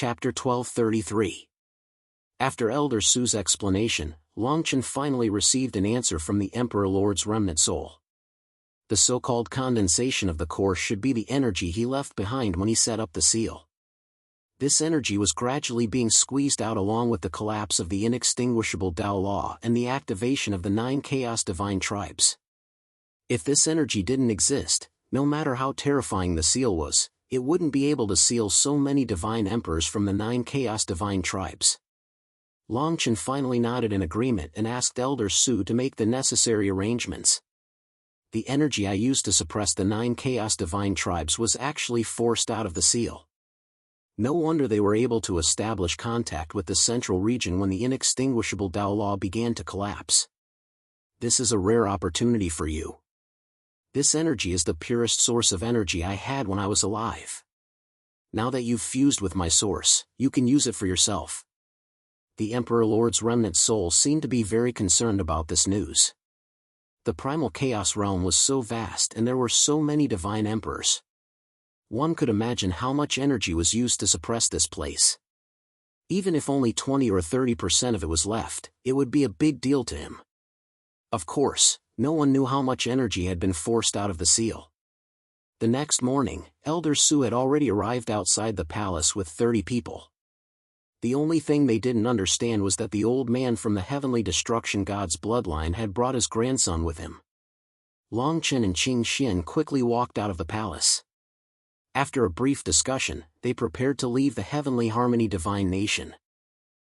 Chapter 1233. After Elder Su's explanation, Longchen finally received an answer from the Emperor Lord's remnant soul. The so-called condensation of the core should be the energy he left behind when he set up the seal. This energy was gradually being squeezed out along with the collapse of the inextinguishable Tao law and the activation of the 9 chaos divine tribes. If this energy didn't exist, no matter how terrifying the seal was, it wouldn't be able to seal so many divine emperors from the 9 chaos divine tribes. Longchen finally nodded in agreement and asked Elder Su to make the necessary arrangements. The energy I used to suppress the 9 chaos divine tribes was actually forced out of the seal. No wonder they were able to establish contact with the central region when the inextinguishable Tao law began to collapse. This is a rare opportunity for you. This energy is the purest source of energy I had when I was alive. Now that you've fused with my source, you can use it for yourself. The Emperor Lord's remnant soul seemed to be very concerned about this news. The primal chaos realm was so vast and there were so many divine emperors. One could imagine how much energy was used to suppress this place. Even if only 20 or 30% of it was left, it would be a big deal to him. Of course, no one knew how much energy had been forced out of the seal. The next morning, Elder Su had already arrived outside the palace with 30 people. The only thing they didn't understand was that the old man from the heavenly destruction god's bloodline had brought his grandson with him. Longchen and Qing Xin quickly walked out of the palace. After a brief discussion, they prepared to leave the Heavenly Harmony Divine Nation.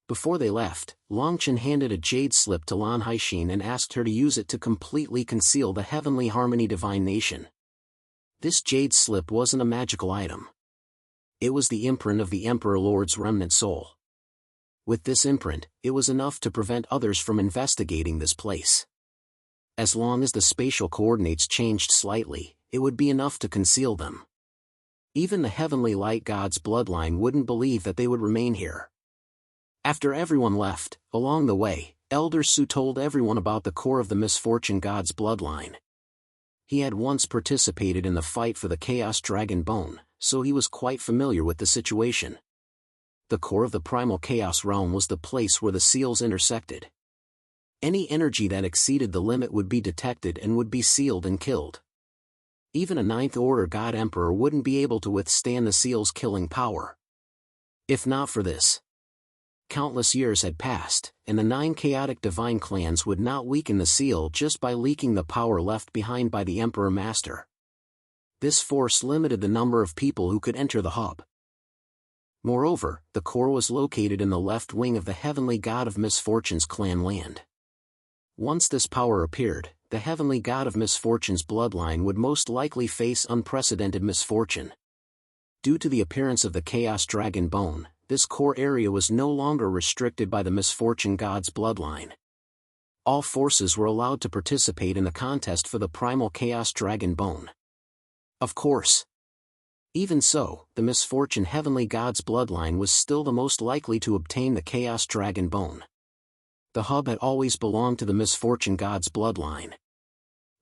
Before they left, Longchen handed a jade slip to Lan Haixin and asked her to use it to completely conceal the Heavenly Harmony Divine Nation. This jade slip wasn't a magical item. It was the imprint of the Emperor Lord's remnant soul. With this imprint, it was enough to prevent others from investigating this place. As long as the spatial coordinates changed slightly, it would be enough to conceal them. Even the Heavenly Light God's bloodline wouldn't believe that they would remain here. After everyone left, along the way, Elder Su told everyone about the core of the misfortune god's bloodline. He had once participated in the fight for the Chaos Dragon Bone, so he was quite familiar with the situation. The core of the primal chaos realm was the place where the seals intersected. Any energy that exceeded the limit would be detected and would be sealed and killed. Even a 9th Order God Emperor wouldn't be able to withstand the seal's killing power. If not for this, countless years had passed, and the 9 chaotic divine clans would not weaken the seal just by leaking the power left behind by the Emperor Master. This force limited the number of people who could enter the hub. Moreover, the core was located in the left wing of the Heavenly God of Misfortune's clan land. Once this power appeared, the Heavenly God of Misfortune's bloodline would most likely face unprecedented misfortune. Due to the appearance of the Chaos Dragon Bone, this core area was no longer restricted by the Misfortune God's bloodline. All forces were allowed to participate in the contest for the primal Chaos Dragon Bone. Of course. Even so, the Misfortune Heavenly God's bloodline was still the most likely to obtain the Chaos Dragon Bone. The hub had always belonged to the Misfortune God's bloodline.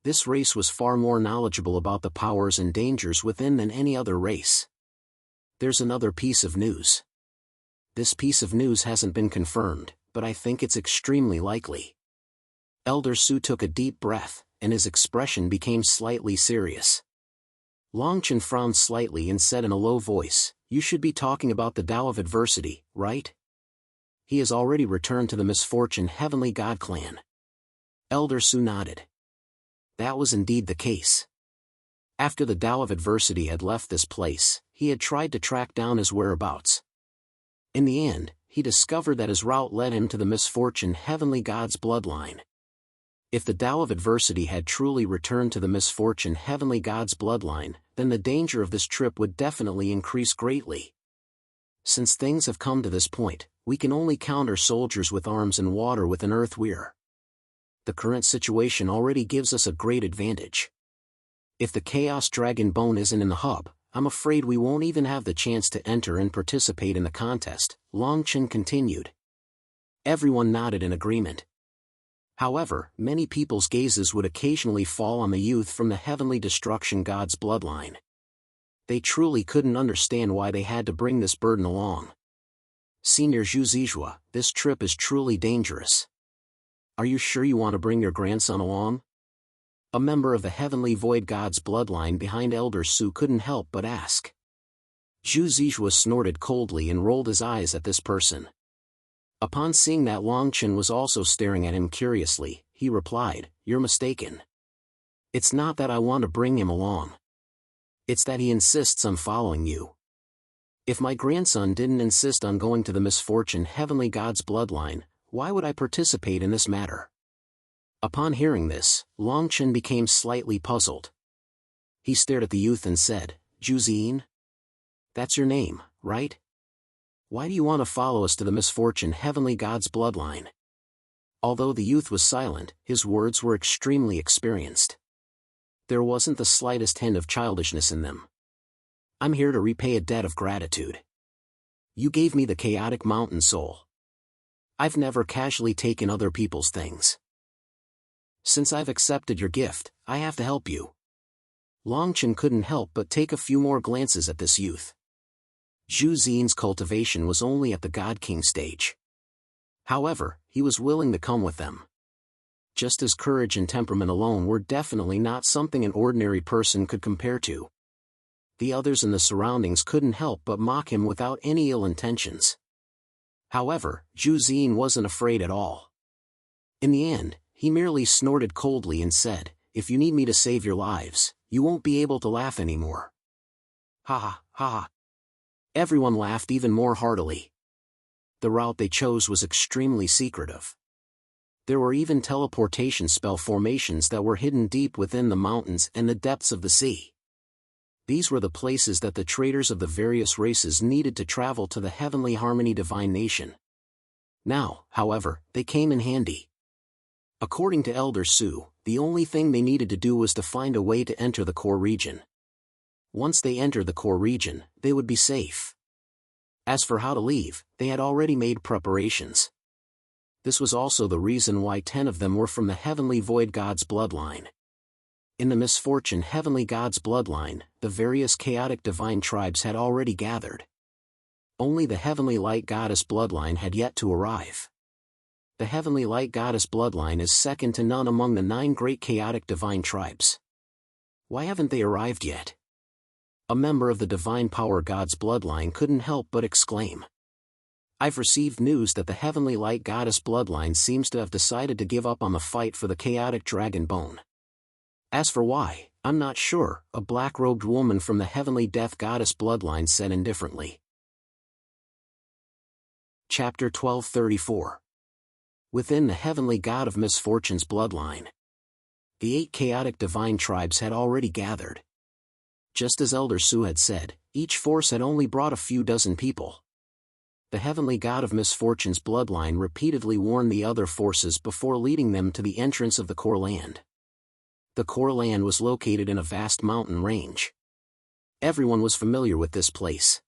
This race was far more knowledgeable about the powers and dangers within than any other race. There's another piece of news. This piece of news hasn't been confirmed, but I think it's extremely likely. Elder Su took a deep breath, and his expression became slightly serious. Longchen frowned slightly and said in a low voice, "You should be talking about the Tao of Adversity, right? He has already returned to the Misfortune Heavenly God clan." Elder Su nodded. That was indeed the case. After the Tao of Adversity had left this place, he had tried to track down his whereabouts. In the end, he discovered that his route led him to the Misfortune Heavenly God's bloodline. If the Tao of Adversity had truly returned to the Misfortune Heavenly God's bloodline, then the danger of this trip would definitely increase greatly. Since things have come to this point, we can only counter soldiers with arms and water with an earth weir. The current situation already gives us a great advantage. If the Chaos Dragon Bone isn't in the hub, I'm afraid we won't even have the chance to enter and participate in the contest, Longchen continued. Everyone nodded in agreement. However, many people's gazes would occasionally fall on the youth from the Heavenly Destruction God's bloodline. They truly couldn't understand why they had to bring this burden along. Senior Zhu, this trip is truly dangerous. Are you sure you want to bring your grandson along? A member of the Heavenly Void God's bloodline behind Elder Su couldn't help but ask. Zhu snorted coldly and rolled his eyes at this person. Upon seeing that Longchen was also staring at him curiously, he replied, "You're mistaken. It's not that I want to bring him along. It's that he insists on following you. If my grandson didn't insist on going to the misfortune Heavenly God's bloodline, why would I participate in this matter?" Upon hearing this, Longchen became slightly puzzled. He stared at the youth and said, "Zhu, that's your name, right? Why do you want to follow us to the misfortune Heavenly God's bloodline?" Although the youth was silent, his words were extremely experienced. There wasn't the slightest hint of childishness in them. "I'm here to repay a debt of gratitude. You gave me the chaotic mountain soul. I've never casually taken other people's things. Since I've accepted your gift, I have to help you." Longchen couldn't help but take a few more glances at this youth. Zhu Xian's cultivation was only at the God King stage. However, he was willing to come with them. Just as courage and temperament alone were definitely not something an ordinary person could compare to. The others in the surroundings couldn't help but mock him without any ill intentions. However, Zhu Xian wasn't afraid at all. In the end, he merely snorted coldly and said, "If you need me to save your lives, you won't be able to laugh anymore." Ha ha ha. Everyone laughed even more heartily. The route they chose was extremely secretive. There were even teleportation spell formations that were hidden deep within the mountains and the depths of the sea. These were the places that the traders of the various races needed to travel to the Heavenly Harmony Divine Nation. Now, however, they came in handy. According to Elder Su, the only thing they needed to do was to find a way to enter the core region. Once they entered the core region, they would be safe. As for how to leave, they had already made preparations. This was also the reason why 10 of them were from the Heavenly Void God's bloodline. In the misfortune Heavenly God's bloodline, the various chaotic divine tribes had already gathered. Only the Heavenly Light Goddess bloodline had yet to arrive. The Heavenly Light Goddess bloodline is second to none among the 9 great chaotic divine tribes. Why haven't they arrived yet? A member of the Divine Power God's bloodline couldn't help but exclaim. "I've received news that the Heavenly Light Goddess bloodline seems to have decided to give up on the fight for the chaotic dragon bone. As for why, I'm not sure," a black-robed woman from the Heavenly Death Goddess bloodline said indifferently. Chapter 1234. Within the Heavenly God of Misfortune's bloodline, the 8 chaotic divine tribes had already gathered. Just as Elder Su had said, each force had only brought a few dozen people. The Heavenly God of Misfortune's bloodline repeatedly warned the other forces before leading them to the entrance of the core land. The core land was located in a vast mountain range. Everyone was familiar with this place.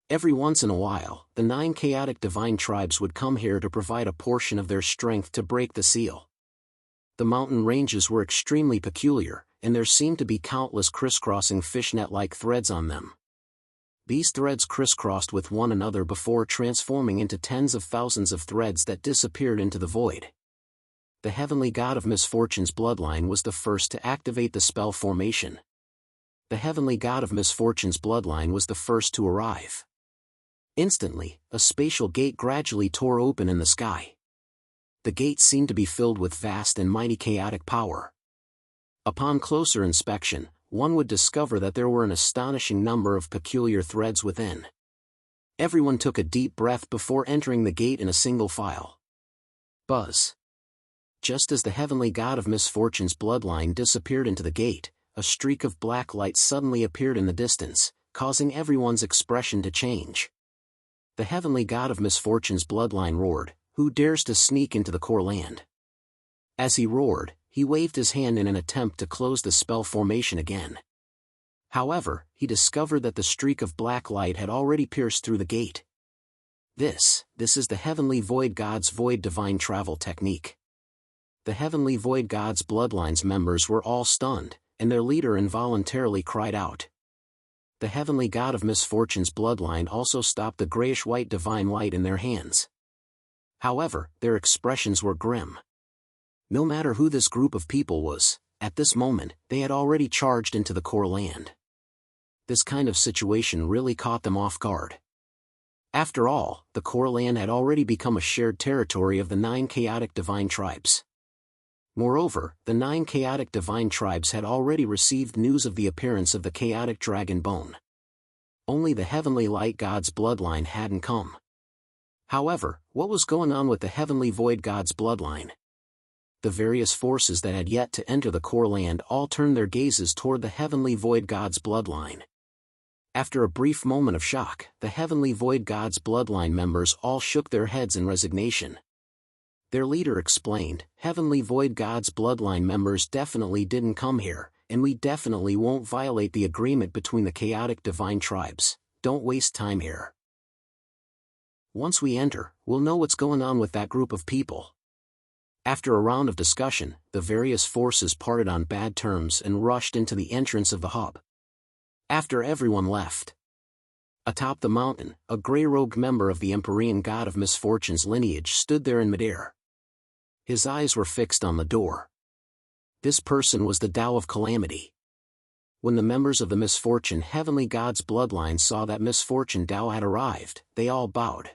Every once in a while, the 9 chaotic divine tribes would come here to provide a portion of their strength to break the seal. The mountain ranges were extremely peculiar, and there seemed to be countless crisscrossing fishnet-like threads on them. These threads crisscrossed with one another before transforming into tens of thousands of threads that disappeared into the void. The Heavenly God of Misfortune's bloodline was the first to activate the spell formation. The Heavenly God of Misfortune's bloodline was the first to arrive. Instantly, a spatial gate gradually tore open in the sky. The gate seemed to be filled with vast and mighty chaotic power. Upon closer inspection, one would discover that there were an astonishing number of peculiar threads within. Everyone took a deep breath before entering the gate in a single file. Buzz. Just as the Heavenly God of Misfortune's bloodline disappeared into the gate, a streak of black light suddenly appeared in the distance, causing everyone's expression to change. The Heavenly God of Misfortune's bloodline roared, "Who dares to sneak into the core land?" As he roared, he waved his hand in an attempt to close the spell formation again. However, he discovered that the streak of black light had already pierced through the gate. This is the Heavenly Void God's Void Divine Travel technique. The Heavenly Void God's bloodline's members were all stunned, and their leader involuntarily cried out. The heavenly god of misfortune's bloodline also stopped the grayish-white divine light in their hands. However, their expressions were grim. No matter who this group of people was, at this moment, they had already charged into the core land. This kind of situation really caught them off guard. After all, the core land had already become a shared territory of the 9 chaotic divine tribes. Moreover, the 9 chaotic divine tribes had already received news of the appearance of the chaotic dragon bone. Only the heavenly light god's bloodline hadn't come. However, what was going on with the heavenly void god's bloodline? The various forces that had yet to enter the core land all turned their gazes toward the heavenly void god's bloodline. After a brief moment of shock, the heavenly void god's bloodline members all shook their heads in resignation. Their leader explained, "Heavenly void god's bloodline members definitely didn't come here, and we definitely won't violate the agreement between the chaotic divine tribes. Don't waste time here. Once we enter, we'll know what's going on with that group of people." After a round of discussion, the various forces parted on bad terms and rushed into the entrance of the hub. After everyone left, atop the mountain, a grey-robed member of the Empyrean god of misfortune's lineage stood there in midair. His eyes were fixed on the door. This person was the Tao of Calamity. When the members of the misfortune heavenly god's bloodline saw that misfortune Tao had arrived, they all bowed.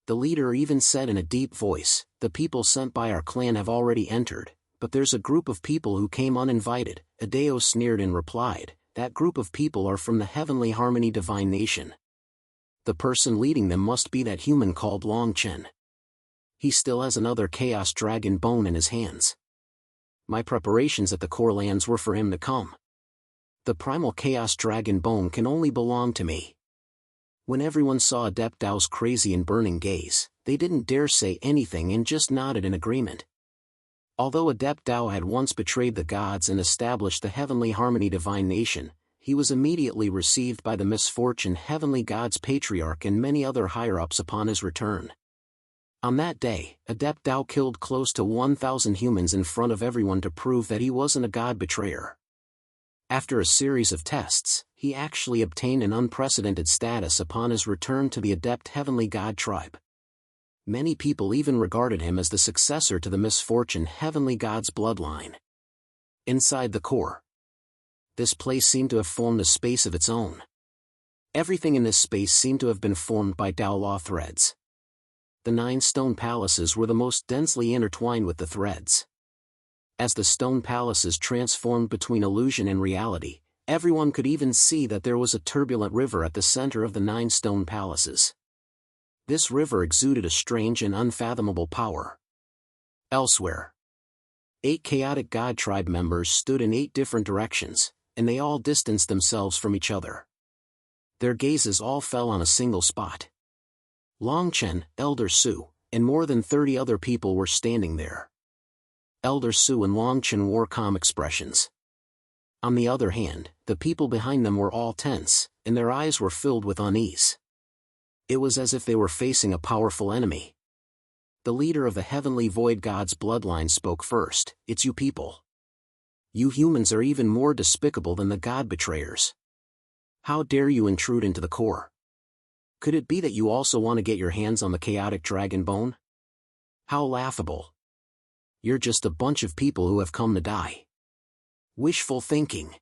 The leader even said in a deep voice, "The people sent by our clan have already entered, but there's a group of people who came uninvited." Adeo sneered and replied, "That group of people are from the heavenly harmony divine nation. The person leading them must be that human called Longchen. He still has another chaos dragon bone in his hands. My preparations at the core lands were for him to come. The primal chaos dragon bone can only belong to me." When everyone saw Adept Dao's crazy and burning gaze, they didn't dare say anything and just nodded in agreement. Although Adept Dao had once betrayed the gods and established the heavenly harmony divine nation, he was immediately received by the misfortune heavenly god's patriarch and many other higher-ups upon his return. On that day, Adept Dao killed close to 1,000 humans in front of everyone to prove that he wasn't a god betrayer. After a series of tests, he actually obtained an unprecedented status upon his return to the Adept Heavenly God tribe. Many people even regarded him as the successor to the misfortune Heavenly God's bloodline. Inside the core, this place seemed to have formed a space of its own. Everything in this space seemed to have been formed by Tao law threads. The 9 stone palaces were the most densely intertwined with the threads. As the stone palaces transformed between illusion and reality, everyone could even see that there was a turbulent river at the center of the 9 stone palaces. This river exuded a strange and unfathomable power. Elsewhere, 8 chaotic god tribe members stood in 8 different directions, and they all distanced themselves from each other. Their gazes all fell on a single spot. Longchen, Elder Su, and more than 30 other people were standing there. Elder Su and Longchen wore calm expressions. On the other hand, the people behind them were all tense, and their eyes were filled with unease. It was as if they were facing a powerful enemy. The leader of the heavenly void god's bloodline spoke first. "It's you people. You humans are even more despicable than the god betrayers. How dare you intrude into the core? Could it be that you also want to get your hands on the chaotic dragon bone? How laughable. You're just a bunch of people who have come to die. Wishful thinking.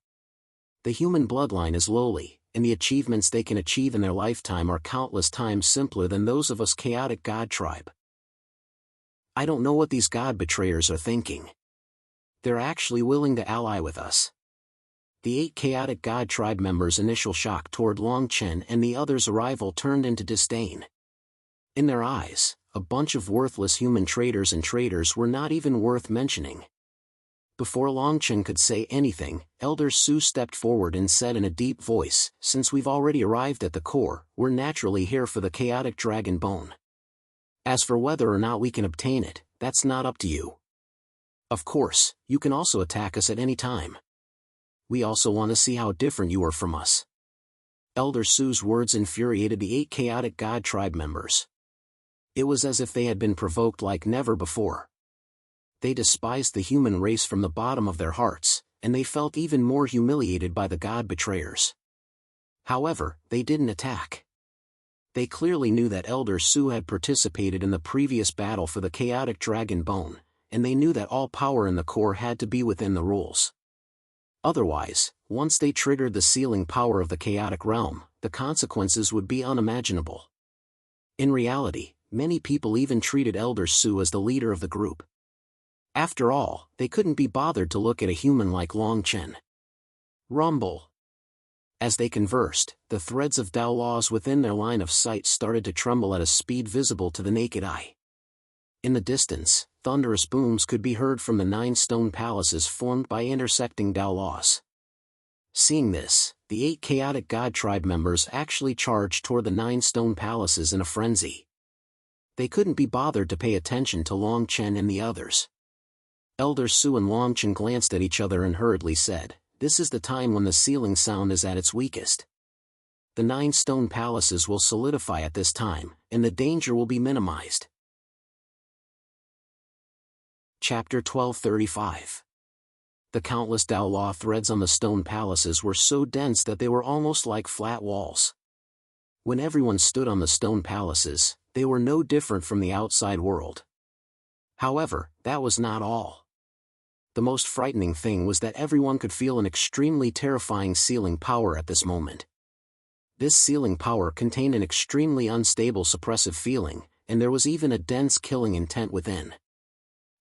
The human bloodline is lowly, and the achievements they can achieve in their lifetime are countless times simpler than those of us chaotic god tribe. I don't know what these god betrayers are thinking. They're actually willing to ally with us." The 8 chaotic god tribe members' initial shock toward Longchen and the others' arrival turned into disdain. In their eyes, a bunch of worthless human traitors and traitors were not even worth mentioning. Before Longchen could say anything, Elder Su stepped forward and said in a deep voice, "Since we've already arrived at the core, we're naturally here for the chaotic dragon bone. As for whether or not we can obtain it, that's not up to you. Of course, you can also attack us at any time. We also want to see how different you are from us." Elder Su's words infuriated the 8 chaotic god tribe members. It was as if they had been provoked like never before. They despised the human race from the bottom of their hearts, and they felt even more humiliated by the god betrayers. However, they didn't attack. They clearly knew that Elder Su had participated in the previous battle for the chaotic dragon bone, and they knew that all power in the core had to be within the rules. Otherwise, once they triggered the sealing power of the chaotic realm, the consequences would be unimaginable. In reality, many people even treated Elder Su as the leader of the group. After all, they couldn't be bothered to look at a human like Long Chen. Rumble. As they conversed, the threads of Tao laws within their line of sight started to tremble at a speed visible to the naked eye. In the distance, thunderous booms could be heard from the 9 stone palaces formed by intersecting Tao laws. Seeing this, the 8 chaotic god tribe members actually charged toward the 9 stone palaces in a frenzy. They couldn't be bothered to pay attention to Long Chen and the others. Elder Su and Long Chen glanced at each other and hurriedly said, "This is the time when the sealing sound is at its weakest. The 9 stone palaces will solidify at this time, and the danger will be minimized." Chapter 1235. The countless Tao law threads on the stone palaces were so dense that they were almost like flat walls. When everyone stood on the stone palaces, they were no different from the outside world. However, that was not all. The most frightening thing was that everyone could feel an extremely terrifying sealing power at this moment. This sealing power contained an extremely unstable suppressive feeling, and there was even a dense killing intent within.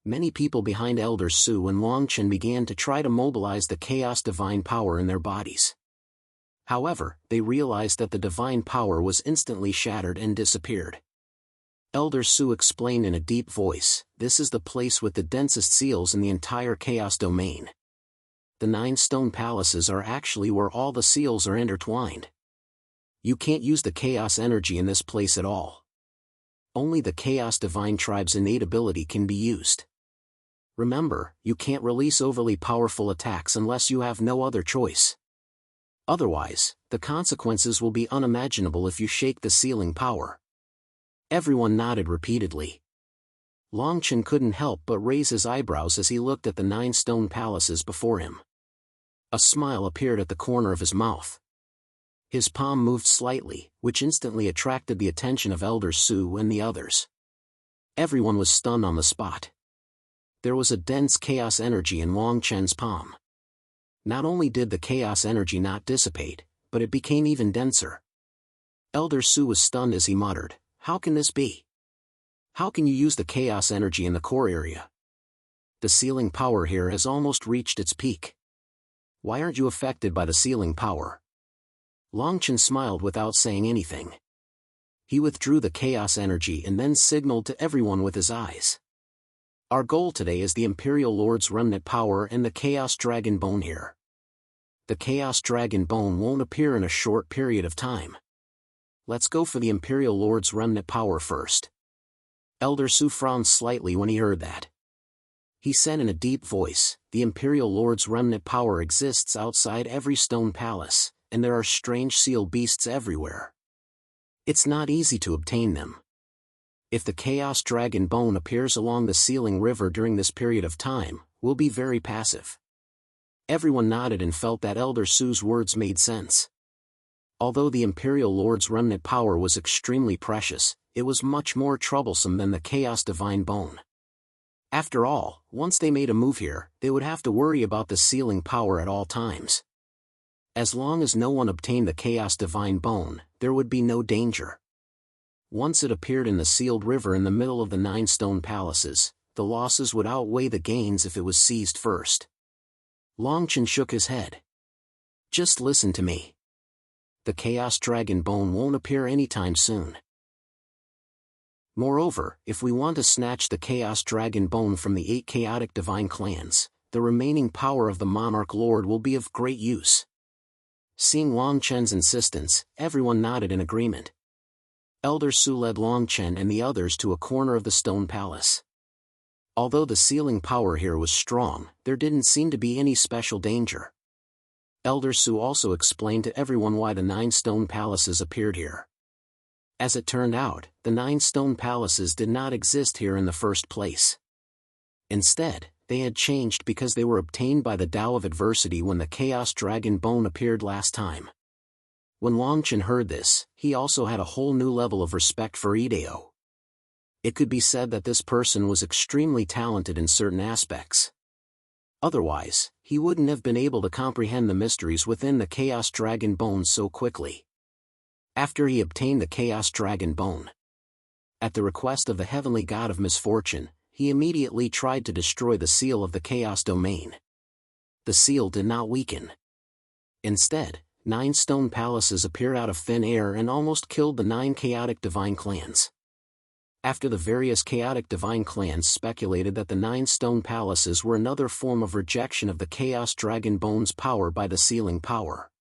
Many people behind Elder Su and Long Chen began to try to mobilize the chaos divine power in their bodies. However, they realized that the divine power was instantly shattered and disappeared. Elder Su explained in a deep voice, "This is the place with the densest seals in the entire chaos domain. The 9 stone palaces are actually where all the seals are intertwined. You can't use the chaos energy in this place at all. Only the chaos divine tribe's innate ability can be used. Remember, you can't release overly powerful attacks unless you have no other choice. Otherwise, the consequences will be unimaginable if you shake the sealing power." Everyone nodded repeatedly. Long Chen couldn't help but raise his eyebrows as he looked at the 9 stone palaces before him. A smile appeared at the corner of his mouth. His palm moved slightly, which instantly attracted the attention of Elder Su and the others. Everyone was stunned on the spot. There was a dense chaos energy in Long Chen's palm. Not only did the chaos energy not dissipate, but it became even denser. Elder Su was stunned as he muttered, "How can this be? How can you use the chaos energy in the core area? The sealing power here has almost reached its peak. Why aren't you affected by the sealing power?" Long Chen smiled without saying anything. He withdrew the chaos energy and then signaled to everyone with his eyes. "Our goal today is the Imperial Lord's remnant power and the Chaos Dragon Bone here. The Chaos Dragon Bone won't appear in a short period of time. Let's go for the Imperial Lord's remnant power first." Elder Su frowned slightly when he heard that. He said in a deep voice, "The Imperial Lord's remnant power exists outside every stone palace, and there are strange seal beasts everywhere. It's not easy to obtain them. If the Chaos Dragon Bone appears along the Sealing River during this period of time, we'll be very passive." Everyone nodded and felt that Elder Su's words made sense. Although the Imperial Lord's remnant power was extremely precious, it was much more troublesome than the Chaos Divine Bone. After all, once they made a move here, they would have to worry about the sealing power at all times. As long as no one obtained the Chaos Divine Bone, there would be no danger. Once it appeared in the sealed river in the middle of the 9 stone palaces, the losses would outweigh the gains if it was seized first. Long Chen shook his head. "Just listen to me. The Chaos Dragon Bone won't appear anytime soon. Moreover, if we want to snatch the Chaos Dragon Bone from the 8 chaotic divine clans, the remaining power of the Monarch Lord will be of great use." Seeing Long Chen's insistence, everyone nodded in agreement. Elder Su led Long Chen and the others to a corner of the stone palace. Although the sealing power here was strong, there didn't seem to be any special danger. Elder Su also explained to everyone why the 9 stone palaces appeared here. As it turned out, the 9 stone palaces did not exist here in the first place. Instead, they had changed because they were obtained by the Tao of Adversity when the Chaos Dragon Bone appeared last time. When Longchen heard this, he also had a whole new level of respect for Ideo. It could be said that this person was extremely talented in certain aspects. Otherwise, he wouldn't have been able to comprehend the mysteries within the Chaos Dragon Bone so quickly. After he obtained the Chaos Dragon Bone, at the request of the heavenly god of misfortune, he immediately tried to destroy the seal of the Chaos Domain. The seal did not weaken. Instead, 9 stone palaces appeared out of thin air and almost killed the 9 chaotic divine clans. After the various chaotic divine clans speculated that the 9 stone palaces were another form of rejection of the Chaos Dragon Bone's power by the sealing power.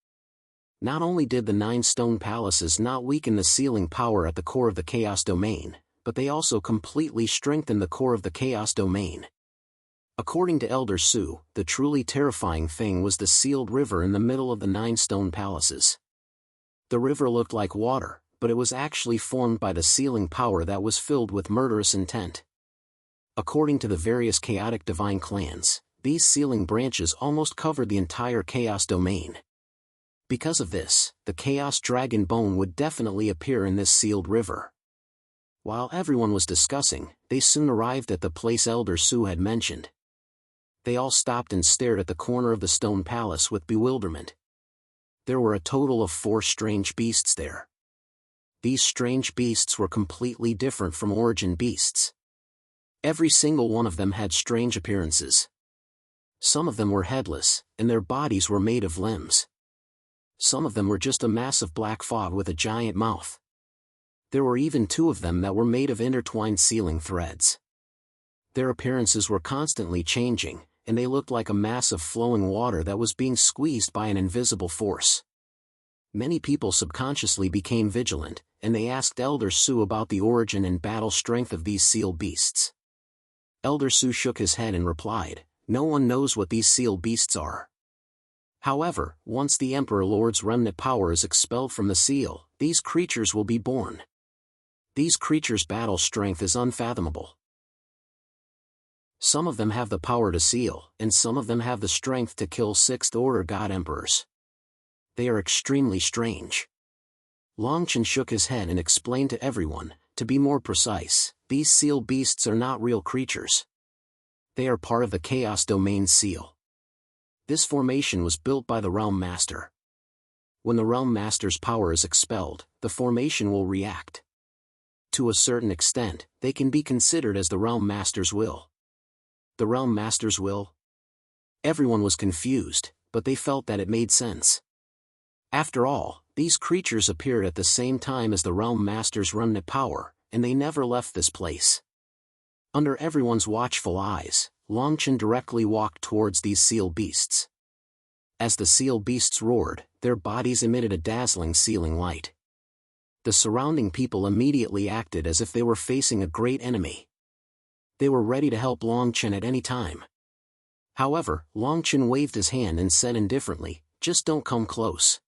Not only did the 9 stone palaces not weaken the sealing power at the core of the Chaos Domain, but they also completely strengthened the core of the Chaos Domain. According to Elder Su, the truly terrifying thing was the sealed river in the middle of the 9 stone palaces. The river looked like water, but it was actually formed by the sealing power that was filled with murderous intent. According to the various chaotic divine clans, these sealing branches almost covered the entire Chaos Domain. Because of this, the Chaos Dragon Bone would definitely appear in this sealed river. While everyone was discussing, they soon arrived at the place Elder Su had mentioned. They all stopped and stared at the corner of the stone palace with bewilderment. There were a total of 4 strange beasts there. These strange beasts were completely different from origin beasts. Every single one of them had strange appearances. Some of them were headless, and their bodies were made of limbs. Some of them were just a mass of black fog with a giant mouth. There were even 2 of them that were made of intertwined sealing threads. Their appearances were constantly changing, and they looked like a mass of flowing water that was being squeezed by an invisible force. Many people subconsciously became vigilant, and they asked Elder Su about the origin and battle strength of these seal beasts. Elder Su shook his head and replied, "No one knows what these seal beasts are. However, once the Emperor Lord's remnant power is expelled from the seal, these creatures will be born. These creatures' battle strength is unfathomable. Some of them have the power to seal, and some of them have the strength to kill 6th Order God Emperors. They are extremely strange." Longchen shook his head and explained to everyone, to be more precise, these seal beasts are not real creatures. They are part of the Chaos Domain seal. This formation was built by the Realm Master. When the Realm Master's power is expelled, the formation will react. To a certain extent, they can be considered as the Realm Master's will. The Realm Master's will? Everyone was confused, but they felt that it made sense. After all, these creatures appeared at the same time as the Realm Master's remnant power, and they never left this place. Under everyone's watchful eyes, Longchen directly walked towards these seal beasts. As the seal beasts roared, their bodies emitted a dazzling sealing light. The surrounding people immediately acted as if they were facing a great enemy. They were ready to help Longchen at any time. However, Longchen waved his hand and said indifferently, "Just don't come close.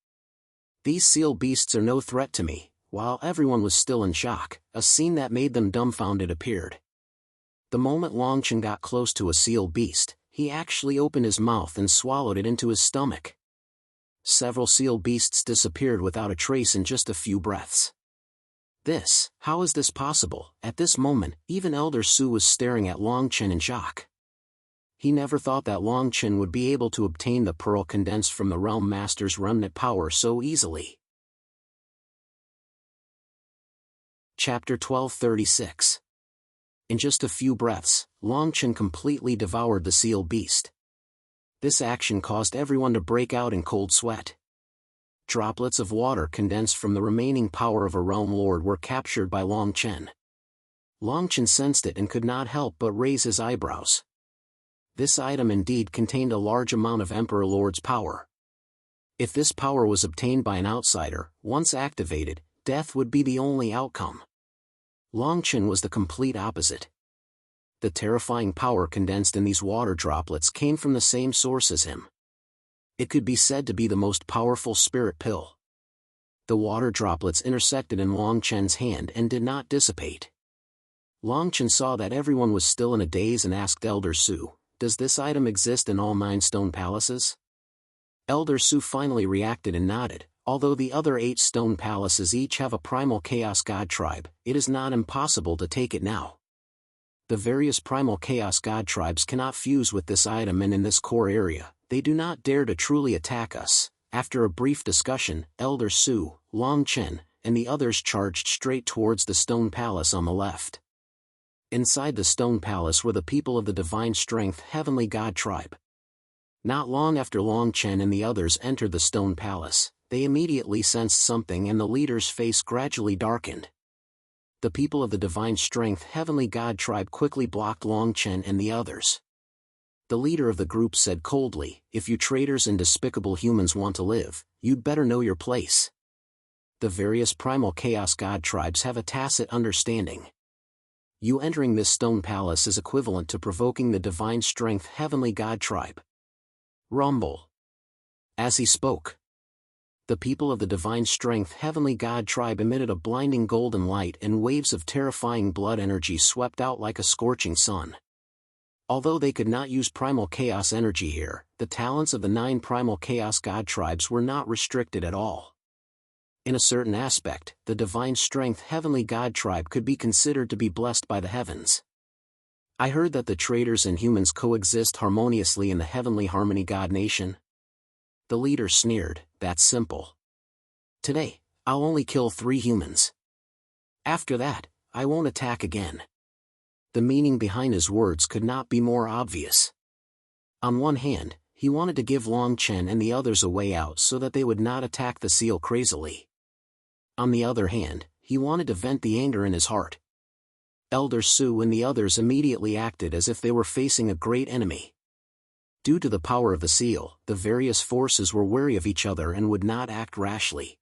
These seal beasts are no threat to me." While everyone was still in shock, a scene that made them dumbfounded appeared. The moment Longchen got close to a seal beast, he actually opened his mouth and swallowed it into his stomach. Several seal beasts disappeared without a trace in just a few breaths. How is this possible? At this moment, even Elder Su was staring at Longchen in shock. He never thought that Longchen would be able to obtain the pearl condensed from the Realm Master's remnant power so easily. Chapter 1236. In just a few breaths, Longchen completely devoured the seal beast. This action caused everyone to break out in cold sweat. Droplets of water condensed from the remaining power of a realm lord were captured by Longchen. Longchen sensed it and could not help but raise his eyebrows. This item indeed contained a large amount of Emperor Lord's power. If this power was obtained by an outsider, once activated, death would be the only outcome. Longchen was the complete opposite. The terrifying power condensed in these water droplets came from the same source as him. It could be said to be the most powerful spirit pill. The water droplets intersected in Longchen's hand and did not dissipate. Longchen saw that everyone was still in a daze and asked Elder Su, "Does this item exist in all 9 stone palaces?" Elder Su finally reacted and nodded, Although the other 8 stone palaces each have a primal chaos god tribe, it is not impossible to take it now. The various primal chaos god tribes cannot fuse with this item, and in this core area, they do not dare to truly attack us. After a brief discussion, Elder Su, Long Chen, and the others charged straight towards the stone palace on the left. Inside the stone palace were the people of the Divine Strength Heavenly God tribe. Not long after Long Chen and the others entered the stone palace, they immediately sensed something, and the leader's face gradually darkened. The people of the Divine Strength Heavenly God tribe quickly blocked Long Chen and the others. The leader of the group said coldly, "If you traitors and despicable humans want to live, you'd better know your place." The various primal chaos god tribes have a tacit understanding. You entering this stone palace is equivalent to provoking the Divine Strength Heavenly God tribe. Rumble. As he spoke, the people of the Divine Strength Heavenly God tribe emitted a blinding golden light, and waves of terrifying blood energy swept out like a scorching sun. Although they could not use primal chaos energy here, the talents of the 9 primal chaos god tribes were not restricted at all. In a certain aspect, the Divine Strength Heavenly God tribe could be considered to be blessed by the heavens. I heard that the traitors and humans coexist harmoniously in the Heavenly Harmony God Nation. The leader sneered, "That's simple. Today, I'll only kill 3 humans. After that, I won't attack again." The meaning behind his words could not be more obvious. On one hand, he wanted to give Long Chen and the others a way out so that they would not attack the seal crazily. On the other hand, he wanted to vent the anger in his heart. Elder Su and the others immediately acted as if they were facing a great enemy. Due to the power of the seal, the various forces were wary of each other and would not act rashly.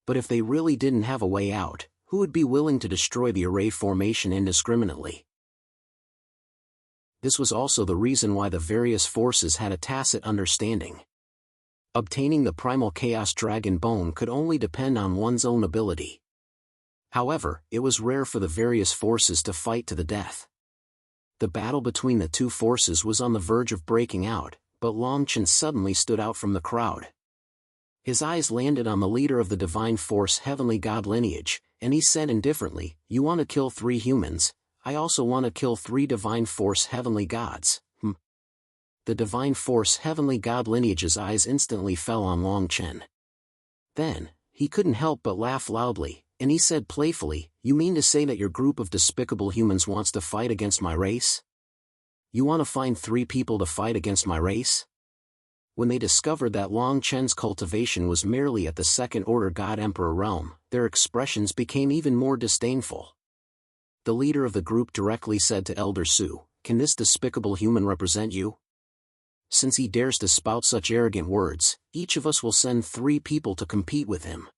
But if they really didn't have a way out, who would be willing to destroy the array formation indiscriminately? This was also the reason why the various forces had a tacit understanding. Obtaining the primal chaos dragon bone could only depend on one's own ability. However, it was rare for the various forces to fight to the death. The battle between the 2 forces was on the verge of breaking out, but Long Chen suddenly stood out from the crowd. His eyes landed on the leader of the Divine Force Heavenly God lineage, and he said indifferently, "You want to kill 3 humans, I also want to kill 3 Divine Force Heavenly Gods." The Divine Force Heavenly God lineage's eyes instantly fell on Long Chen. Then, he couldn't help but laugh loudly, and he said playfully, "You mean to say that your group of despicable humans wants to fight against my race? You want to find 3 people to fight against my race?" When they discovered that Long Chen's cultivation was merely at the second-order God Emperor realm, their expressions became even more disdainful. The leader of the group directly said to Elder Su, "Can this despicable human represent you? Since he dares to spout such arrogant words, each of us will send 3 people to compete with him.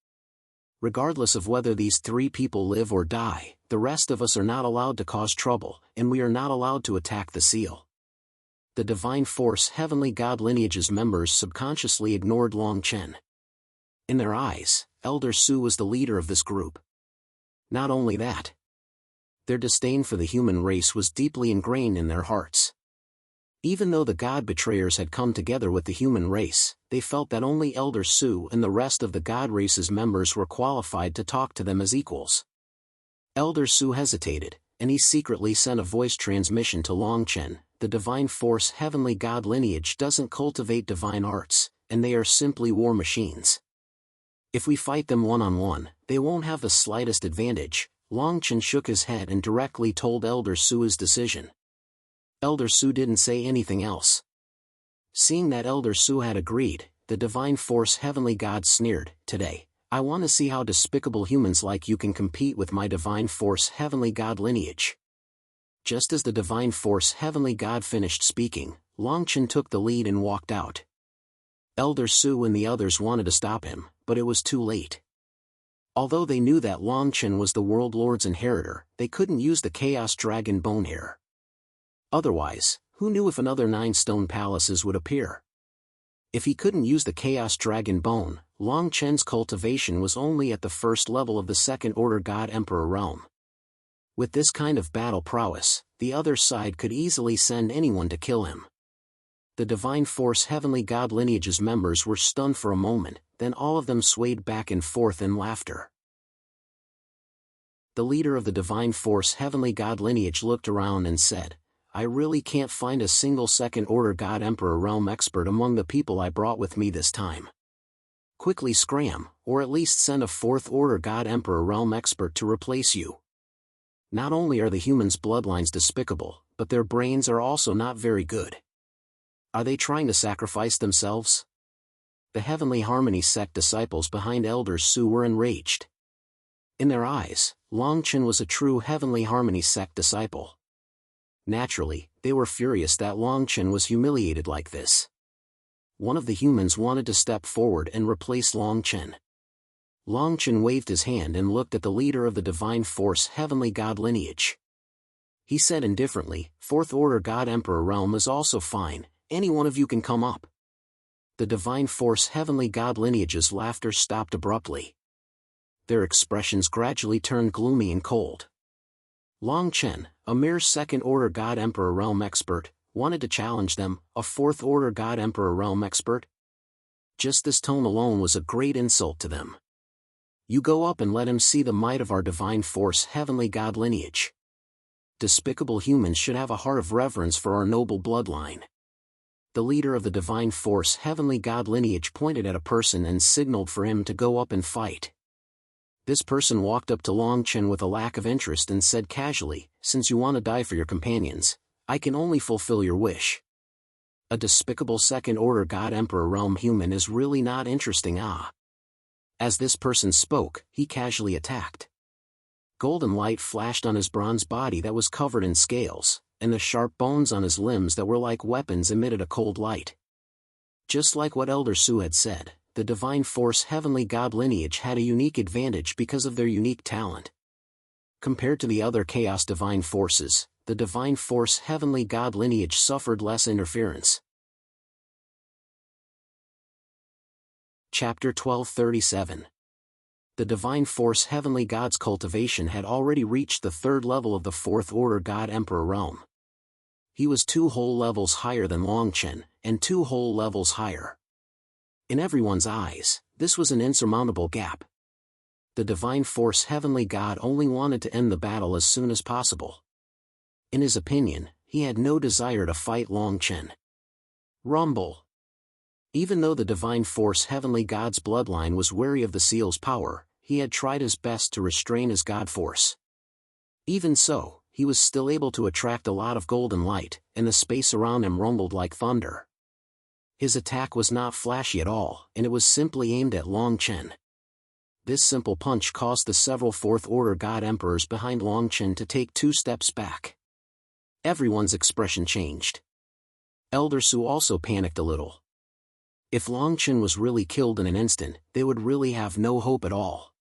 Regardless of whether these 3 people live or die, the rest of us are not allowed to cause trouble, and we are not allowed to attack the seal." The Divine Force Heavenly God lineage's members subconsciously ignored Long Chen. In their eyes, Elder Su was the leader of this group. Not only that, their disdain for the human race was deeply ingrained in their hearts. Even though the God betrayers had come together with the human race, they felt that only Elder Su and the rest of the God race's members were qualified to talk to them as equals. Elder Su hesitated, and he secretly sent a voice transmission to Long Chen. "The Divine Force Heavenly God lineage doesn't cultivate divine arts, and they are simply war machines. If we fight them one-on-one, they won't have the slightest advantage." Long Chen shook his head and directly told Elder Su's decision. Elder Su didn't say anything else. Seeing that Elder Su had agreed, the Divine Force Heavenly God sneered, "Today, I want to see how despicable humans like you can compete with my Divine Force Heavenly God lineage." Just as the Divine Force Heavenly God finished speaking, Long Chen took the lead and walked out. Elder Su and the others wanted to stop him, but it was too late. Although they knew that Long Chen was the World Lord's inheritor, they couldn't use the Chaos Dragon bone here. Otherwise, who knew if another 9 stone palaces would appear? If he couldn't use the Chaos Dragon bone, Long Chen's cultivation was only at the first level of the second-order God Emperor realm. With this kind of battle prowess, the other side could easily send anyone to kill him. The Divine Force Heavenly God lineage's members were stunned for a moment, then all of them swayed back and forth in laughter. The leader of the divine force heavenly god lineage looked around and said, "I really can't find a single second-order god emperor realm expert among the people I brought with me this time. Quickly scram, or at least send a fourth-order god emperor realm expert to replace you. Not only are the humans' bloodlines despicable, but their brains are also not very good. Are they trying to sacrifice themselves?" The Heavenly Harmony sect disciples behind Elder Su were enraged. In their eyes, Longchen was a true Heavenly Harmony sect disciple. Naturally, they were furious that Longchen was humiliated like this. One of the humans wanted to step forward and replace Longchen. Longchen waved his hand and looked at the leader of the Divine Force Heavenly God lineage. He said indifferently, "Fourth Order God Emperor realm is also fine, any one of you can come up." The Divine Force Heavenly God lineage's laughter stopped abruptly. Their expressions gradually turned gloomy and cold. Longchen, a mere second-order God Emperor realm expert, wanted to challenge them, a fourth-order God Emperor realm expert? Just this tone alone was a great insult to them. "You go up and let him see the might of our divine force heavenly God lineage. Despicable humans should have a heart of reverence for our noble bloodline." The leader of the divine force heavenly God lineage pointed at a person and signaled for him to go up and fight. This person walked up to Longchen with a lack of interest and said casually, "Since you want to die for your companions, I can only fulfill your wish." A despicable second-order God Emperor realm human is really not interesting, ah. As this person spoke, he casually attacked. Golden light flashed on his bronze body that was covered in scales, and the sharp bones on his limbs that were like weapons emitted a cold light. Just like what Elder Su had said, the Divine Force Heavenly God lineage had a unique advantage because of their unique talent. Compared to the other Chaos Divine Forces, the Divine Force Heavenly God lineage suffered less interference. Chapter 1237. The Divine Force Heavenly God's cultivation had already reached the third level of the Fourth Order God Emperor realm. He was 2 whole levels higher than Longchen, and 2 whole levels higher. In everyone's eyes, this was an insurmountable gap. The Divine Force Heavenly God only wanted to end the battle as soon as possible. In his opinion, he had no desire to fight Longchen. Rumble. Even though the Divine Force Heavenly God's bloodline was wary of the seal's power, he had tried his best to restrain his God force. Even so, he was still able to attract a lot of golden light, and the space around him rumbled like thunder. His attack was not flashy at all, and it was simply aimed at Longchen. This simple punch caused the several Fourth-Order God Emperors behind Longchen to take 2 steps back. Everyone's expression changed. Elder Su also panicked a little. If Longchen was really killed in an instant, they would really have no hope at all.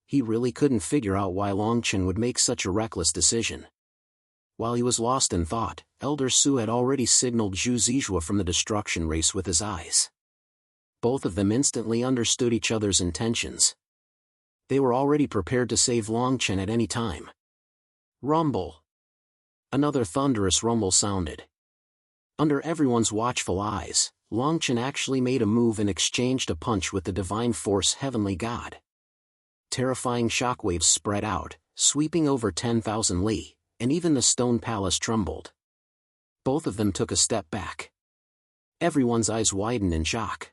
He really couldn't figure out why Longchen would make such a reckless decision. While he was lost in thought, Elder Su had already signaled Zhu Zizhua from the destruction race with his eyes. Both of them instantly understood each other's intentions. They were already prepared to save Longchen at any time. Rumble. Another thunderous rumble sounded. Under everyone's watchful eyes, Longchen actually made a move and exchanged a punch with the Divine Force Heavenly God. Terrifying shockwaves spread out, sweeping over 10,000 li, and even the stone palace trembled. Both of them took a step back. Everyone's eyes widened in shock.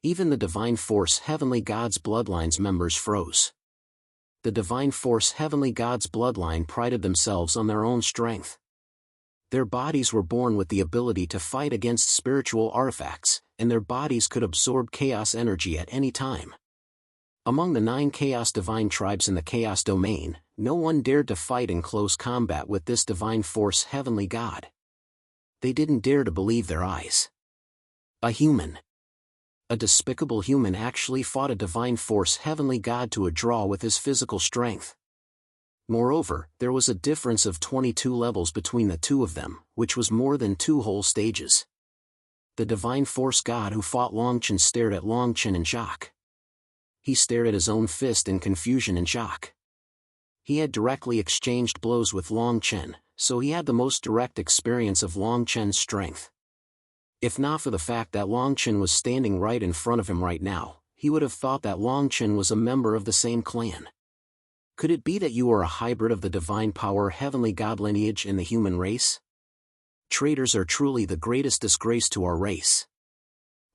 Even the Divine Force Heavenly God's bloodline's members froze. The Divine Force Heavenly God's bloodline prided themselves on their own strength. Their bodies were born with the ability to fight against spiritual artifacts, and their bodies could absorb chaos energy at any time. Among the 9 Chaos Divine tribes in the Chaos domain, no one dared to fight in close combat with this Divine Force Heavenly God. They didn't dare to believe their eyes. A human. A despicable human actually fought a Divine Force Heavenly God to a draw with his physical strength. Moreover, there was a difference of 22 levels between the two of them, which was more than 2 whole stages. The Divine Force God who fought Longchen stared at Longchen in shock. He stared at his own fist in confusion and shock. He had directly exchanged blows with Longchen, so he had the most direct experience of Longchen's strength. If not for the fact that Longchen was standing right in front of him right now, he would have thought that Longchen was a member of the same clan. Could it be that you are a hybrid of the divine power heavenly god lineage and the human race? Traitors are truly the greatest disgrace to our race.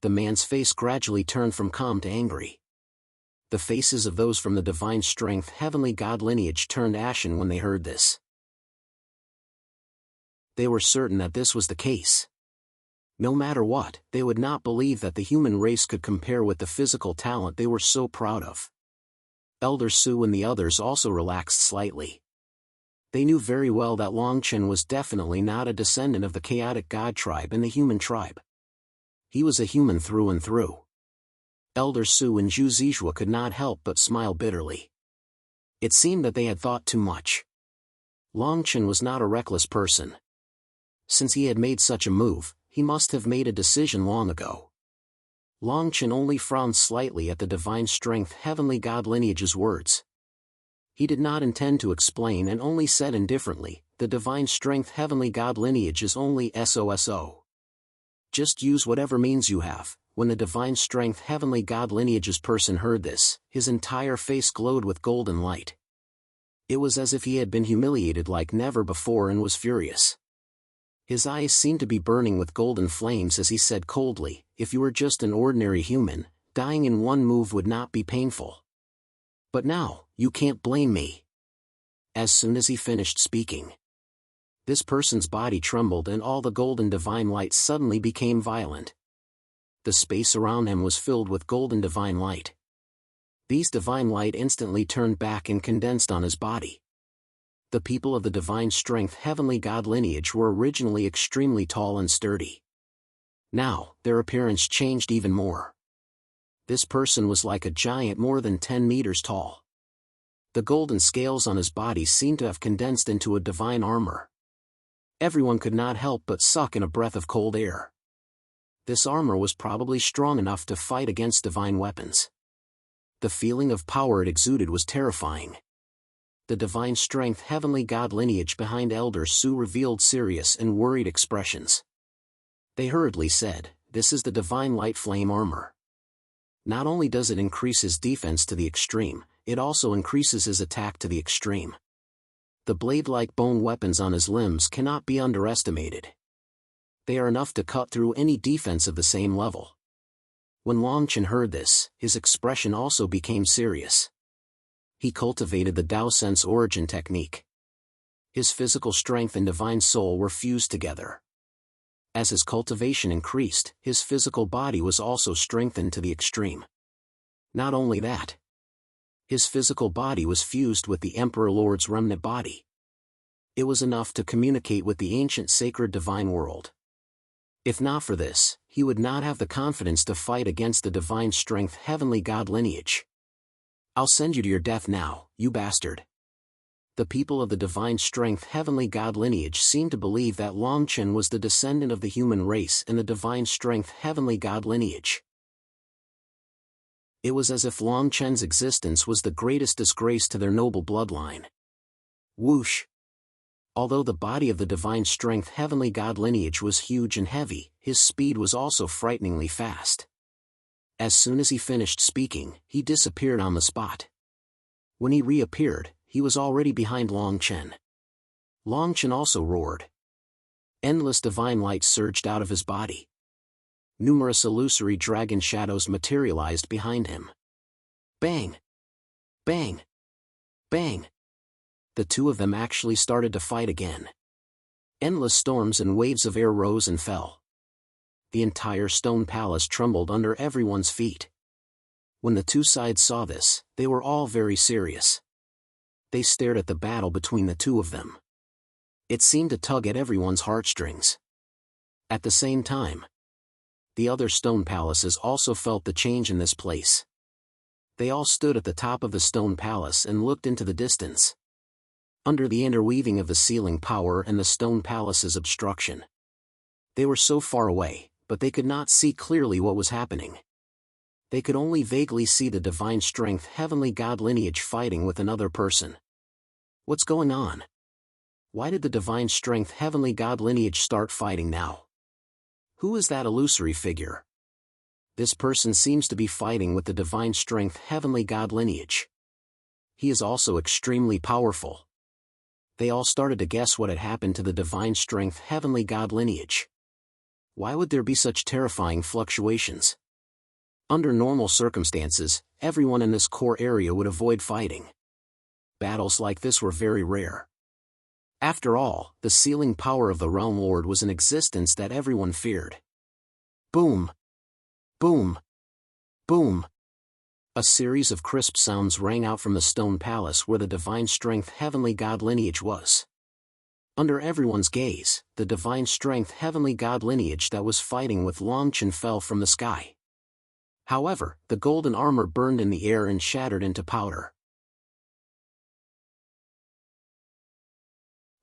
The man's face gradually turned from calm to angry. The faces of those from the divine strength heavenly god lineage turned ashen when they heard this. They were certain that this was the case. No matter what, they would not believe that the human race could compare with the physical talent they were so proud of. Elder Su and the others also relaxed slightly. They knew very well that Longchen was definitely not a descendant of the chaotic god tribe and the human tribe. He was a human through and through. Elder Su and Zhu Zixue could not help but smile bitterly. It seemed that they had thought too much. Longchen was not a reckless person. Since he had made such a move, he must have made a decision long ago. Longchen only frowned slightly at the divine strength heavenly god lineage's words. He did not intend to explain and only said indifferently, the divine strength heavenly god lineage is only SOSO. Just use whatever means you have. When the divine strength heavenly god lineage's person heard this, his entire face glowed with golden light. It was as if he had been humiliated like never before and was furious. His eyes seemed to be burning with golden flames as he said coldly, if you were just an ordinary human, dying in one move would not be painful. But now, you can't blame me. As soon as he finished speaking, this person's body trembled and all the golden divine light suddenly became violent. The space around him was filled with golden divine light. These divine light instantly turned back and condensed on his body. The people of the divine strength heavenly god lineage were originally extremely tall and sturdy. Now, their appearance changed even more. This person was like a giant more than 10 meters tall. The golden scales on his body seemed to have condensed into a divine armor. Everyone could not help but suck in a breath of cold air. This armor was probably strong enough to fight against divine weapons. The feeling of power it exuded was terrifying. The divine strength heavenly god lineage behind Elder Su revealed serious and worried expressions. They hurriedly said, this is the divine light flame armor. Not only does it increase his defense to the extreme, it also increases his attack to the extreme. The blade-like bone weapons on his limbs cannot be underestimated. They are enough to cut through any defense of the same level. When Longchen heard this, his expression also became serious. He cultivated the Dao Sense origin technique. His physical strength and divine soul were fused together. As his cultivation increased, his physical body was also strengthened to the extreme. Not only that, his physical body was fused with the Emperor Lord's remnant body. It was enough to communicate with the ancient sacred divine world. If not for this, he would not have the confidence to fight against the divine strength heavenly god lineage. I'll send you to your death now, you bastard. The people of the divine strength heavenly god lineage seemed to believe that Longchen was the descendant of the human race and the divine strength heavenly god lineage. It was as if Longchen's existence was the greatest disgrace to their noble bloodline. Whoosh! Although the body of the divine strength heavenly god lineage was huge and heavy, his speed was also frighteningly fast. As soon as he finished speaking, he disappeared on the spot. When he reappeared, he was already behind Longchen. Longchen also roared. Endless divine light surged out of his body. Numerous illusory dragon shadows materialized behind him. Bang! Bang! Bang! The two of them actually started to fight again. Endless storms and waves of air rose and fell. The entire stone palace trembled under everyone's feet. When the two sides saw this, they were all very serious. They stared at the battle between the two of them. It seemed to tug at everyone's heartstrings. At the same time, the other stone palaces also felt the change in this place. They all stood at the top of the stone palace and looked into the distance. Under the interweaving of the ceiling power and the stone palace's obstruction, they were so far away, but they could not see clearly what was happening. They could only vaguely see the divine strength heavenly god lineage fighting with another person. What's going on? Why did the divine strength heavenly god lineage start fighting now? Who is that illusory figure? This person seems to be fighting with the divine strength heavenly god lineage. He is also extremely powerful. They all started to guess what had happened to the divine strength heavenly god lineage. Why would there be such terrifying fluctuations? Under normal circumstances, everyone in this core area would avoid fighting. Battles like this were very rare. After all, the sealing power of the Realm Lord was an existence that everyone feared. Boom! Boom! Boom! A series of crisp sounds rang out from the stone palace where the divine strength heavenly god lineage was. Under everyone's gaze, the divine strength heavenly god lineage that was fighting with Longchen fell from the sky. However, the golden armor burned in the air and shattered into powder.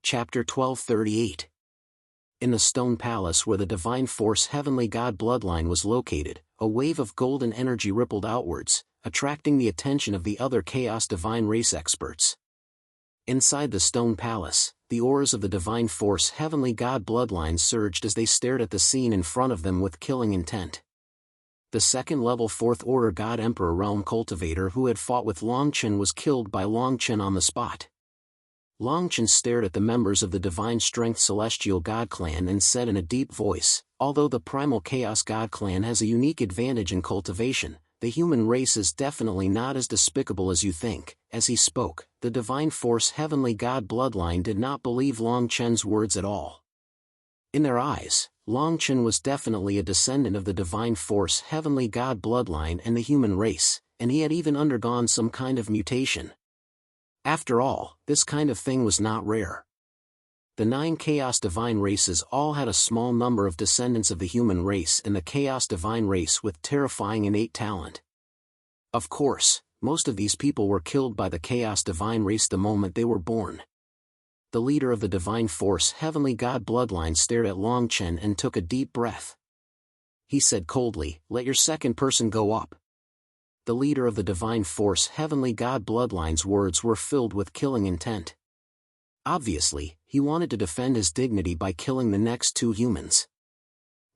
Chapter 1238. In the stone palace where the divine force heavenly god bloodline was located, a wave of golden energy rippled outwards, attracting the attention of the other chaos divine race experts. Inside the stone palace, the auras of the divine force heavenly god bloodline surged as they stared at the scene in front of them with killing intent. The second-level 4th Order God Emperor Realm Cultivator who had fought with Longchen was killed by Longchen on the spot. Longchen stared at the members of the Divine Strength Celestial God Clan and said in a deep voice, "Although the Primal Chaos God Clan has a unique advantage in cultivation, the human race is definitely not as despicable as you think." As he spoke, the Divine Force Heavenly God Bloodline did not believe Longchen's words at all. In their eyes, Longchen was definitely a descendant of the Divine Force Heavenly God Bloodline and the human race, and he had even undergone some kind of mutation. After all, this kind of thing was not rare. The 9 Chaos Divine races all had a small number of descendants of the human race and the Chaos Divine race with terrifying innate talent. Of course, most of these people were killed by the Chaos Divine race the moment they were born. The leader of the Divine Force Heavenly God Bloodline stared at Longchen and took a deep breath. He said coldly, "Let your second person go up." The leader of the Divine Force Heavenly God Bloodline's words were filled with killing intent. Obviously, he wanted to defend his dignity by killing the next 2 humans.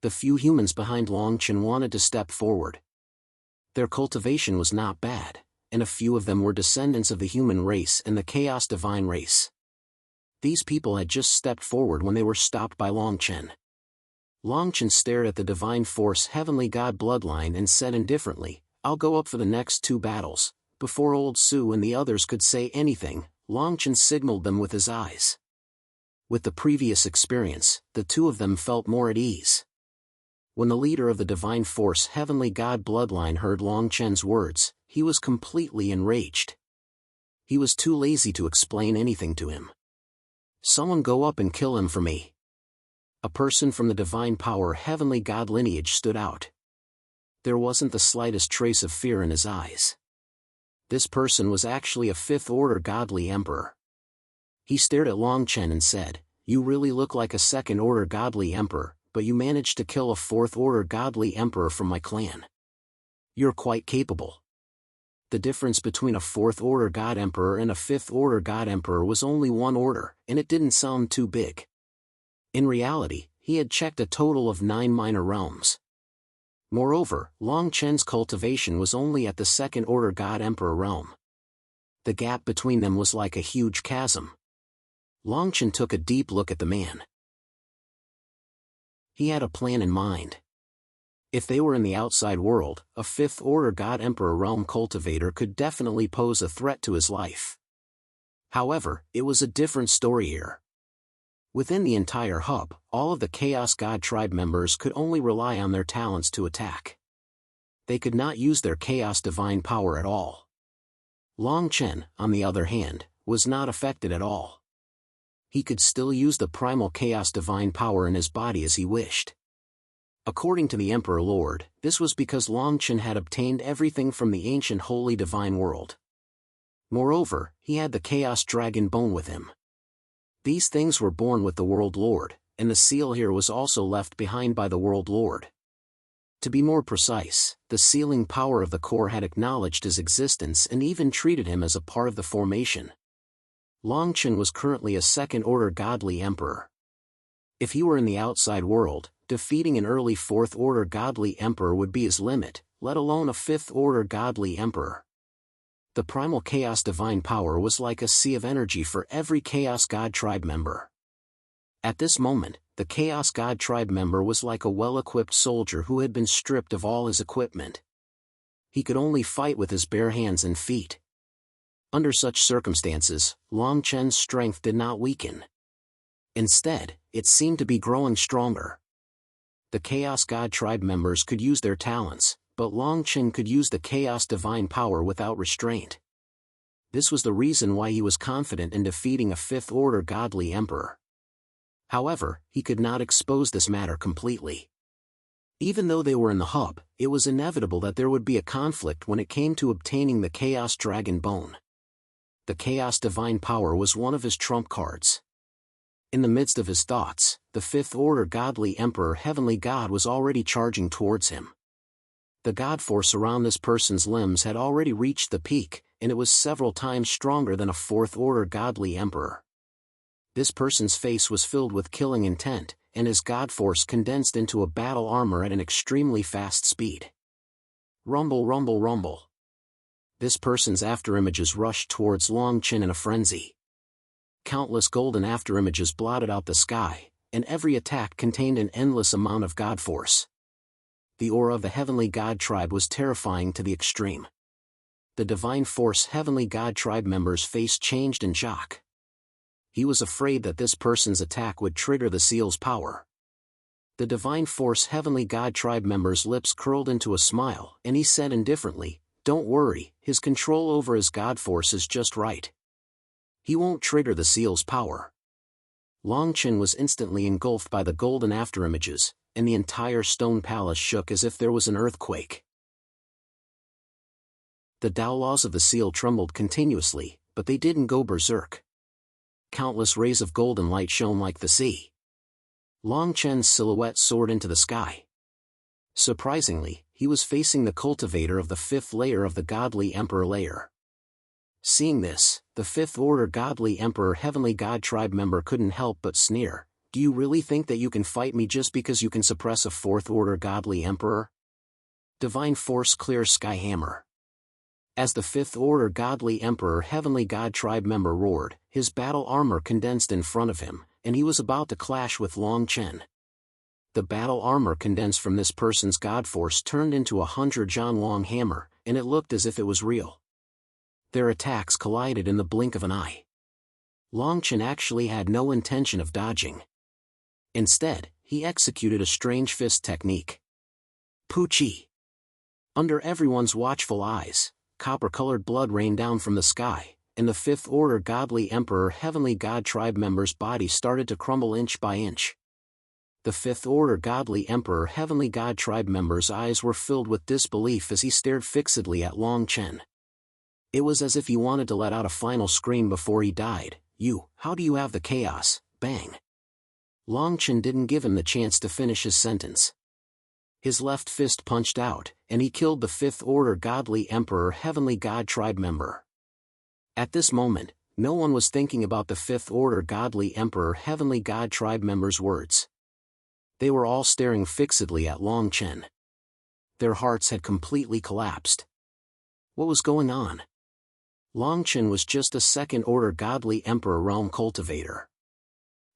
The few humans behind Longchen wanted to step forward. Their cultivation was not bad, and a few of them were descendants of the human race and the Chaos Divine race. These people had just stepped forward when they were stopped by Longchen. Longchen stared at the Divine Force Heavenly God Bloodline and said indifferently, "I'll go up for the next 2 battles." Before Old Su and the others could say anything, Longchen signaled them with his eyes. With the previous experience, the 2 of them felt more at ease. When the leader of the Divine Force Heavenly God Bloodline heard Longchen's words, he was completely enraged. He was too lazy to explain anything to him. "Someone go up and kill him for me." A person from the Divine Power Heavenly God lineage stood out. There wasn't the slightest trace of fear in his eyes. This person was actually a 5th Order Godly Emperor. He stared at Longchen and said, "You really look like a 2nd Order Godly Emperor, but you managed to kill a 4th Order Godly Emperor from my clan. You're quite capable." The difference between a 4th Order God Emperor and a 5th Order God Emperor was only 1 order, and it didn't sound too big. In reality, he had checked a total of 9 minor realms. Moreover, Longchen's cultivation was only at the 2nd Order God Emperor realm. The gap between them was like a huge chasm. Longchen took a deep look at the man. He had a plan in mind. If they were in the outside world, a 5th Order God Emperor Realm Cultivator could definitely pose a threat to his life. However, it was a different story here. Within the entire hub, all of the Chaos God tribe members could only rely on their talents to attack. They could not use their Chaos Divine power at all. Longchen, on the other hand, was not affected at all. He could still use the Primal Chaos Divine power in his body as he wished. According to the Emperor Lord, this was because Longchen had obtained everything from the ancient holy divine world. Moreover, he had the Chaos Dragon bone with him. These things were born with the World Lord, and the seal here was also left behind by the World Lord. To be more precise, the sealing power of the core had acknowledged his existence and even treated him as a part of the formation. Longchen was currently a 2nd Order Godly Emperor. If he were in the outside world, defeating an early 4th-order godly emperor would be his limit, let alone a 5th-order godly emperor. The primal Chaos divine power was like a sea of energy for every Chaos God tribe member. At this moment, the Chaos God tribe member was like a well-equipped soldier who had been stripped of all his equipment. He could only fight with his bare hands and feet. Under such circumstances, Long Chen's strength did not weaken. Instead, it seemed to be growing stronger. The Chaos God tribe members could use their talents, but Long Chen could use the Chaos divine power without restraint. This was the reason why he was confident in defeating a 5th-order godly emperor. However, he could not expose this matter completely. Even though they were in the hub, it was inevitable that there would be a conflict when it came to obtaining the Chaos Dragon Bone. The Chaos divine power was one of his trump cards. In the midst of his thoughts, the 5th-order godly emperor Heavenly God was already charging towards him. The god force around this person's limbs had already reached the peak, and it was several times stronger than a 4th-order godly emperor. This person's face was filled with killing intent, and his god force condensed into a battle armor at an extremely fast speed. Rumble, rumble, rumble. This person's afterimages rushed towards Long Chen in a frenzy. Countless golden afterimages blotted out the sky, and every attack contained an endless amount of god force. The aura of the Heavenly God tribe was terrifying to the extreme. The Divine Force Heavenly God tribe member's face changed in shock. He was afraid that this person's attack would trigger the seal's power. The Divine Force Heavenly God tribe member's lips curled into a smile, and he said indifferently, "Don't worry, his control over his God force is just right. He won't trigger the seal's power." Long Chen was instantly engulfed by the golden afterimages, and the entire stone palace shook as if there was an earthquake. The Tao laws of the seal trembled continuously, but they didn't go berserk. Countless rays of golden light shone like the sea. Long Chen's silhouette soared into the sky. Surprisingly, he was facing the cultivator of the 5th layer of the godly emperor layer. Seeing this, the 5th-order godly emperor Heavenly God tribe member couldn't help but sneer. "Do you really think that you can fight me just because you can suppress a 4th-order godly emperor?" Divine Force Clear Sky Hammer. As the 5th-order godly emperor Heavenly God tribe member roared, his battle armor condensed in front of him, and he was about to clash with Long Chen. The battle armor condensed from this person's god force turned into a 100-jan-long hammer, and it looked as if it was real. Their attacks collided in the blink of an eye. Long Chen actually had no intention of dodging. Instead, he executed a strange fist technique. Poochie! Under everyone's watchful eyes, copper-colored blood rained down from the sky, and the 5th-order godly emperor Heavenly God tribe member's body started to crumble inch by inch. The 5th-order godly emperor Heavenly God tribe member's eyes were filled with disbelief as he stared fixedly at Long Chen. It was as if he wanted to let out a final scream before he died. How do you have the chaos?" Bang! Long Chen didn't give him the chance to finish his sentence. His left fist punched out, and he killed the 5th-order godly emperor Heavenly God tribe member. At this moment, no one was thinking about the 5th-order godly emperor Heavenly God tribe member's words. They were all staring fixedly at Long Chen. Their hearts had completely collapsed. What was going on? Long Chen was just a 2nd-order godly emperor realm cultivator.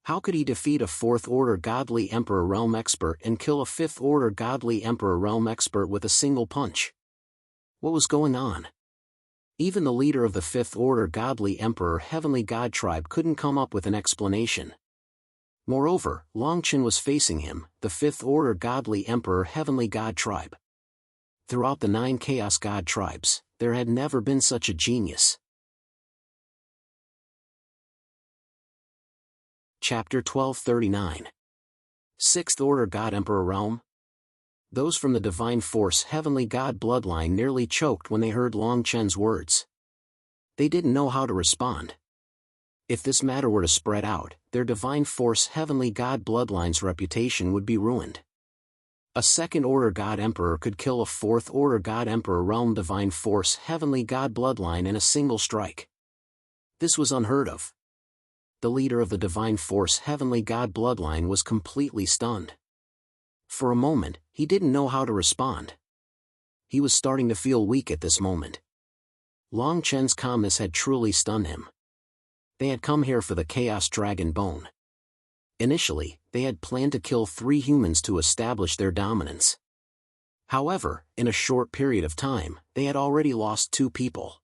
How could he defeat a 4th-order godly emperor realm expert and kill a 5th-order godly emperor realm expert with a single punch? What was going on? Even the leader of the 5th-order godly emperor Heavenly God tribe couldn't come up with an explanation. Moreover, Long Chen was facing him, the 5th-order godly emperor Heavenly God tribe. Throughout the 9 Chaos God tribes, there had never been such a genius. Chapter 1239. 6th-order God Emperor Realm. Those from the Divine Force Heavenly God bloodline nearly choked when they heard Long Chen's words. They didn't know how to respond. If this matter were to spread out, their Divine Force Heavenly God bloodline's reputation would be ruined. A 2nd-order God Emperor could kill a 4th-order God Emperor Realm Divine Force Heavenly God bloodline in a single strike. This was unheard of. The leader of the Divine Force Heavenly God bloodline was completely stunned. For a moment, he didn't know how to respond. He was starting to feel weak at this moment. Long Chen's calmness had truly stunned him. They had come here for the Chaos Dragon Bone. Initially, they had planned to kill 3 humans to establish their dominance. However, in a short period of time, they had already lost 2 people.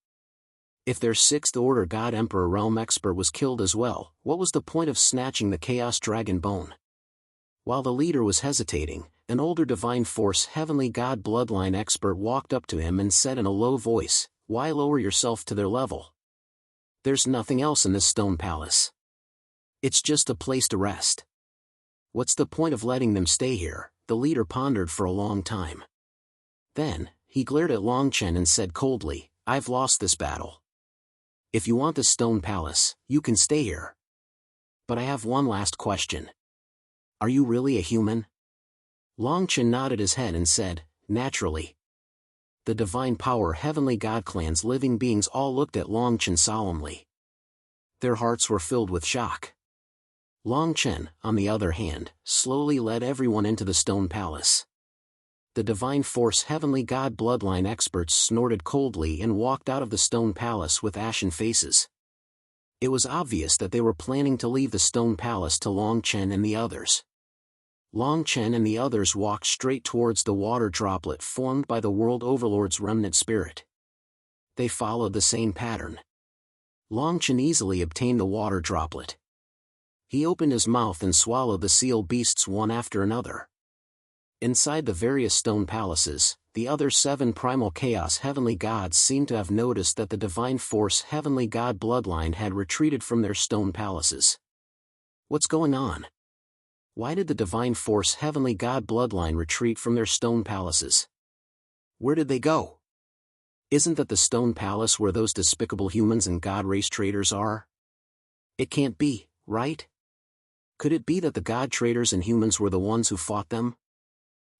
If their 6th Order God Emperor Realm expert was killed as well, what was the point of snatching the Chaos Dragon Bone? While the leader was hesitating, an older Divine Force Heavenly God Bloodline expert walked up to him and said in a low voice, "Why lower yourself to their level? There's nothing else in this stone palace. It's just a place to rest. What's the point of letting them stay here?" The leader pondered for a long time. Then, he glared at Long Chen and said coldly, "I've lost this battle. If you want the stone palace, you can stay here. But I have one last question. Are you really a human?" Long Chen nodded his head and said, "Naturally." The Divine Power Heavenly God Clan's living beings all looked at Long Chen solemnly. Their hearts were filled with shock. Long Chen, on the other hand, slowly led everyone into the stone palace. The Divine Force Heavenly God Bloodline experts snorted coldly and walked out of the stone palace with ashen faces. It was obvious that they were planning to leave the stone palace to Long Chen and the others. Long Chen and the others walked straight towards the water droplet formed by the World Overlord's remnant spirit. They followed the same pattern. Long Chen easily obtained the water droplet. He opened his mouth and swallowed the seal beasts one after another. Inside the various stone palaces, the other 7 primal chaos heavenly gods seemed to have noticed that the Divine Force Heavenly God Bloodline had retreated from their stone palaces. What's going on? Why did the Divine Force Heavenly God Bloodline retreat from their stone palaces? Where did they go? Isn't that the stone palace where those despicable humans and God race traitors are? It can't be, right? Could it be that the God traitors and humans were the ones who fought them?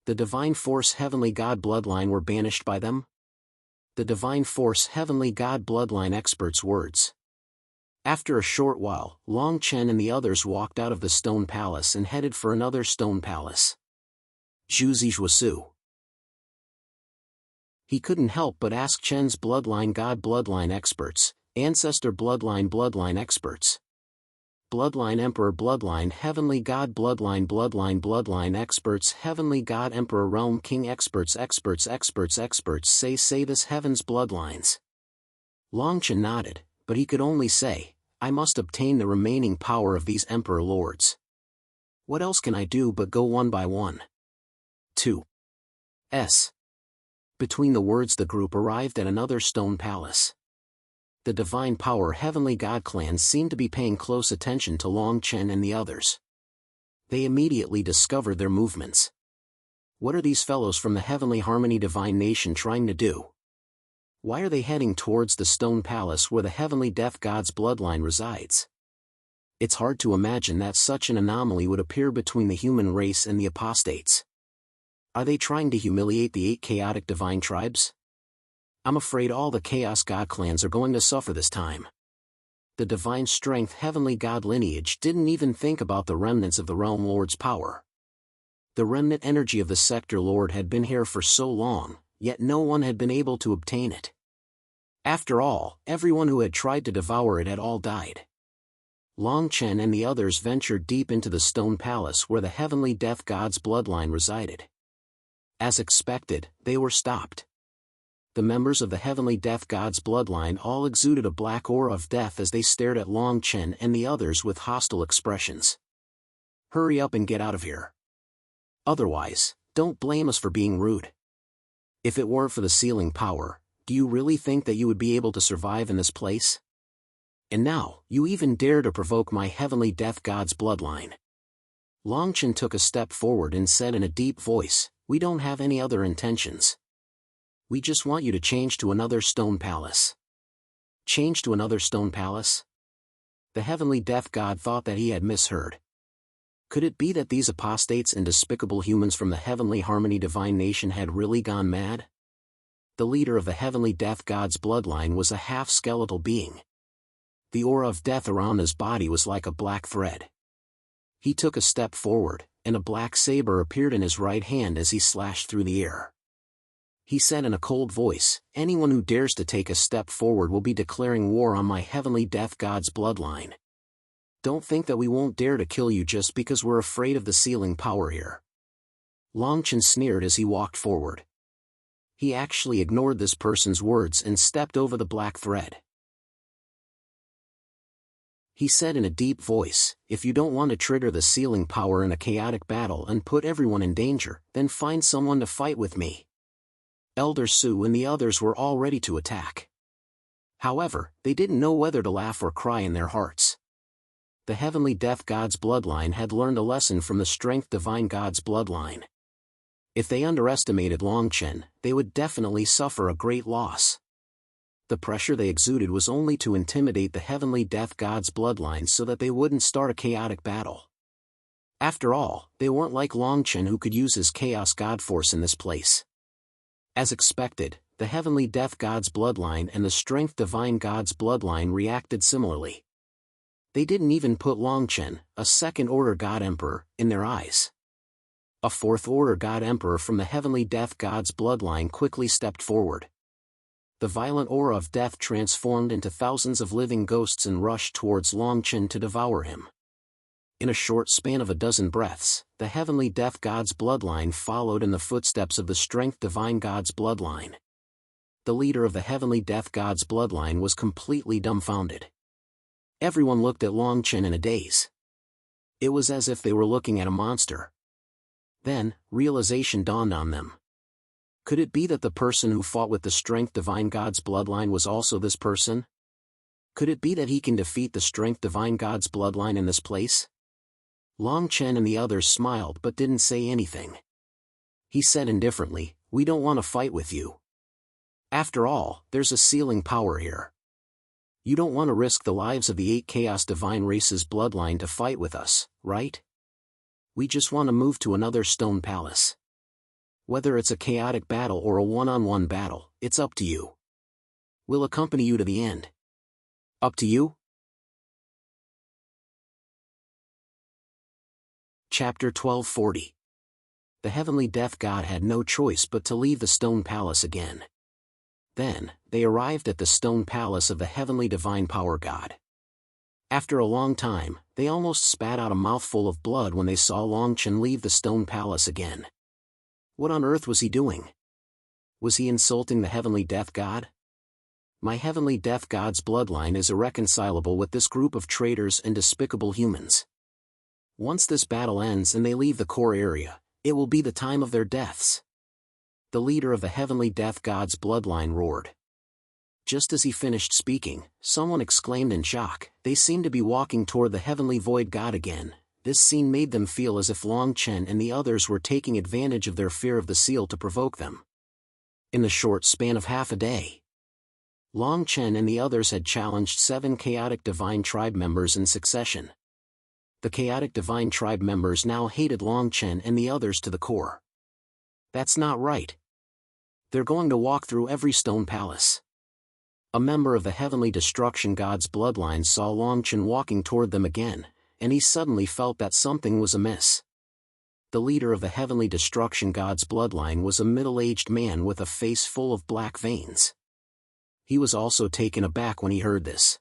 The Divine Force Heavenly God Bloodline were banished by them? The Divine Force Heavenly God Bloodline experts' words. After a short while, Long Chen and the others walked out of the stone palace and headed for another stone palace. Zhuzizhuasu. He couldn't help but ask Chen's bloodline God Bloodline experts, Ancestor Bloodline experts. Bloodline Emperor Bloodline Heavenly God Bloodline experts Heavenly God Emperor Realm King experts say this heaven's bloodlines. Long Chen nodded, but he could only say, "I must obtain the remaining power of these Emperor Lords. What else can I do but go one by one?" 2. Between the words the group arrived at another stone palace. The Divine Power Heavenly God clans seemed to be paying close attention to Long Chen and the others. They immediately discovered their movements. What are these fellows from the Heavenly Harmony Divine Nation trying to do? Why are they heading towards the stone palace where the Heavenly Death God's bloodline resides? It's hard to imagine that such an anomaly would appear between the human race and the apostates. Are they trying to humiliate the 8 chaotic divine tribes? I'm afraid all the Chaos God clans are going to suffer this time. The Divine Strength Heavenly God lineage didn't even think about the remnants of the Realm Lord's power. The remnant energy of the Sector Lord had been here for so long, yet no one had been able to obtain it. After all, everyone who had tried to devour it had all died. Long Chen and the others ventured deep into the stone palace where the Heavenly Death God's bloodline resided. As expected, they were stopped. The members of the Heavenly Death God's bloodline all exuded a black aura of death as they stared at Long Chen and the others with hostile expressions. "Hurry up and get out of here. Otherwise, don't blame us for being rude. If it weren't for the sealing power, do you really think that you would be able to survive in this place? And now, you even dare to provoke my Heavenly Death God's bloodline." Long Chen took a step forward and said in a deep voice, "We don't have any other intentions. We just want you to change to another stone palace." Change to another stone palace? The Heavenly Death God thought that he had misheard. Could it be that these apostates and despicable humans from the Heavenly Harmony Divine Nation had really gone mad? The leader of the Heavenly Death God's bloodline was a half-skeletal being. The aura of death around his body was like a black thread. He took a step forward, and a black saber appeared in his right hand as he slashed through the air. He said in a cold voice, "Anyone who dares to take a step forward will be declaring war on my heavenly death god's bloodline. Don't think that we won't dare to kill you just because we're afraid of the sealing power here." Longchen sneered as he walked forward. He actually ignored this person's words and stepped over the black thread. He said in a deep voice, "If you don't want to trigger the sealing power in a chaotic battle and put everyone in danger, then find someone to fight with me." Elder Su and the others were all ready to attack. However, they didn't know whether to laugh or cry in their hearts. The heavenly death god's bloodline had learned a lesson from the strength divine god's bloodline. If they underestimated Longchen, they would definitely suffer a great loss. The pressure they exuded was only to intimidate the heavenly death god's bloodline so that they wouldn't start a chaotic battle. After all, they weren't like Longchen who could use his chaos god force in this place. As expected, the heavenly death god's bloodline and the strength divine god's bloodline reacted similarly. They didn't even put Longchen, a second-order god emperor, in their eyes. A fourth-order god emperor from the heavenly death god's bloodline quickly stepped forward. The violent aura of death transformed into thousands of living ghosts and rushed towards Longchen to devour him. In a short span of a dozen breaths, the heavenly death god's bloodline followed in the footsteps of the strength divine god's bloodline. The leader of the heavenly death god's bloodline was completely dumbfounded. Everyone looked at Longchen in a daze. It was as if they were looking at a monster. Then, realization dawned on them. Could it be that the person who fought with the strength divine god's bloodline was also this person? Could it be that he can defeat the strength divine god's bloodline in this place? Longchen and the others smiled but didn't say anything. He said indifferently, "We don't want to fight with you. After all, there's a sealing power here. You don't want to risk the lives of the 8 Chaos Divine Race's bloodline to fight with us, right? We just want to move to another stone palace. Whether it's a chaotic battle or a one-on-one battle, it's up to you. We'll accompany you to the end. Up to you?" Chapter 1240. The heavenly death god had no choice but to leave the stone palace again. Then, they arrived at the stone palace of the heavenly divine power god. After a long time, they almost spat out a mouthful of blood when they saw Longchen leave the stone palace again. What on earth was he doing? Was he insulting the heavenly death god? My heavenly death god's bloodline is irreconcilable with this group of traitors and despicable humans. Once this battle ends and they leave the core area, it will be the time of their deaths. The leader of the heavenly death god's bloodline roared. Just as he finished speaking, someone exclaimed in shock, "They seem to be walking toward the heavenly void god again." This scene made them feel as if Longchen and the others were taking advantage of their fear of the seal to provoke them. In the short span of half a day, Longchen and the others had challenged 7 chaotic divine tribe members in succession. The chaotic divine tribe members now hated Longchen and the others to the core. That's not right. They're going to walk through every stone palace. A member of the heavenly destruction god's bloodline saw Longchen walking toward them again, and he suddenly felt that something was amiss. The leader of the heavenly destruction god's bloodline was a middle-aged man with a face full of black veins. He was also taken aback when he heard this.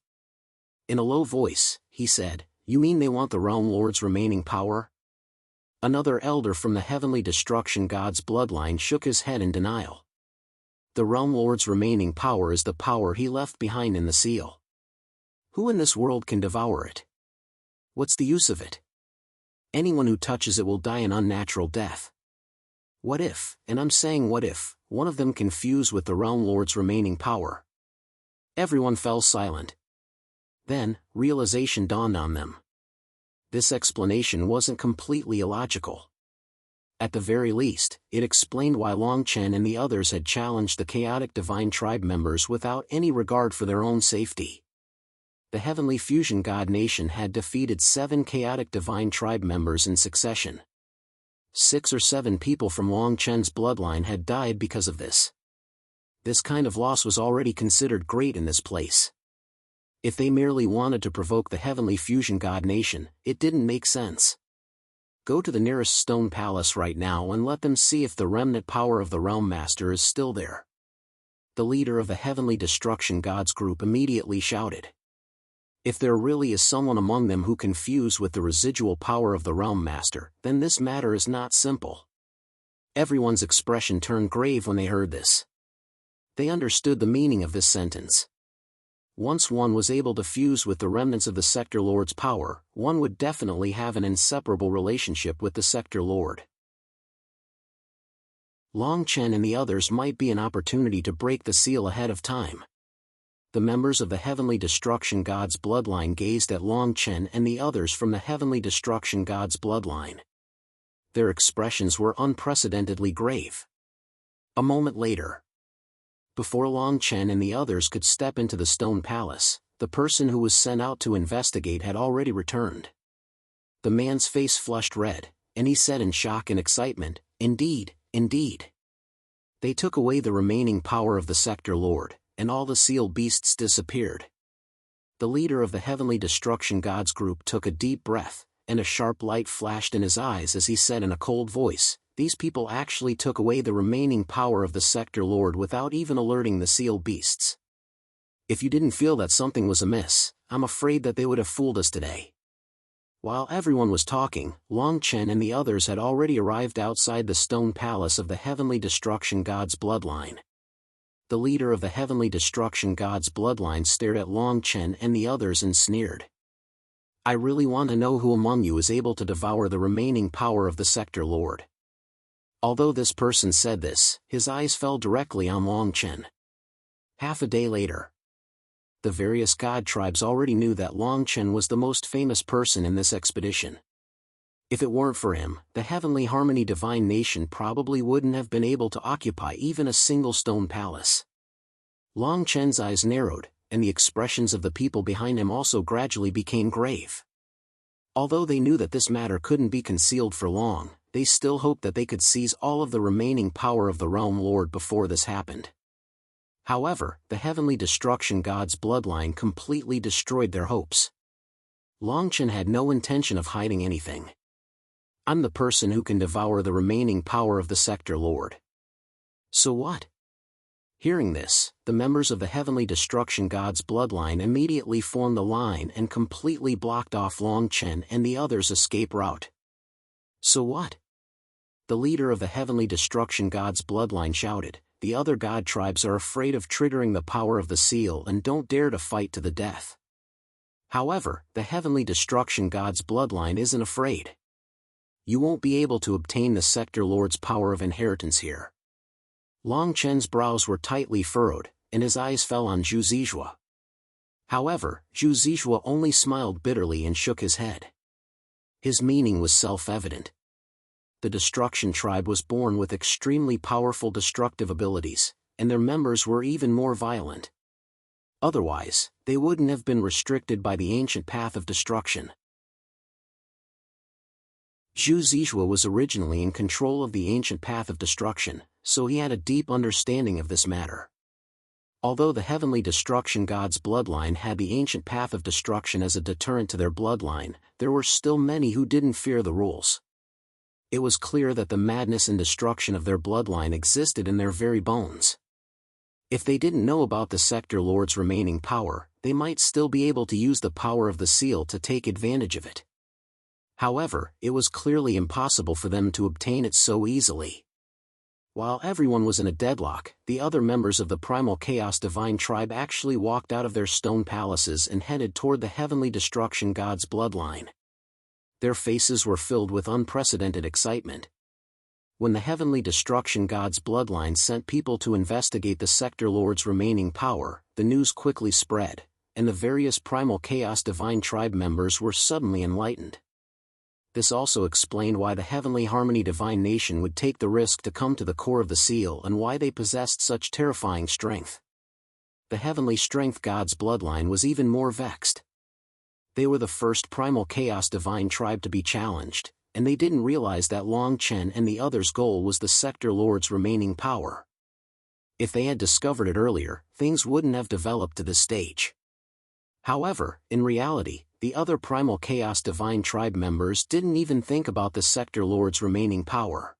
In a low voice, he said, "You mean they want the Realm Lord's remaining power?" Another elder from the heavenly destruction god's bloodline shook his head in denial. The Realm Lord's remaining power is the power he left behind in the seal. Who in this world can devour it? What's the use of it? Anyone who touches it will die an unnatural death. What if, and I'm saying what if, one of them can fuse with the Realm Lord's remaining power? Everyone fell silent. Then, realization dawned on them. This explanation wasn't completely illogical. At the very least, it explained why Longchen and the others had challenged the chaotic divine tribe members without any regard for their own safety. The heavenly fusion god nation had defeated 7 chaotic divine tribe members in succession. 6 or 7 people from Longchen's bloodline had died because of this. This kind of loss was already considered great in this place. If they merely wanted to provoke the heavenly fusion god nation, it didn't make sense. Go to the nearest stone palace right now and let them see if the remnant power of the Realm Master is still there." The leader of the Heavenly Destruction Gods group immediately shouted. If there really is someone among them who can fuse with the residual power of the Realm Master, then this matter is not simple. Everyone's expression turned grave when they heard this. They understood the meaning of this sentence. Once one was able to fuse with the remnants of the Sector Lord's power, one would definitely have an inseparable relationship with the Sector Lord. Long Chen and the others might be an opportunity to break the seal ahead of time. The members of the Heavenly Destruction God's bloodline gazed at Long Chen and the others from the Heavenly Destruction God's bloodline. Their expressions were unprecedentedly grave. A moment later, before Long Chen and the others could step into the stone palace, the person who was sent out to investigate had already returned. The man's face flushed red, and he said in shock and excitement, "Indeed, indeed. They took away the remaining power of the Sector Lord, and all the seal beasts disappeared." The leader of the Heavenly Destruction Gods group took a deep breath, and a sharp light flashed in his eyes as he said in a cold voice, "These people actually took away the remaining power of the Sector Lord without even alerting the seal beasts. If you didn't feel that something was amiss, I'm afraid that they would have fooled us today." While everyone was talking, Long Chen and the others had already arrived outside the stone palace of the Heavenly Destruction God's bloodline. The leader of the Heavenly Destruction God's bloodline stared at Long Chen and the others and sneered. "I really want to know who among you is able to devour the remaining power of the Sector Lord." Although this person said this, his eyes fell directly on Long Chen. Half a day later, the various god tribes already knew that Long Chen was the most famous person in this expedition. If it weren't for him, the Heavenly Harmony Divine Nation probably wouldn't have been able to occupy even a single stone palace. Long Chen's eyes narrowed, and the expressions of the people behind him also gradually became grave. Although they knew that this matter couldn't be concealed for long, they still hoped that they could seize all of the remaining power of the Realm Lord before this happened. However, the Heavenly Destruction God's bloodline completely destroyed their hopes. Long Chen had no intention of hiding anything. "I'm the person who can devour the remaining power of the Sector Lord." "So what?" Hearing this, the members of the Heavenly Destruction God's bloodline immediately formed a line and completely blocked off Long Chen and the others' escape route. "So what?" The leader of the Heavenly Destruction God's bloodline shouted, "The other god tribes are afraid of triggering the power of the seal and don't dare to fight to the death. However, the Heavenly Destruction God's bloodline isn't afraid. You won't be able to obtain the Sector Lord's power of inheritance here." Long Chen's brows were tightly furrowed, and his eyes fell on Zhu Zizhua. However, Zhu Zizhua only smiled bitterly and shook his head. His meaning was self-evident. The Destruction Tribe was born with extremely powerful destructive abilities, and their members were even more violent. Otherwise, they wouldn't have been restricted by the ancient path of destruction. Zhu Zizhua was originally in control of the ancient path of destruction, so he had a deep understanding of this matter. Although the Heavenly Destruction God's bloodline had the ancient path of destruction as a deterrent to their bloodline, there were still many who didn't fear the rules. It was clear that the madness and destruction of their bloodline existed in their very bones. If they didn't know about the Sector Lord's remaining power, they might still be able to use the power of the seal to take advantage of it. However, it was clearly impossible for them to obtain it so easily. While everyone was in a deadlock, the other members of the Primal Chaos Divine Tribe actually walked out of their stone palaces and headed toward the Heavenly Destruction God's bloodline. Their faces were filled with unprecedented excitement. When the Heavenly Destruction God's bloodline sent people to investigate the Sector Lord's remaining power, the news quickly spread, and the various Primal Chaos Divine Tribe members were suddenly enlightened. This also explained why the Heavenly Harmony Divine Nation would take the risk to come to the core of the seal and why they possessed such terrifying strength. The Heavenly Strength God's bloodline was even more vexed. They were the first Primal Chaos Divine Tribe to be challenged, and they didn't realize that Long Chen and the others' goal was the Sector Lord's remaining power. If they had discovered it earlier, things wouldn't have developed to this stage. However, in reality, The other Primal Chaos Divine Tribe members didn't even think about the Sector Lord's remaining power.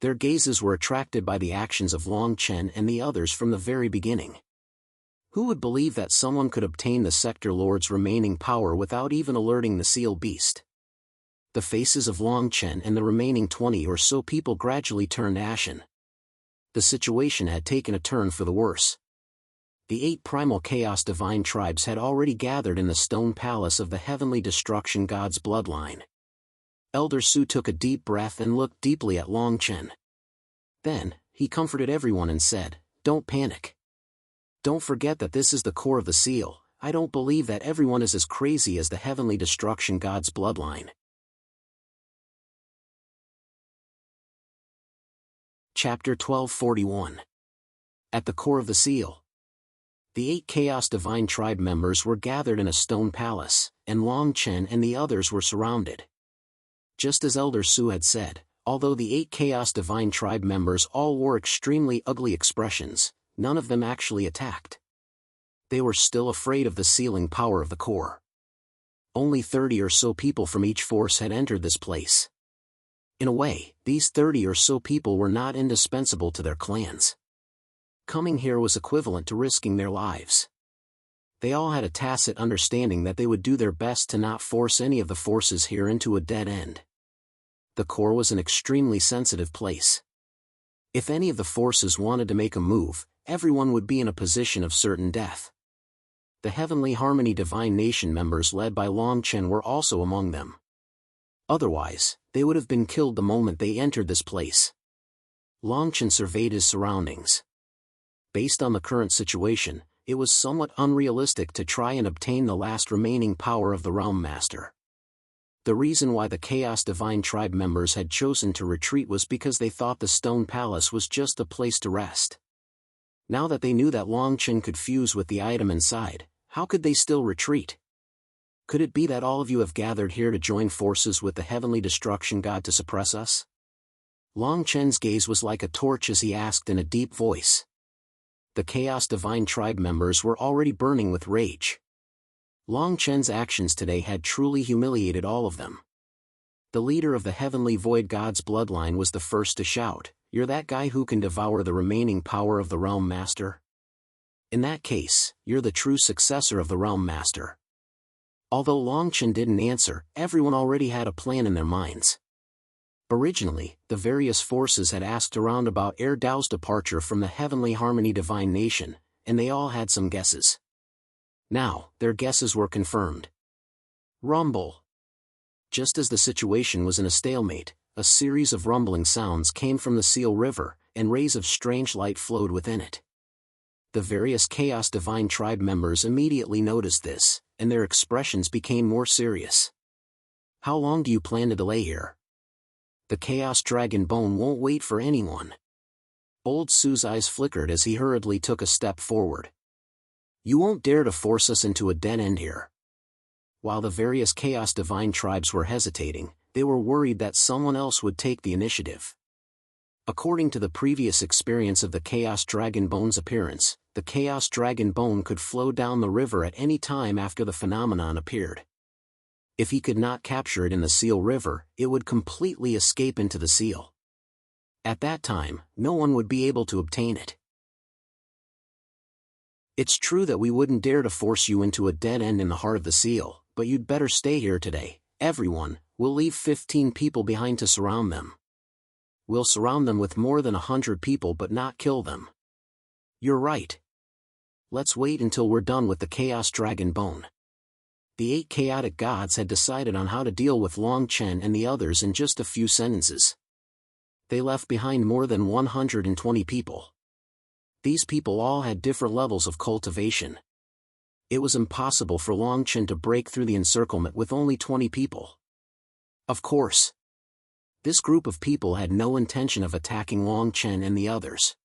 Their gazes were attracted by the actions of Long Chen and the others from the very beginning. Who would believe that someone could obtain the Sector Lord's remaining power without even alerting the Seal Beast? The faces of Long Chen and the remaining 20 or so people gradually turned ashen. The situation had taken a turn for the worse. The 8 Primal Chaos Divine Tribes had already gathered in the stone palace of the Heavenly Destruction God's bloodline. Elder Su took a deep breath and looked deeply at Long Chen. Then, he comforted everyone and said, "Don't panic. Don't forget that this is the core of the seal. I don't believe that everyone is as crazy as the Heavenly Destruction God's bloodline." Chapter 1241. At the core of the seal. The 8 Chaos Divine Tribe members were gathered in a stone palace, and Long Chen and the others were surrounded. Just as Elder Su had said, although the 8 Chaos Divine Tribe members all wore extremely ugly expressions, none of them actually attacked. They were still afraid of the sealing power of the core. Only 30 or so people from each force had entered this place. In a way, these 30 or so people were not indispensable to their clans. Coming here was equivalent to risking their lives. They all had a tacit understanding that they would do their best to not force any of the forces here into a dead end. The core was an extremely sensitive place. If any of the forces wanted to make a move, everyone would be in a position of certain death. The Heavenly Harmony Divine Nation members led by Long Chen were also among them. Otherwise, they would have been killed the moment they entered this place. Long Chen surveyed his surroundings. Based on the current situation, it was somewhat unrealistic to try and obtain the last remaining power of the Realm Master. The reason why the Chaos Divine Tribe members had chosen to retreat was because they thought the Stone Palace was just a place to rest. Now that they knew that Long Chen could fuse with the item inside, how could they still retreat? Could it be that all of you have gathered here to join forces with the Heavenly Destruction God to suppress us? Long Chen's gaze was like a torch as he asked in a deep voice. The Chaos Divine Tribe members were already burning with rage. Long Chen's actions today had truly humiliated all of them. The leader of the Heavenly Void God's bloodline was the first to shout, "You're that guy who can devour the remaining power of the Realm Master? In that case, you're the true successor of the Realm Master." Although Long Chen didn't answer, everyone already had a plan in their minds. Originally, the various forces had asked around about Dao's departure from the Heavenly Harmony Divine Nation, and they all had some guesses. Now, their guesses were confirmed. Rumble. Just as the situation was in a stalemate, a series of rumbling sounds came from the Seal River, and rays of strange light flowed within it. The various Chaos Divine Tribe members immediately noticed this, and their expressions became more serious. "How long do you plan to delay here? The Chaos Dragon Bone won't wait for anyone." Old Su's eyes flickered as he hurriedly took a step forward. "You won't dare to force us into a dead end here." While the various Chaos Divine Tribes were hesitating, they were worried that someone else would take the initiative. According to the previous experience of the Chaos Dragon Bone's appearance, the Chaos Dragon Bone could flow down the river at any time after the phenomenon appeared. If he could not capture it in the Seal River, it would completely escape into the seal. At that time, no one would be able to obtain it. "It's true that we wouldn't dare to force you into a dead end in the heart of the seal, but you'd better stay here today, everyone. We'll leave 15 people behind to surround them. We'll surround them with more than 100 people but not kill them." "You're right. Let's wait until we're done with the Chaos Dragon Bone." The 8 chaotic gods had decided on how to deal with Long Chen and the others in just a few sentences. They left behind more than 120 people. These people all had different levels of cultivation. It was impossible for Long Chen to break through the encirclement with only 20 people. Of course, this group of people had no intention of attacking Long Chen and the others.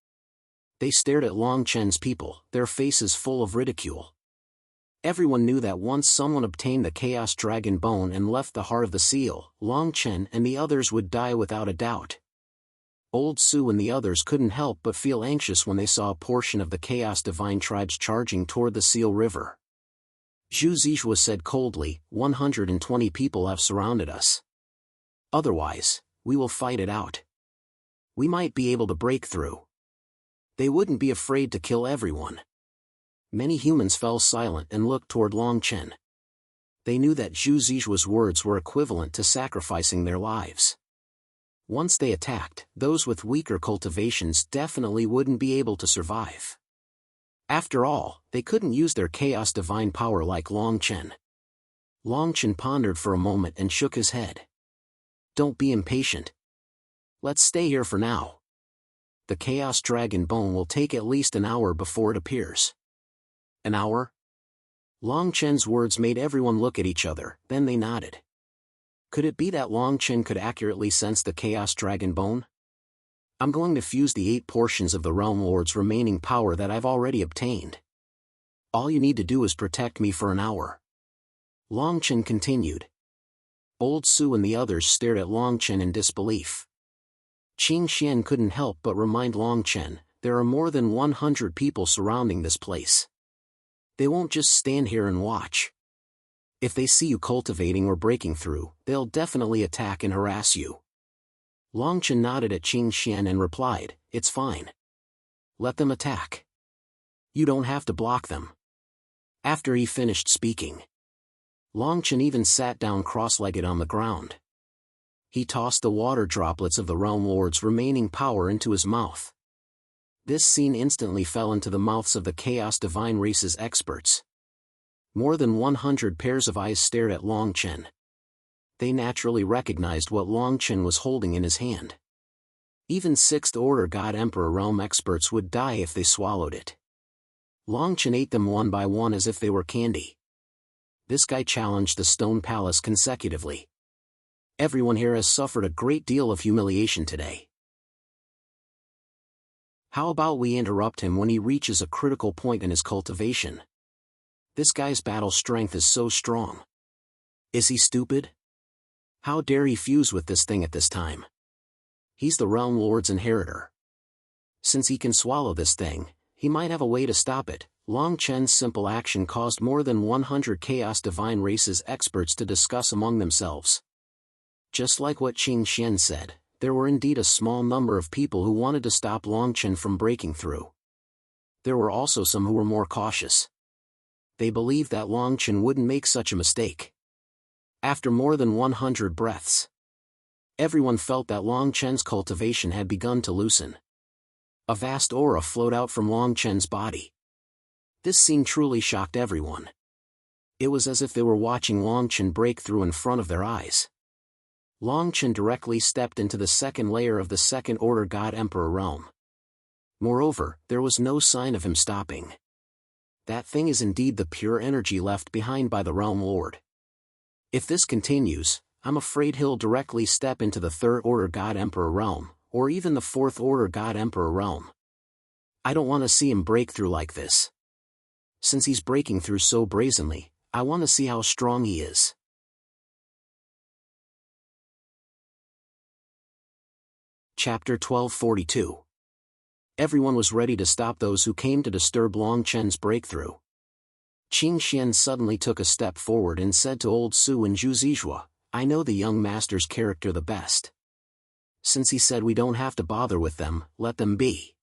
They stared at Long Chen's people, their faces full of ridicule. Everyone knew that once someone obtained the Chaos Dragon Bone and left the heart of the seal, Long Chen and the others would die without a doubt. Old Su and the others couldn't help but feel anxious when they saw a portion of the Chaos Divine Tribes charging toward the Seal River. Zhu Zizhua said coldly, 120 people have surrounded us. Otherwise, we will fight it out. We might be able to break through. They wouldn't be afraid to kill everyone. Many humans fell silent and looked toward Long Chen. They knew that Zhu Zizhua's words were equivalent to sacrificing their lives. Once they attacked, those with weaker cultivations definitely wouldn't be able to survive. After all, they couldn't use their chaos divine power like Long Chen. Long Chen pondered for a moment and shook his head. Don't be impatient. Let's stay here for now. The Chaos Dragon Bone will take at least an hour before it appears. An hour? Long Chen's words made everyone look at each other, then they nodded. Could it be that Long Chen could accurately sense the Chaos Dragon Bone? I'm going to fuse the 8 portions of the Realm Lord's remaining power that I've already obtained. All you need to do is protect me for an hour. Long Chen continued. Old Su and the others stared at Long Chen in disbelief. Qing Xian couldn't help but remind Long Chen, there are more than 100 people surrounding this place. They won't just stand here and watch. If they see you cultivating or breaking through, they'll definitely attack and harass you. Long Chen nodded at Qing Xian and replied, it's fine. Let them attack. You don't have to block them. After he finished speaking, Long Chen even sat down cross-legged on the ground. He tossed the water droplets of the Realm Lord's remaining power into his mouth. This scene instantly fell into the mouths of the Chaos Divine Race's experts. More than 100 pairs of eyes stared at Long Chen. They naturally recognized what Long Chen was holding in his hand. Even 6th Order God Emperor Realm experts would die if they swallowed it. Long Chen ate them one by one as if they were candy. This guy challenged the Stone Palace consecutively. Everyone here has suffered a great deal of humiliation today. How about we interrupt him when he reaches a critical point in his cultivation? This guy's battle strength is so strong. Is he stupid? How dare he fuse with this thing at this time? He's the Realm Lord's inheritor. Since he can swallow this thing, he might have a way to stop it. Long Chen's simple action caused more than 100 Chaos Divine Race's experts to discuss among themselves. Just like what Qing Xian said, there were indeed a small number of people who wanted to stop Long Chen from breaking through. There were also some who were more cautious. They believed that Long Chen wouldn't make such a mistake. After more than 100 breaths, everyone felt that Long Chen's cultivation had begun to loosen. A vast aura flowed out from Long Chen's body. This scene truly shocked everyone. It was as if they were watching Long Chen break through in front of their eyes. Long Chen directly stepped into the 2nd layer of the 2nd Order God Emperor realm. Moreover, there was no sign of him stopping. That thing is indeed the pure energy left behind by the Realm Lord. If this continues, I'm afraid he'll directly step into the 3rd Order God Emperor realm, or even the 4th Order God Emperor realm. I don't want to see him break through like this. Since he's breaking through so brazenly, I want to see how strong he is. Chapter 1242. Everyone was ready to stop those who came to disturb Long Chen's breakthrough. Qing Xian suddenly took a step forward and said to Old Su and Zhu Zizhua, I know the young master's character the best. Since he said we don't have to bother with them, let them be.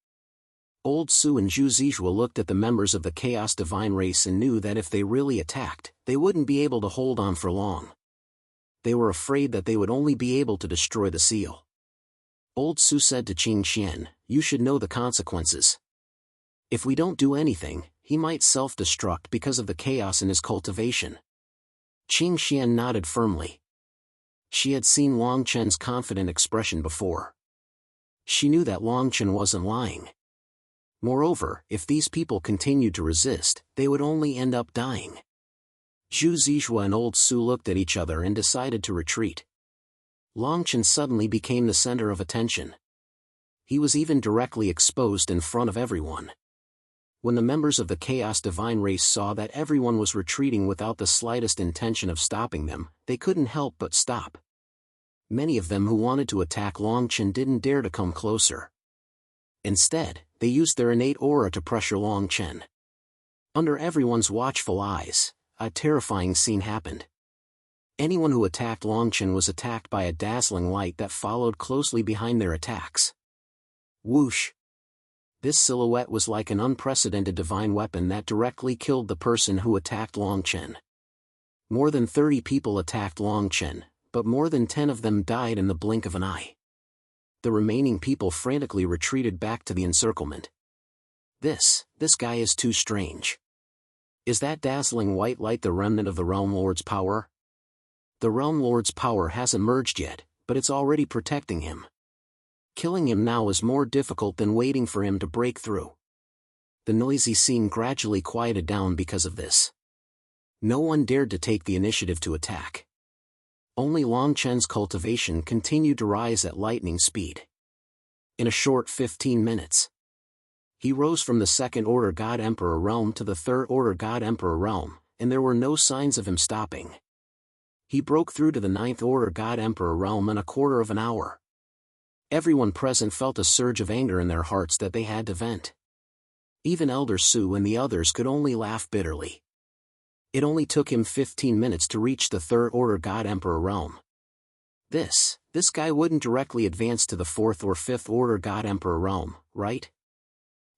Old Su and Zhu Zizhua looked at the members of the Chaos Divine Race and knew that if they really attacked, they wouldn't be able to hold on for long. They were afraid that they would only be able to destroy the seal. Old Su said to Qing Xian, you should know the consequences. If we don't do anything, he might self-destruct because of the chaos in his cultivation. Qing Xian nodded firmly. She had seen Long Chen's confident expression before. She knew that Long Chen wasn't lying. Moreover, if these people continued to resist, they would only end up dying. Zhu Zizhua and Old Su looked at each other and decided to retreat. Long Chen suddenly became the center of attention. He was even directly exposed in front of everyone. When the members of the Chaos Divine Race saw that everyone was retreating without the slightest intention of stopping them, they couldn't help but stop. Many of them who wanted to attack Long Chen didn't dare to come closer. Instead, they used their innate aura to pressure Long Chen. Under everyone's watchful eyes, a terrifying scene happened. Anyone who attacked Longchen was attacked by a dazzling light that followed closely behind their attacks. Whoosh! This silhouette was like an unprecedented divine weapon that directly killed the person who attacked Longchen. More than 30 people attacked Longchen, but more than 10 of them died in the blink of an eye. The remaining people frantically retreated back to the encirclement. This guy is too strange. Is that dazzling white light the remnant of the Realm Lord's power? The Realm Lord's power hasn't emerged yet, but it's already protecting him. Killing him now is more difficult than waiting for him to break through. The noisy scene gradually quieted down because of this. No one dared to take the initiative to attack. Only Longchen's cultivation continued to rise at lightning speed. In a short 15 minutes, he rose from the Second Order God Emperor realm to the Third Order God Emperor realm, and there were no signs of him stopping. He broke through to the Ninth Order God Emperor realm in a quarter of an hour. Everyone present felt a surge of anger in their hearts that they had to vent. Even Elder Su and the others could only laugh bitterly. It only took him 15 minutes to reach the Third Order God Emperor realm. This guy wouldn't directly advance to the Fourth or Fifth Order God Emperor realm, right?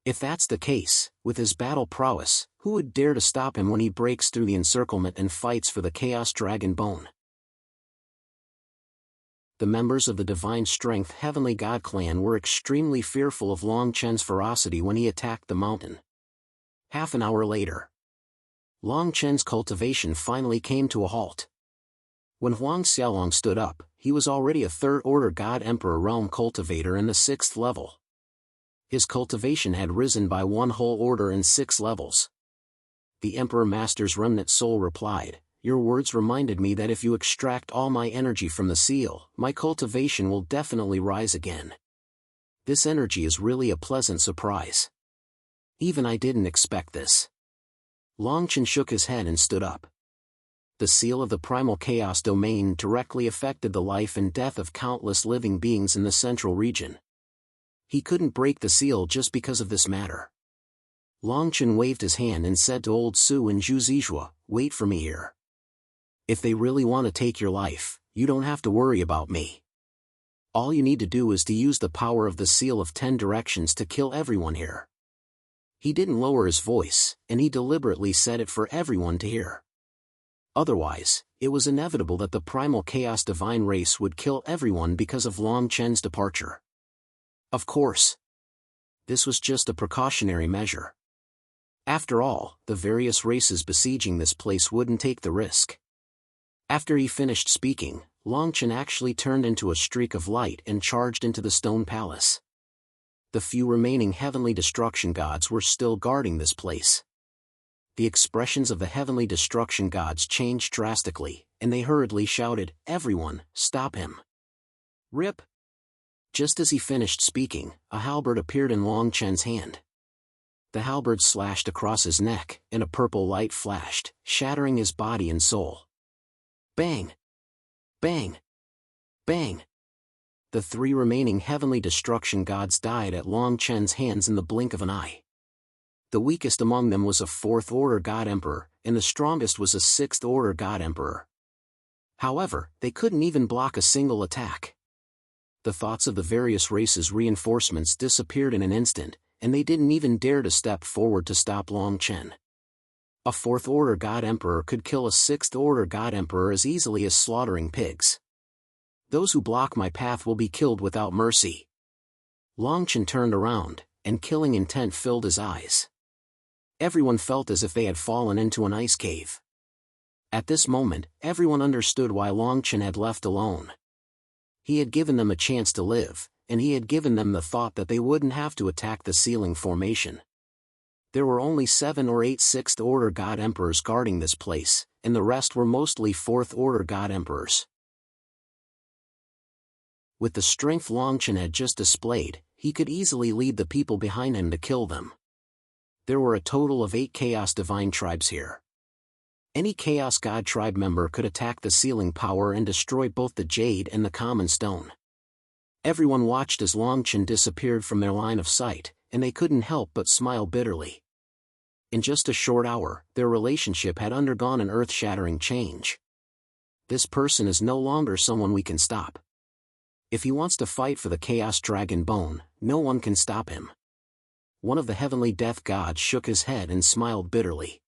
If that's the case, with his battle prowess, who would dare to stop him when he breaks through the encirclement and fights for the Chaos Dragon Bone? The members of the Divine Strength Heavenly God clan were extremely fearful of Longchen's ferocity when he attacked the mountain. Half an hour later, Longchen's cultivation finally came to a halt. When Huang Xiaolong stood up, he was already a Third Order God Emperor realm cultivator in the 6th level. His cultivation had risen by 1 whole order in 6 levels. The Emperor Master's remnant soul replied, "Your words reminded me that if you extract all my energy from the seal, my cultivation will definitely rise again. This energy is really a pleasant surprise. Even I didn't expect this." Longchen shook his head and stood up. The seal of the primal chaos domain directly affected the life and death of countless living beings in the central region. He couldn't break the seal just because of this matter. Longchen waved his hand and said to Old Su and Zhu Zizhua, "Wait for me here. If they really want to take your life, you don't have to worry about me. All you need to do is to use the power of the Seal of 10 Directions to kill everyone here." He didn't lower his voice, and he deliberately said it for everyone to hear. Otherwise, it was inevitable that the primal chaos divine race would kill everyone because of Longchen's departure. Of course, this was just a precautionary measure. After all, the various races besieging this place wouldn't take the risk. After he finished speaking, Longchen actually turned into a streak of light and charged into the stone palace. The few remaining heavenly destruction gods were still guarding this place. The expressions of the heavenly destruction gods changed drastically, and they hurriedly shouted, "Everyone, stop him! Rip!" Just as he finished speaking, a halberd appeared in Longchen's hand. The halberd slashed across his neck, and a purple light flashed, shattering his body and soul. Bang! Bang! Bang! The 3 remaining heavenly destruction gods died at Longchen's hands in the blink of an eye. The weakest among them was a 4th Order God Emperor, and the strongest was a 6th Order God Emperor. However, they couldn't even block a single attack. The thoughts of the various races' reinforcements disappeared in an instant, and they didn't even dare to step forward to stop Longchen. A 4th Order God Emperor could kill a 6th Order God Emperor as easily as slaughtering pigs. "Those who block my path will be killed without mercy." Longchen turned around, and killing intent filled his eyes. Everyone felt as if they had fallen into an ice cave. At this moment, everyone understood why Longchen had left alone. He had given them a chance to live, and he had given them the thought that they wouldn't have to attack the sealing formation. There were only 7 or 8 6th Order God Emperors guarding this place, and the rest were mostly 4th Order God Emperors. With the strength Longchen had just displayed, he could easily lead the people behind him to kill them. There were a total of 8 Chaos Divine tribes here. Any Chaos God tribe member could attack the sealing power and destroy both the Jade and the Common Stone. Everyone watched as Longchen disappeared from their line of sight, and they couldn't help but smile bitterly. In just a short hour, their relationship had undergone an earth-shattering change. This person is no longer someone we can stop. If he wants to fight for the Chaos Dragon Bone, no one can stop him. One of the heavenly death gods shook his head and smiled bitterly.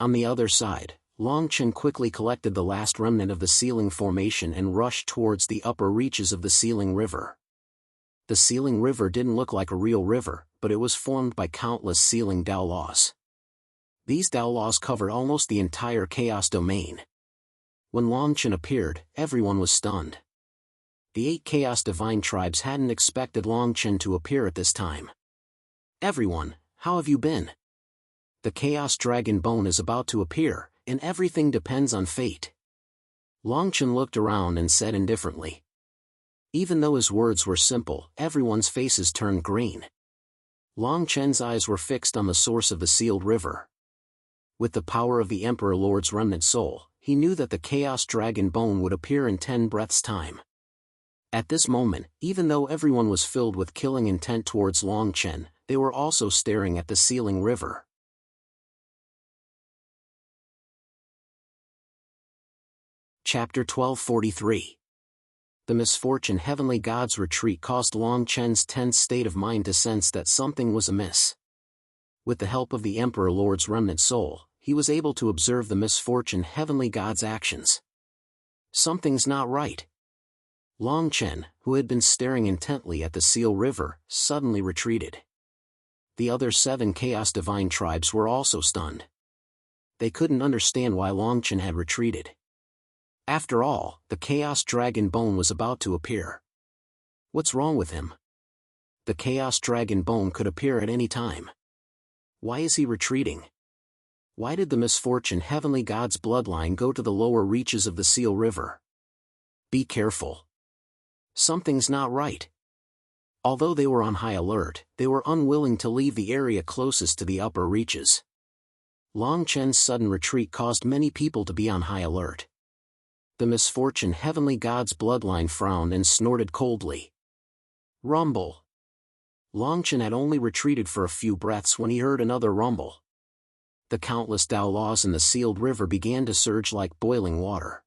On the other side, Longchen quickly collected the last remnant of the Sealing Formation and rushed towards the upper reaches of the Sealing River. The Sealing River didn't look like a real river, but it was formed by countless sealing Dao laws. These Dao laws covered almost the entire Chaos domain. When Longchen appeared, everyone was stunned. The 8 Chaos Divine Tribes hadn't expected Longchen to appear at this time. "Everyone, how have you been? The Chaos Dragon Bone is about to appear, and everything depends on fate." Longchen looked around and said indifferently. Even though his words were simple, everyone's faces turned green. Longchen's eyes were fixed on the source of the sealed river. With the power of the Emperor Lord's remnant soul, he knew that the Chaos Dragon Bone would appear in 10 breaths' time. At this moment, even though everyone was filled with killing intent towards Longchen, they were also staring at the sealing river. Chapter 1243. The misfortune heavenly god's retreat caused Longchen's tense state of mind to sense that something was amiss. With the help of the Emperor Lord's remnant soul, he was able to observe the misfortune heavenly god's actions. Something's not right. Longchen, who had been staring intently at the Seal River, suddenly retreated. The other 7 Chaos Divine Tribes were also stunned. They couldn't understand why Longchen had retreated. After all, the Chaos Dragon Bone was about to appear. What's wrong with him? The Chaos Dragon Bone could appear at any time. Why is he retreating? Why did the misfortune heavenly god's bloodline go to the lower reaches of the Seal River? Be careful. Something's not right. Although they were on high alert, they were unwilling to leave the area closest to the upper reaches. Longchen's sudden retreat caused many people to be on high alert. The misfortune heavenly god's bloodline frowned and snorted coldly. Rumble. Longchen had only retreated for a few breaths when he heard another rumble. The countless Dao laws in the sealed river began to surge like boiling water.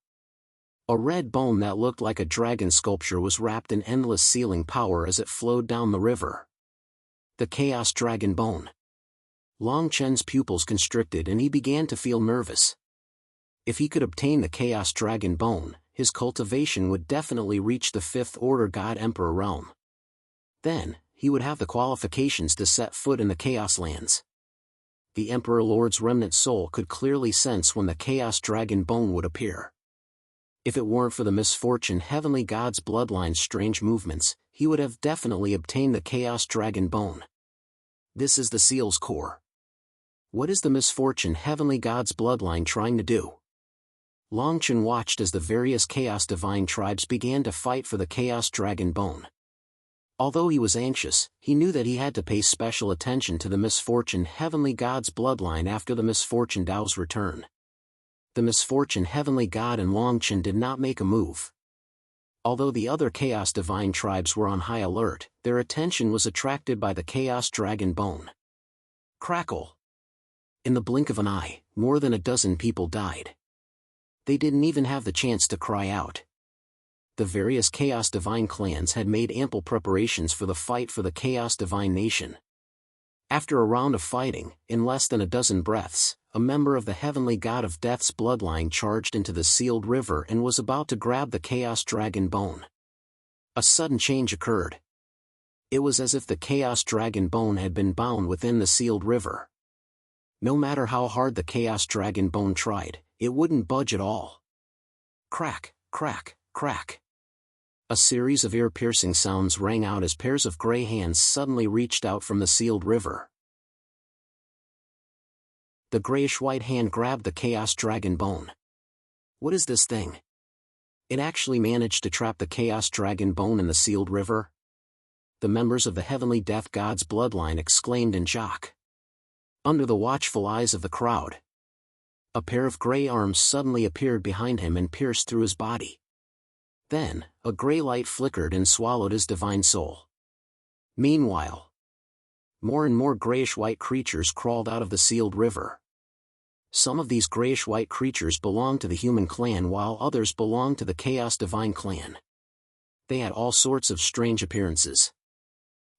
A red bone that looked like a dragon sculpture was wrapped in endless sealing power as it flowed down the river. The Chaos Dragon Bone. Longchen's pupils constricted and he began to feel nervous. If he could obtain the Chaos Dragon Bone, his cultivation would definitely reach the 5th Order God Emperor realm. Then, he would have the qualifications to set foot in the Chaos Lands. The Emperor Lord's remnant soul could clearly sense when the Chaos Dragon Bone would appear. If it weren't for the misfortune heavenly god's bloodline's strange movements, he would have definitely obtained the Chaos Dragon Bone. This is the Seal's core. What is the misfortune heavenly god's bloodline trying to do? Longchen watched as the various Chaos Divine Tribes began to fight for the Chaos Dragon Bone. Although he was anxious, he knew that he had to pay special attention to the misfortune heavenly god's bloodline after the misfortune Dao's return. The misfortune heavenly god and Longchen did not make a move. Although the other Chaos Divine Tribes were on high alert, their attention was attracted by the Chaos Dragon Bone. Crackle! In the blink of an eye, more than a dozen people died. They didn't even have the chance to cry out. The various Chaos Divine clans had made ample preparations for the fight for the Chaos Divine Nation. After a round of fighting, in less than a dozen breaths, a member of the heavenly god of death's bloodline charged into the sealed river and was about to grab the Chaos Dragon Bone. A sudden change occurred. It was as if the Chaos Dragon Bone had been bound within the sealed river. No matter how hard the Chaos Dragon Bone tried, it wouldn't budge at all. Crack, crack, crack. A series of ear-piercing sounds rang out as pairs of gray hands suddenly reached out from the sealed river. The grayish-white hand grabbed the Chaos Dragon Bone. What is this thing? It actually managed to trap the Chaos Dragon Bone in the sealed river? The members of the heavenly death god's bloodline exclaimed in shock. Under the watchful eyes of the crowd, a pair of gray arms suddenly appeared behind him and pierced through his body. Then, a gray light flickered and swallowed his divine soul. Meanwhile, More and more grayish-white creatures crawled out of the sealed river. Some of these grayish-white creatures belonged to the human clan while others belonged to the Chaos Divine clan. They had all sorts of strange appearances.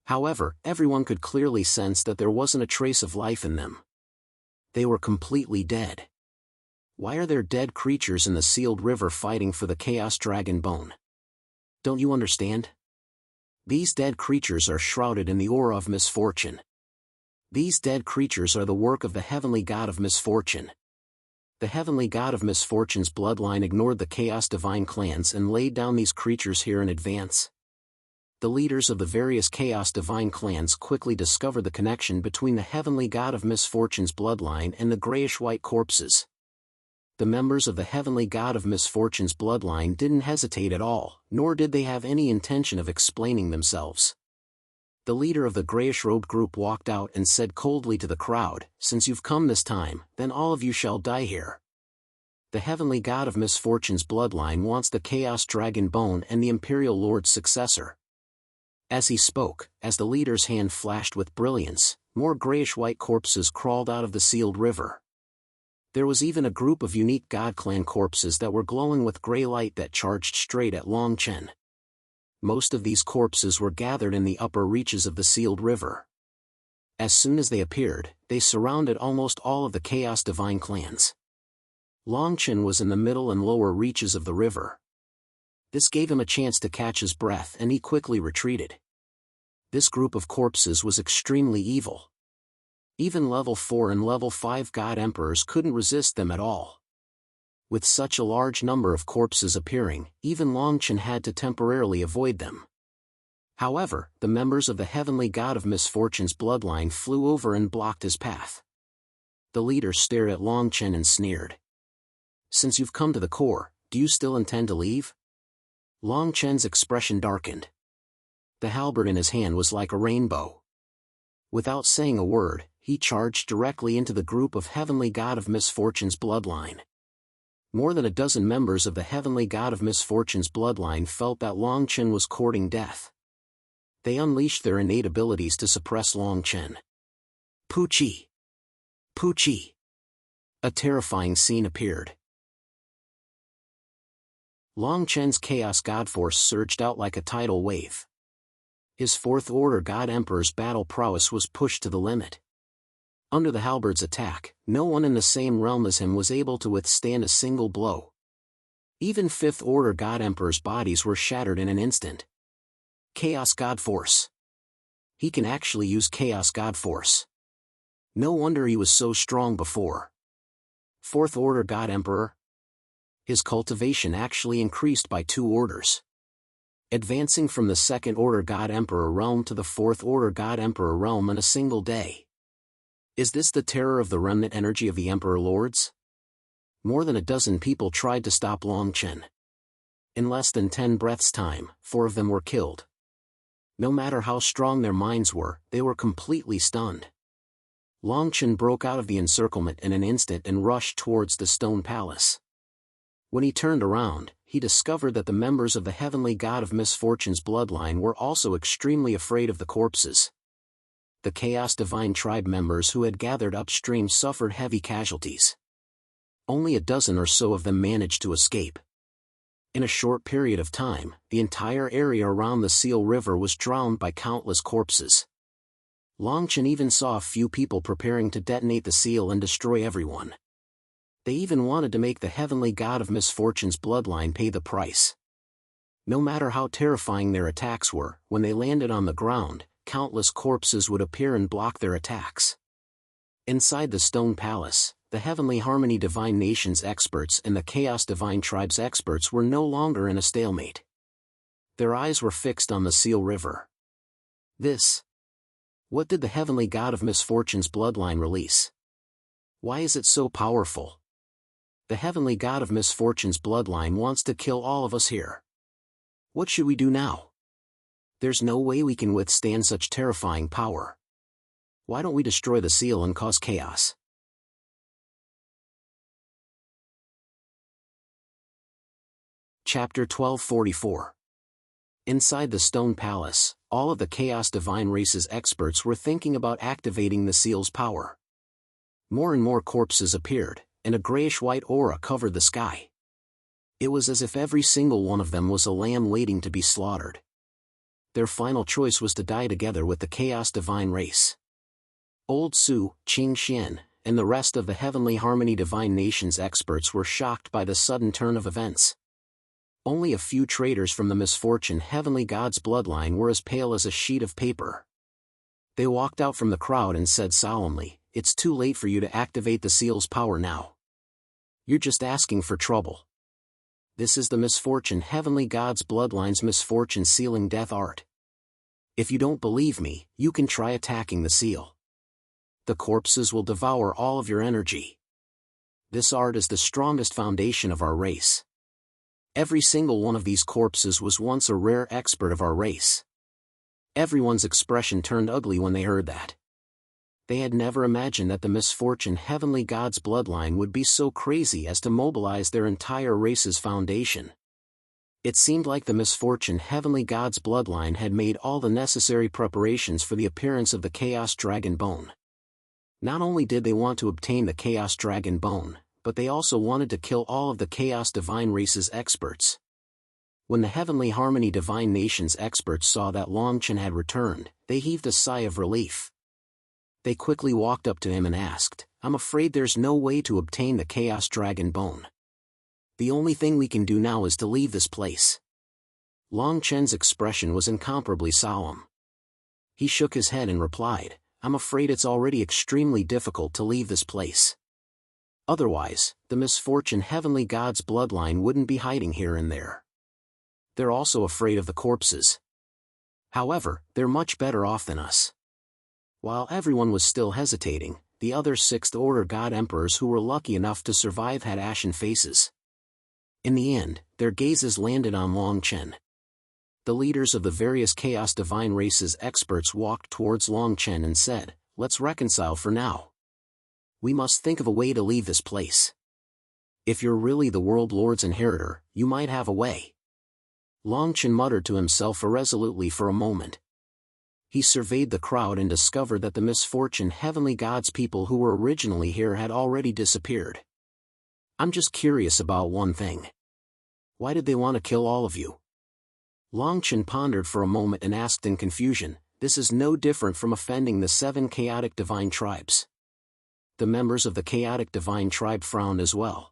However, everyone could clearly sense that there wasn't a trace of life in them. They were completely dead. Why are there dead creatures in the sealed river fighting for the Chaos Dragon Bone? Don't you understand? These dead creatures are shrouded in the aura of misfortune. These dead creatures are the work of the heavenly god of misfortune. The heavenly god of misfortune's bloodline ignored the Chaos Divine clans and laid down these creatures here in advance. The leaders of the various Chaos Divine clans quickly discovered the connection between the heavenly god of misfortune's bloodline and the grayish-white corpses. The members of the heavenly god of misfortune's bloodline didn't hesitate at all, nor did they have any intention of explaining themselves. The leader of the grayish-robed group walked out and said coldly to the crowd, "Since you've come this time, then all of you shall die here. The heavenly god of misfortune's bloodline wants the Chaos Dragon Bone and the Imperial Lord's successor." As he spoke, as the leader's hand flashed with brilliance, more grayish-white corpses crawled out of the sealed river. There was even a group of unique God Clan corpses that were glowing with gray light that charged straight at Long Chen. Most of these corpses were gathered in the upper reaches of the sealed river. As soon as they appeared, they surrounded almost all of the Chaos Divine clans. Long Chen was in the middle and lower reaches of the river. This gave him a chance to catch his breath and he quickly retreated. This group of corpses was extremely evil. Even level 4 and level 5 God Emperors couldn't resist them at all. With such a large number of corpses appearing, even Long Chen had to temporarily avoid them. However, the members of the heavenly god of misfortune's bloodline flew over and blocked his path. The leader stared at Long Chen and sneered. "Since you've come to the core, do you still intend to leave?" Long Chen's expression darkened. The halberd in his hand was like a rainbow. Without saying a word, he charged directly into the group of heavenly god of misfortune's bloodline. More than a dozen members of the heavenly god of misfortune's bloodline felt that Long Chen was courting death. They unleashed their innate abilities to suppress Long Chen. Puchi! Puchi! A terrifying scene appeared. Long Chen's Chaos God Force surged out like a tidal wave. His Fourth Order God Emperor's battle prowess was pushed to the limit. Under the halberd's attack, no one in the same realm as him was able to withstand a single blow. Even Fifth Order God Emperor's bodies were shattered in an instant. Chaos God Force. He can actually use Chaos God Force. No wonder he was so strong before. Fourth Order God Emperor. His cultivation actually increased by 2 orders. Advancing from the Second Order God Emperor realm to the Fourth Order God Emperor realm in a single day. Is this the terror of the remnant energy of the Emperor Lords? More than a dozen people tried to stop Long Chen. In less than 10 breaths' time, 4 of them were killed. No matter how strong their minds were, they were completely stunned. Long Chen broke out of the encirclement in an instant and rushed towards the stone palace. When he turned around, he discovered that the members of the heavenly god of misfortune's bloodline were also extremely afraid of the corpses. The Chaos Divine tribe members who had gathered upstream suffered heavy casualties. Only a dozen or so of them managed to escape. In a short period of time, the entire area around the Seal River was drowned by countless corpses. Long Chen even saw a few people preparing to detonate the seal and destroy everyone. They even wanted to make the heavenly god of misfortune's bloodline pay the price. No matter how terrifying their attacks were, when they landed on the ground, countless corpses would appear and block their attacks. Inside the Stone Palace, the Heavenly Harmony Divine Nations experts and the Chaos Divine Tribes experts were no longer in a stalemate. Their eyes were fixed on the Seal River. What did the Heavenly God of Misfortune's bloodline release? Why is it so powerful? The Heavenly God of Misfortune's bloodline wants to kill all of us here. What should we do now? There's no way we can withstand such terrifying power. Why don't we destroy the seal and cause chaos? Chapter 1244. Inside the stone palace, all of the Chaos Divine Race's experts were thinking about activating the seal's power. More and more corpses appeared, and a grayish-white aura covered the sky. It was as if every single one of them was a lamb waiting to be slaughtered. Their final choice was to die together with the Chaos Divine Race. Old Su, Qing Xian, and the rest of the Heavenly Harmony Divine Nations experts were shocked by the sudden turn of events. Only a few traders from the Misfortune Heavenly God's bloodline were as pale as a sheet of paper. They walked out from the crowd and said solemnly, "It's too late for you to activate the seal's power now. You're just asking for trouble. This is the Misfortune Heavenly God's bloodline's misfortune sealing death art. If you don't believe me, you can try attacking the seal. The corpses will devour all of your energy. This art is the strongest foundation of our race. Every single one of these corpses was once a rare expert of our race." Everyone's expression turned ugly when they heard that. They had never imagined that the Misfortune Heavenly God's bloodline would be so crazy as to mobilize their entire race's foundation. It seemed like the Misfortune Heavenly God's bloodline had made all the necessary preparations for the appearance of the Chaos Dragon Bone. Not only did they want to obtain the Chaos Dragon Bone, but they also wanted to kill all of the Chaos Divine Race's experts. When the Heavenly Harmony Divine Nations experts saw that Long Chen had returned, they heaved a sigh of relief. They quickly walked up to him and asked, "I'm afraid there's no way to obtain the Chaos Dragon Bone. The only thing we can do now is to leave this place." Long Chen's expression was incomparably solemn. He shook his head and replied, "I'm afraid it's already extremely difficult to leave this place. Otherwise, the Misfortune Heavenly God's bloodline wouldn't be hiding here and there. They're also afraid of the corpses. However, they're much better off than us." While everyone was still hesitating, the other Sixth Order God Emperors who were lucky enough to survive had ashen faces. In the end, their gazes landed on Long Chen. The leaders of the various Chaos Divine Races experts walked towards Long Chen and said, "Let's reconcile for now. We must think of a way to leave this place. If you're really the World Lord's inheritor, you might have a way." Long Chen muttered to himself irresolutely for a moment. He surveyed the crowd and discovered that the Misfortune Heavenly God's people who were originally here had already disappeared. "I'm just curious about one thing. Why did they want to kill all of you?" Long Chen pondered for a moment and asked in confusion, "This is no different from offending the 7 chaotic divine tribes." The members of the chaotic divine tribe frowned as well.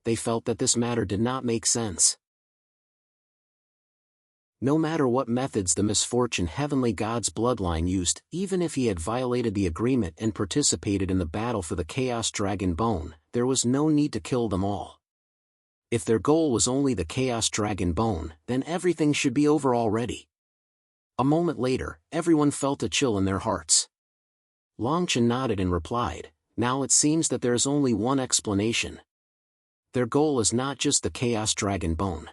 They felt that this matter did not make sense. No matter what methods the Misfortune Heavenly God's bloodline used, even if he had violated the agreement and participated in the battle for the Chaos Dragon Bone, there was no need to kill them all. If their goal was only the Chaos Dragon Bone, then everything should be over already. A moment later, everyone felt a chill in their hearts. Long Chen nodded and replied, "Now it seems that there is only one explanation. Their goal is not just the Chaos Dragon Bone.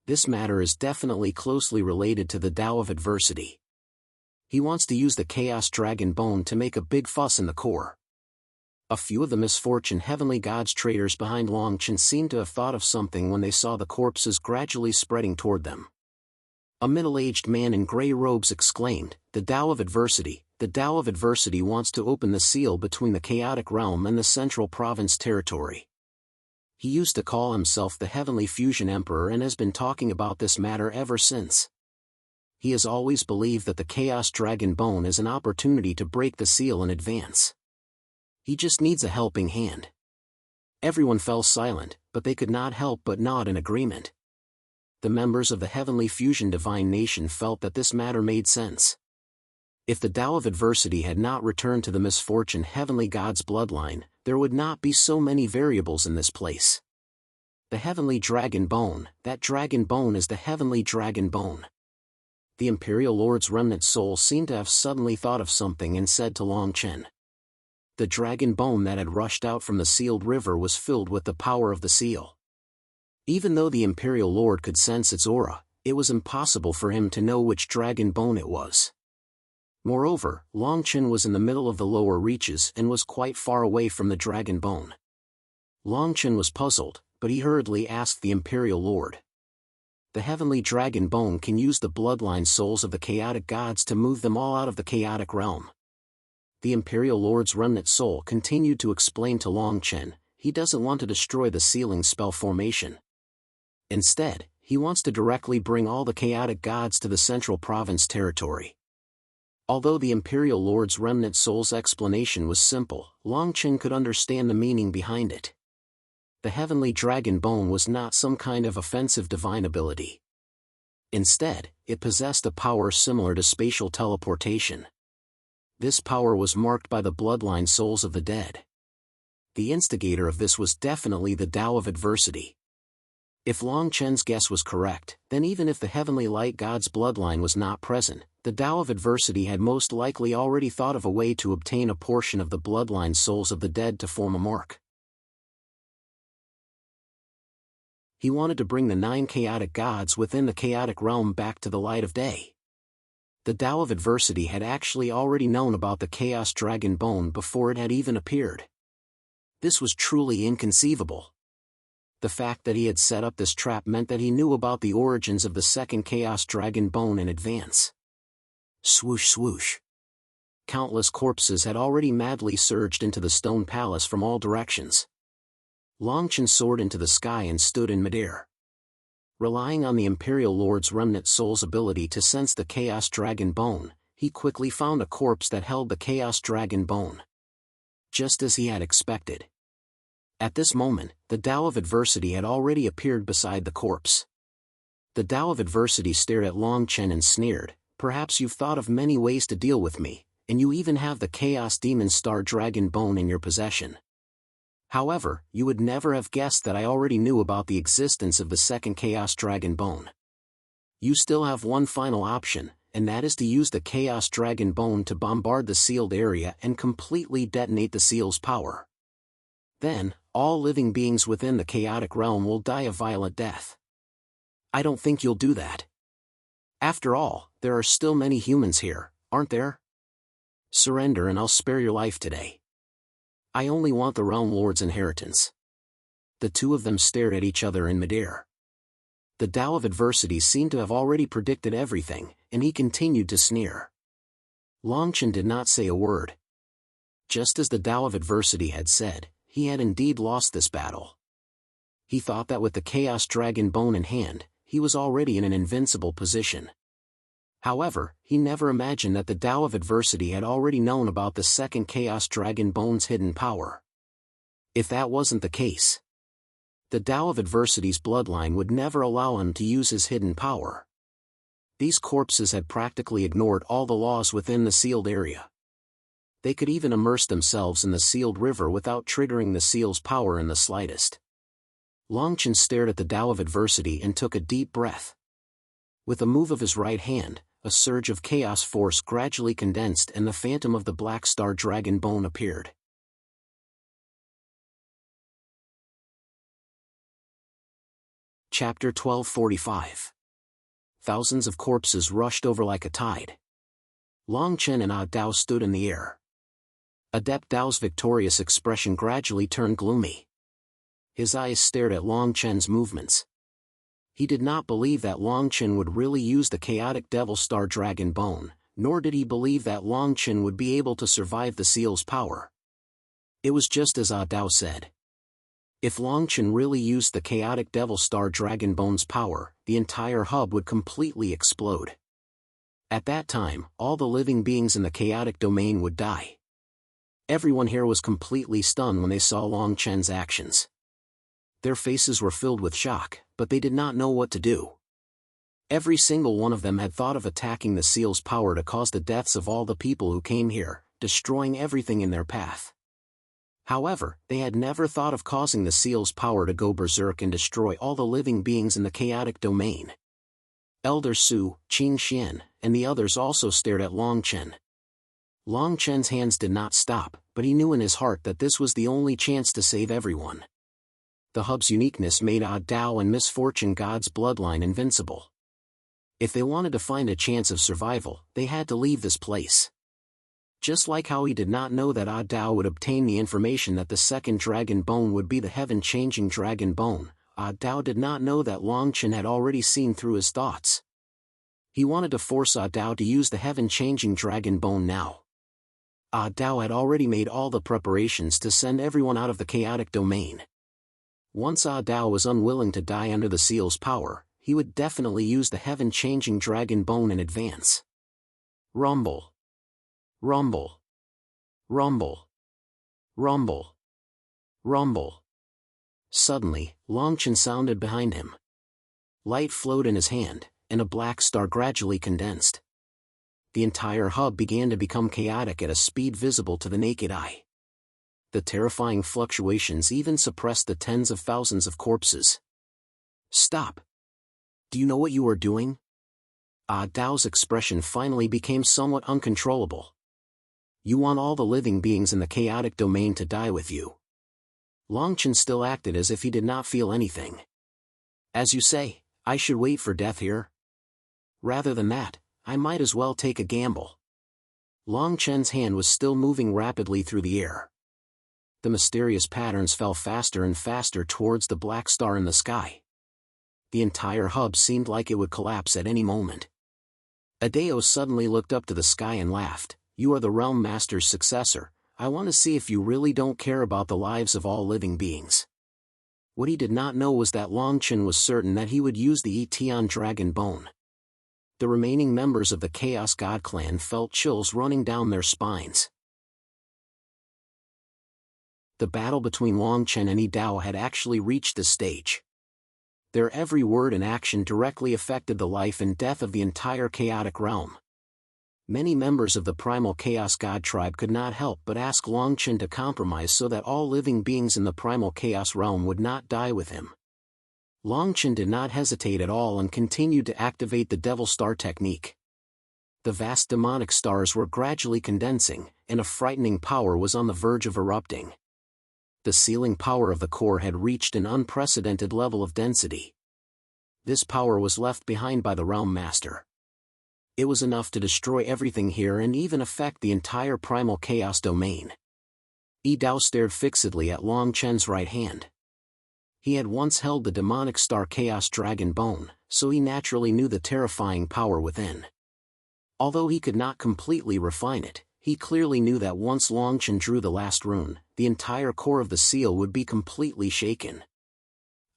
This matter is definitely closely related to the Tao of Adversity. He wants to use the Chaos Dragon Bone to make a big fuss in the core." A few of the Misfortune Heavenly God's traders behind Long Chen seemed to have thought of something when they saw the corpses gradually spreading toward them. A middle-aged man in gray robes exclaimed, "The Tao of Adversity! The Tao of Adversity wants to open the seal between the chaotic realm and the Central Province territory. He used to call himself the Heavenly Fusion Emperor and has been talking about this matter ever since. He has always believed that the Chaos Dragon Bone is an opportunity to break the seal in advance. He just needs a helping hand." Everyone fell silent, but they could not help but nod in agreement. The members of the Heavenly Fusion Divine Nation felt that this matter made sense. If the Tao of Adversity had not returned to the Misfortune Heavenly God's bloodline, there would not be so many variables in this place. The Heavenly Dragon Bone, that Dragon Bone is the Heavenly Dragon Bone. The Imperial Lord's remnant soul seemed to have suddenly thought of something and said to Long Chen. The Dragon Bone that had rushed out from the sealed river was filled with the power of the seal. Even though the Imperial Lord could sense its aura, it was impossible for him to know which Dragon Bone it was. Moreover, Long Chen was in the middle of the lower reaches and was quite far away from the Dragon Bone. Long Chen was puzzled, but he hurriedly asked the Imperial Lord. the heavenly dragon bone can use the bloodline souls of the chaotic gods to move them all out of the chaotic realm. The Imperial Lord's remnant soul continued to explain to Long Chen, he doesn't want to destroy the sealing spell formation. Instead, he wants to directly bring all the chaotic gods to the Central Province territory. Although the Imperial Lord's remnant soul's explanation was simple, Long Chen could understand the meaning behind it. The heavenly dragon bone was not some kind of offensive divine ability. Instead, it possessed a power similar to spatial teleportation. This power was marked by the bloodline souls of the dead. The instigator of this was definitely the Tao of Adversity. If Long Chen's guess was correct, then even if the heavenly light god's bloodline was not present, the Tao of Adversity had most likely already thought of a way to obtain a portion of the bloodline souls of the dead to form a mark. He wanted to bring the 9 chaotic gods within the chaotic realm back to the light of day. The Tao of Adversity had actually already known about the Chaos Dragon Bone before it had even appeared. This was truly inconceivable. The fact that he had set up this trap meant that he knew about the origins of the second Chaos Dragon Bone in advance. Swoosh swoosh. Countless corpses had already madly surged into the stone palace from all directions. Long Chen soared into the sky and stood in midair. Relying on the Imperial Lord's remnant soul's ability to sense the Chaos Dragon Bone, he quickly found a corpse that held the Chaos Dragon Bone. Just as he had expected. At this moment, the Tao of Adversity had already appeared beside the corpse. The Tao of Adversity stared at Long Chen and sneered, "Perhaps you've thought of many ways to deal with me, and you even have the Chaos Demon Star Dragon Bone in your possession. However, you would never have guessed that I already knew about the existence of the second Chaos Dragon Bone. You still have one final option, and that is to use the Chaos Dragon Bone to bombard the sealed area and completely detonate the seal's power. Then, all living beings within the chaotic realm will die a violent death. I don't think you'll do that. After all, there are still many humans here, aren't there? Surrender and I'll spare your life today. I only want the Realm Lord's inheritance." The two of them stared at each other in midair. The Tao of Adversity seemed to have already predicted everything, and he continued to sneer. Long Chen did not say a word. Just as the Tao of Adversity had said, he had indeed lost this battle. He thought that with the Chaos Dragon Bone in hand, he was already in an invincible position. However, he never imagined that the Tao of Adversity had already known about the second Chaos Dragon Bone's hidden power. If that wasn't the case, the Tao of Adversity's bloodline would never allow him to use his hidden power. These corpses had practically ignored all the laws within the sealed area. They could even immerse themselves in the sealed river without triggering the seal's power in the slightest. Long Chen stared at the Tao of Adversity and took a deep breath. With a move of his right hand, a surge of chaos force gradually condensed and the phantom of the Black Star Dragon Bone appeared. Chapter 1245. Thousands of corpses rushed over like a tide. Long Chen and Ah Dao stood in the air. Adept Dao's victorious expression gradually turned gloomy. His eyes stared at Long Chen's movements. He did not believe that Long Chen would really use the chaotic Devil Star Dragon Bone, nor did he believe that Long Chen would be able to survive the seal's power. It was just as Ah Dao said. If Long Chen really used the chaotic Devil Star Dragon Bone's power, the entire hub would completely explode. At that time, all the living beings in the chaotic domain would die. Everyone here was completely stunned when they saw Long Chen's actions. Their faces were filled with shock, but they did not know what to do. Every single one of them had thought of attacking the seal's power to cause the deaths of all the people who came here, destroying everything in their path. However, they had never thought of causing the seal's power to go berserk and destroy all the living beings in the chaotic domain. Elder Su, Qing Xian, and the others also stared at Long Chen. Long Chen's hands did not stop, but he knew in his heart that this was the only chance to save everyone. The hub's uniqueness made Ah Dao and Misfortune God's bloodline invincible. If they wanted to find a chance of survival, they had to leave this place. Just like how he did not know that Ah Dao would obtain the information that the second Dragon Bone would be the heaven-changing Dragon Bone, Dao did not know that Longchen had already seen through his thoughts. He wanted to force Dao to use the heaven-changing dragon bone now. Dao had already made all the preparations to send everyone out of the chaotic domain. Once Dao was unwilling to die under the seal's power, he would definitely use the heaven-changing dragon bone in advance. Rumble. Rumble. Rumble. Rumble. Rumble. Suddenly, Longchen sounded behind him. Light flowed in his hand, and a black star gradually condensed. The entire hub began to become chaotic at a speed visible to the naked eye. The terrifying fluctuations even suppressed the tens of thousands of corpses. Stop! Do you know what you are doing? Dao's expression finally became somewhat uncontrollable. You want all the living beings in the chaotic domain to die with you. Longchen still acted as if he did not feel anything. As you say, I should wait for death here? Rather than that, I might as well take a gamble. Longchen's hand was still moving rapidly through the air. The mysterious patterns fell faster and faster towards the black star in the sky. The entire hub seemed like it would collapse at any moment. Adeo suddenly looked up to the sky and laughed. You are the Realm Master's successor. I want to see if you really don't care about the lives of all living beings. What he did not know was that Longchen was certain that he would use the Etion dragon bone. The remaining members of the Chaos God clan felt chills running down their spines. The battle between Longchen and Yi Dao had actually reached this stage. Their every word and action directly affected the life and death of the entire chaotic realm. Many members of the primal Chaos God tribe could not help but ask Longchen to compromise so that all living beings in the primal Chaos realm would not die with him. Longchen did not hesitate at all and continued to activate the Devil Star technique. The vast demonic stars were gradually condensing, and a frightening power was on the verge of erupting. The sealing power of the core had reached an unprecedented level of density. This power was left behind by the Realm Master. It was enough to destroy everything here and even affect the entire primal chaos domain. Yi Dao stared fixedly at Longchen's right hand. He had once held the demonic star Chaos Dragon Bone, so he naturally knew the terrifying power within. Although he could not completely refine it, he clearly knew that once Longchen drew the last rune, the entire core of the seal would be completely shaken.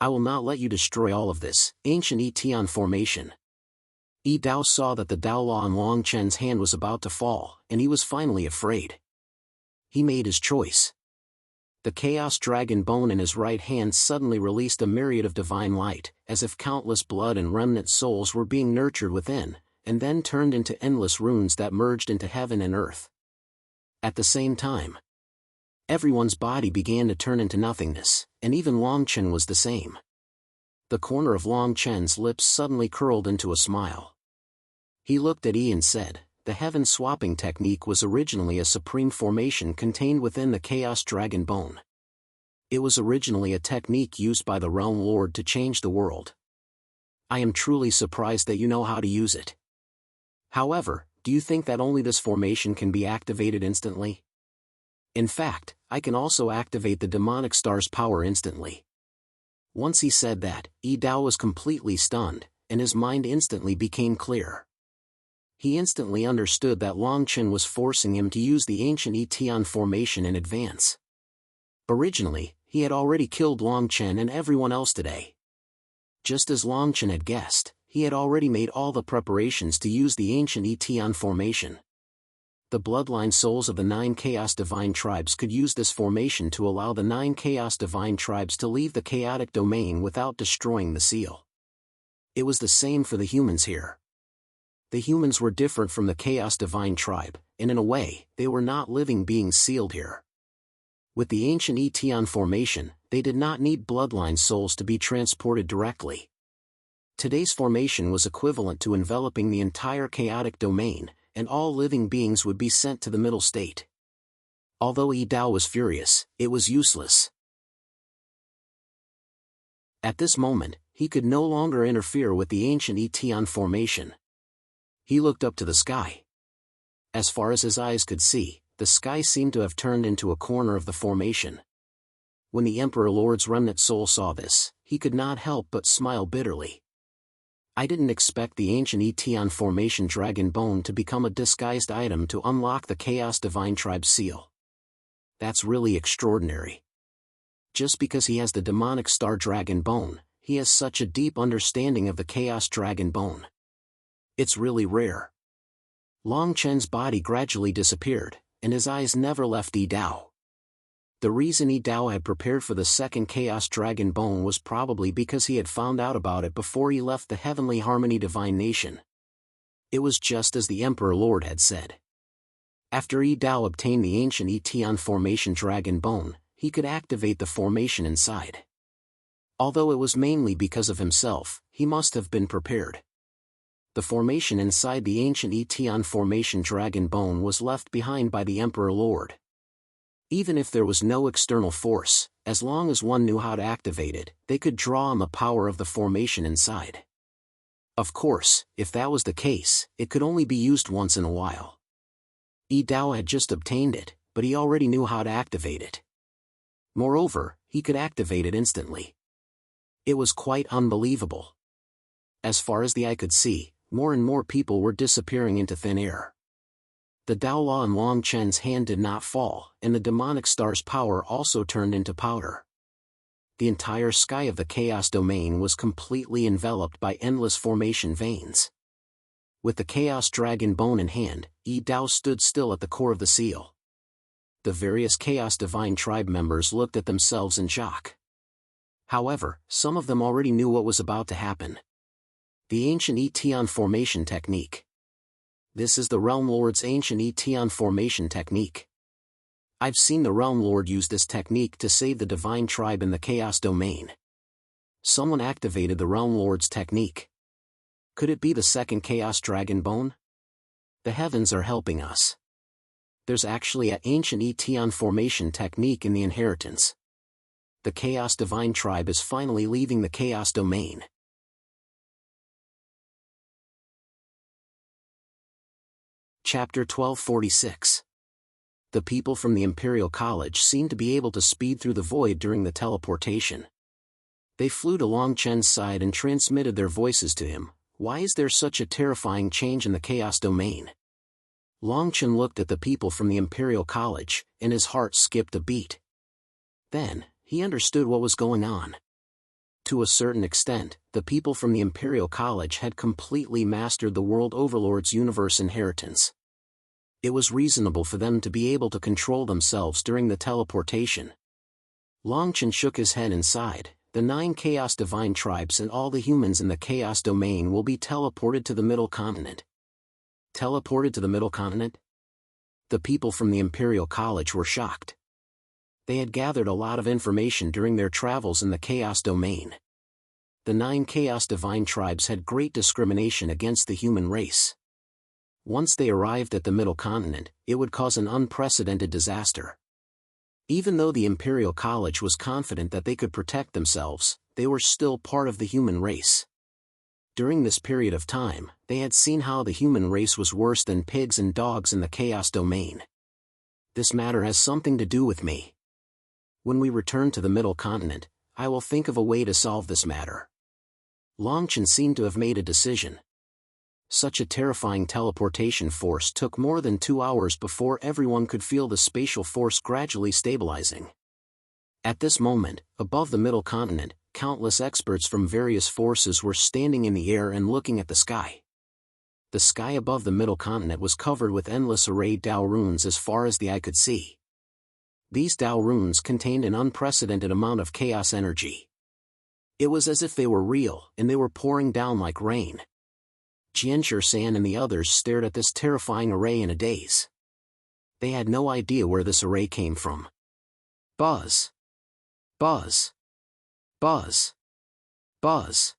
I will not let you destroy all of this, ancient Etion formation. Yi Dao saw that the Dao Law in Longchen's hand was about to fall, and he was finally afraid. He made his choice. The Chaos Dragon Bone in his right hand suddenly released a myriad of divine light, as if countless blood and remnant souls were being nurtured within, and then turned into endless runes that merged into heaven and earth. At the same time, everyone's body began to turn into nothingness, and even Longchen was the same. The corner of Longchen's lips suddenly curled into a smile. He looked at Yi and said, the heaven-swapping technique was originally a supreme formation contained within the Chaos Dragon Bone. It was originally a technique used by the Realm Lord to change the world. I am truly surprised that you know how to use it. However, do you think that only this formation can be activated instantly? In fact, I can also activate the demonic star's power instantly. Once he said that, Yi Dao was completely stunned, and his mind instantly became clear. He instantly understood that Longchen was forcing him to use the ancient Etion formation in advance. Originally, he had already killed Longchen and everyone else today. Just as Longchen had guessed, he had already made all the preparations to use the ancient Etion formation. The bloodline souls of the 9 Chaos Divine Tribes could use this formation to allow the 9 Chaos Divine Tribes to leave the chaotic domain without destroying the seal. It was the same for the humans here. The humans were different from the Chaos Divine Tribe, and in a way, they were not living beings sealed here. With the ancient Etion formation, they did not need bloodline souls to be transported directly. Today's formation was equivalent to enveloping the entire chaotic domain, and all living beings would be sent to the middle state. Although Yi Dao was furious, it was useless. At this moment, he could no longer interfere with the ancient Etion formation. He looked up to the sky. As far as his eyes could see, the sky seemed to have turned into a corner of the formation. When the Emperor Lord's remnant soul saw this, he could not help but smile bitterly. I didn't expect the ancient Etion formation dragon bone to become a disguised item to unlock the Chaos Divine Tribe seal. That's really extraordinary. Just because he has the demonic star dragon bone, he has such a deep understanding of the Chaos Dragon Bone. It's really rare. Long Chen's body gradually disappeared, and his eyes never left Yi Dao. The reason Yi Dao had prepared for the second Chaos Dragon Bone was probably because he had found out about it before he left the Heavenly Harmony Divine Nation. It was just as the Emperor Lord had said. After Yi Dao obtained the ancient Etion formation dragon bone, he could activate the formation inside. Although it was mainly because of himself, he must have been prepared. The formation inside the ancient Etion formation dragon bone was left behind by the Emperor Lord. Even if there was no external force, as long as one knew how to activate it, they could draw on the power of the formation inside. Of course, if that was the case, it could only be used once in a while. Yi Dao had just obtained it, but he already knew how to activate it. Moreover, he could activate it instantly. It was quite unbelievable. As far as the eye could see, more and more people were disappearing into thin air. The Dao Law in Long Chen's hand did not fall, and the demonic star's power also turned into powder. The entire sky of the Chaos Domain was completely enveloped by endless formation veins. With the Chaos Dragon Bone in hand, Yi Dao stood still at the core of the seal. The various Chaos Divine Tribe members looked at themselves in shock. However, some of them already knew what was about to happen. The ancient Etion formation technique. This is the Realm Lord's ancient Etion formation technique. I've seen the Realm Lord use this technique to save the Divine Tribe in the Chaos Domain. Someone activated the Realm Lord's technique. Could it be the second Chaos Dragon Bone? The heavens are helping us. There's actually an ancient Etion formation technique in the inheritance. The Chaos Divine Tribe is finally leaving the Chaos Domain. Chapter 1246. The people from the Imperial College seemed to be able to speed through the void during the teleportation. They flew to Long Chen's side and transmitted their voices to him. Why is there such a terrifying change in the Chaos Domain? Long Chen looked at the people from the Imperial College, and his heart skipped a beat. Then, he understood what was going on. To a certain extent, the people from the Imperial College had completely mastered the World Overlord's universe inheritance. It was reasonable for them to be able to control themselves during the teleportation. Long Chen shook his head and sighed. The 9 Chaos Divine Tribes and all the humans in the Chaos Domain will be teleported to the Middle Continent. Teleported to the Middle Continent? The people from the Imperial College were shocked. They had gathered a lot of information during their travels in the Chaos Domain. The 9 Chaos Divine Tribes had great discrimination against the human race. Once they arrived at the Middle Continent, it would cause an unprecedented disaster. Even though the Imperial College was confident that they could protect themselves, they were still part of the human race. During this period of time, they had seen how the human race was worse than pigs and dogs in the Chaos Domain. This matter has something to do with me. When we return to the Middle Continent, I will think of a way to solve this matter. Long Chen seemed to have made a decision. Such a terrifying teleportation force took more than 2 hours before everyone could feel the spatial force gradually stabilizing. At this moment, above the Middle Continent, countless experts from various forces were standing in the air and looking at the sky. The sky above the Middle Continent was covered with endless array Dao runes as far as the eye could see. These Dao runes contained an unprecedented amount of chaos energy. It was as if they were real, and they were pouring down like rain. Jianshi-san and the others stared at this terrifying array in a daze. They had no idea where this array came from. Buzz. Buzz. Buzz. Buzz.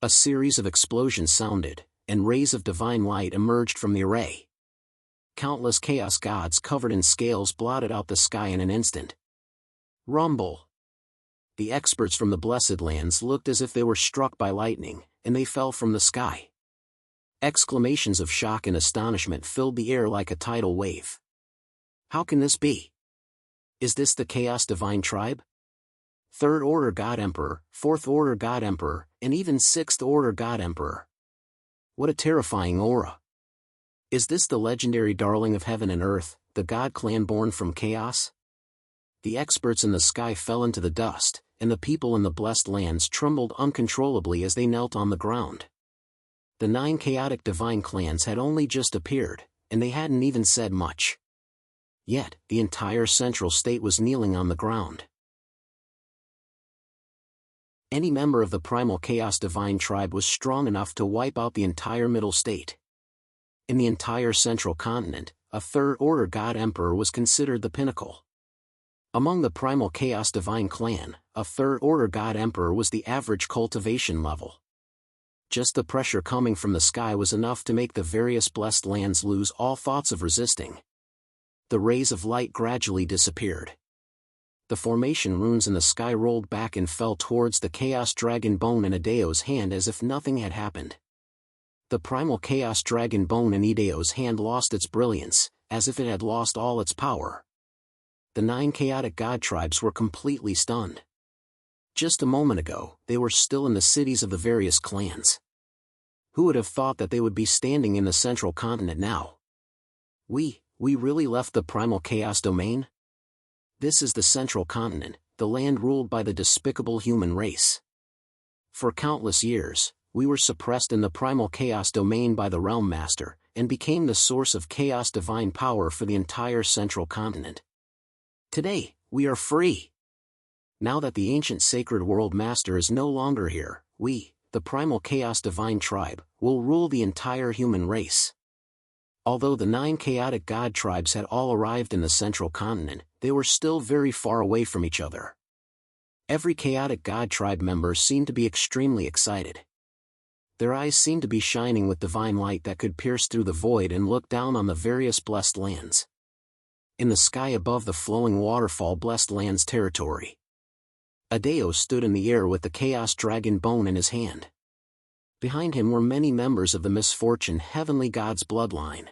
A series of explosions sounded, and rays of divine light emerged from the array. Countless chaos gods covered in scales blotted out the sky in an instant. Rumble. The experts from the Blessed Lands looked as if they were struck by lightning, and they fell from the sky. Exclamations of shock and astonishment filled the air like a tidal wave. How can this be? Is this the Chaos Divine Tribe? Third Order God Emperor, Fourth Order God Emperor, and even Sixth Order God Emperor. What a terrifying aura. Is this the legendary darling of heaven and earth, the God clan born from chaos? The experts in the sky fell into the dust, and the people in the blessed lands trembled uncontrollably as they knelt on the ground. The 9 chaotic divine clans had only just appeared, and they hadn't even said much. Yet, the entire central state was kneeling on the ground. Any member of the primal chaos divine tribe was strong enough to wipe out the entire middle state. In the entire central continent, a Third Order God Emperor was considered the pinnacle. Among the primal chaos divine clan, a Third Order God Emperor was the average cultivation level. Just the pressure coming from the sky was enough to make the various blessed lands lose all thoughts of resisting. The rays of light gradually disappeared. The formation runes in the sky rolled back and fell towards the Chaos Dragon Bone in Ideo's hand as if nothing had happened. The primal Chaos Dragon Bone in Ideo's hand lost its brilliance, as if it had lost all its power. The 9 chaotic god tribes were completely stunned. Just a moment ago, they were still in the cities of the various clans. Who would have thought that they would be standing in the central continent now? We really left the primal chaos domain? This is the central continent, the land ruled by the despicable human race. For countless years, we were suppressed in the primal chaos domain by the Realm Master, and became the source of chaos divine power for the entire central continent. Today, we are free. Now that the ancient sacred world master is no longer here, we, the primal chaos divine tribe, will rule the entire human race. Although the 9 chaotic god tribes had all arrived in the central continent, they were still very far away from each other. Every chaotic god tribe member seemed to be extremely excited. Their eyes seemed to be shining with divine light that could pierce through the void and look down on the various blessed lands. In the sky above the flowing waterfall blessed lands territory, Adeo stood in the air with the Chaos Dragon Bone in his hand. Behind him were many members of the misfortune heavenly god's bloodline.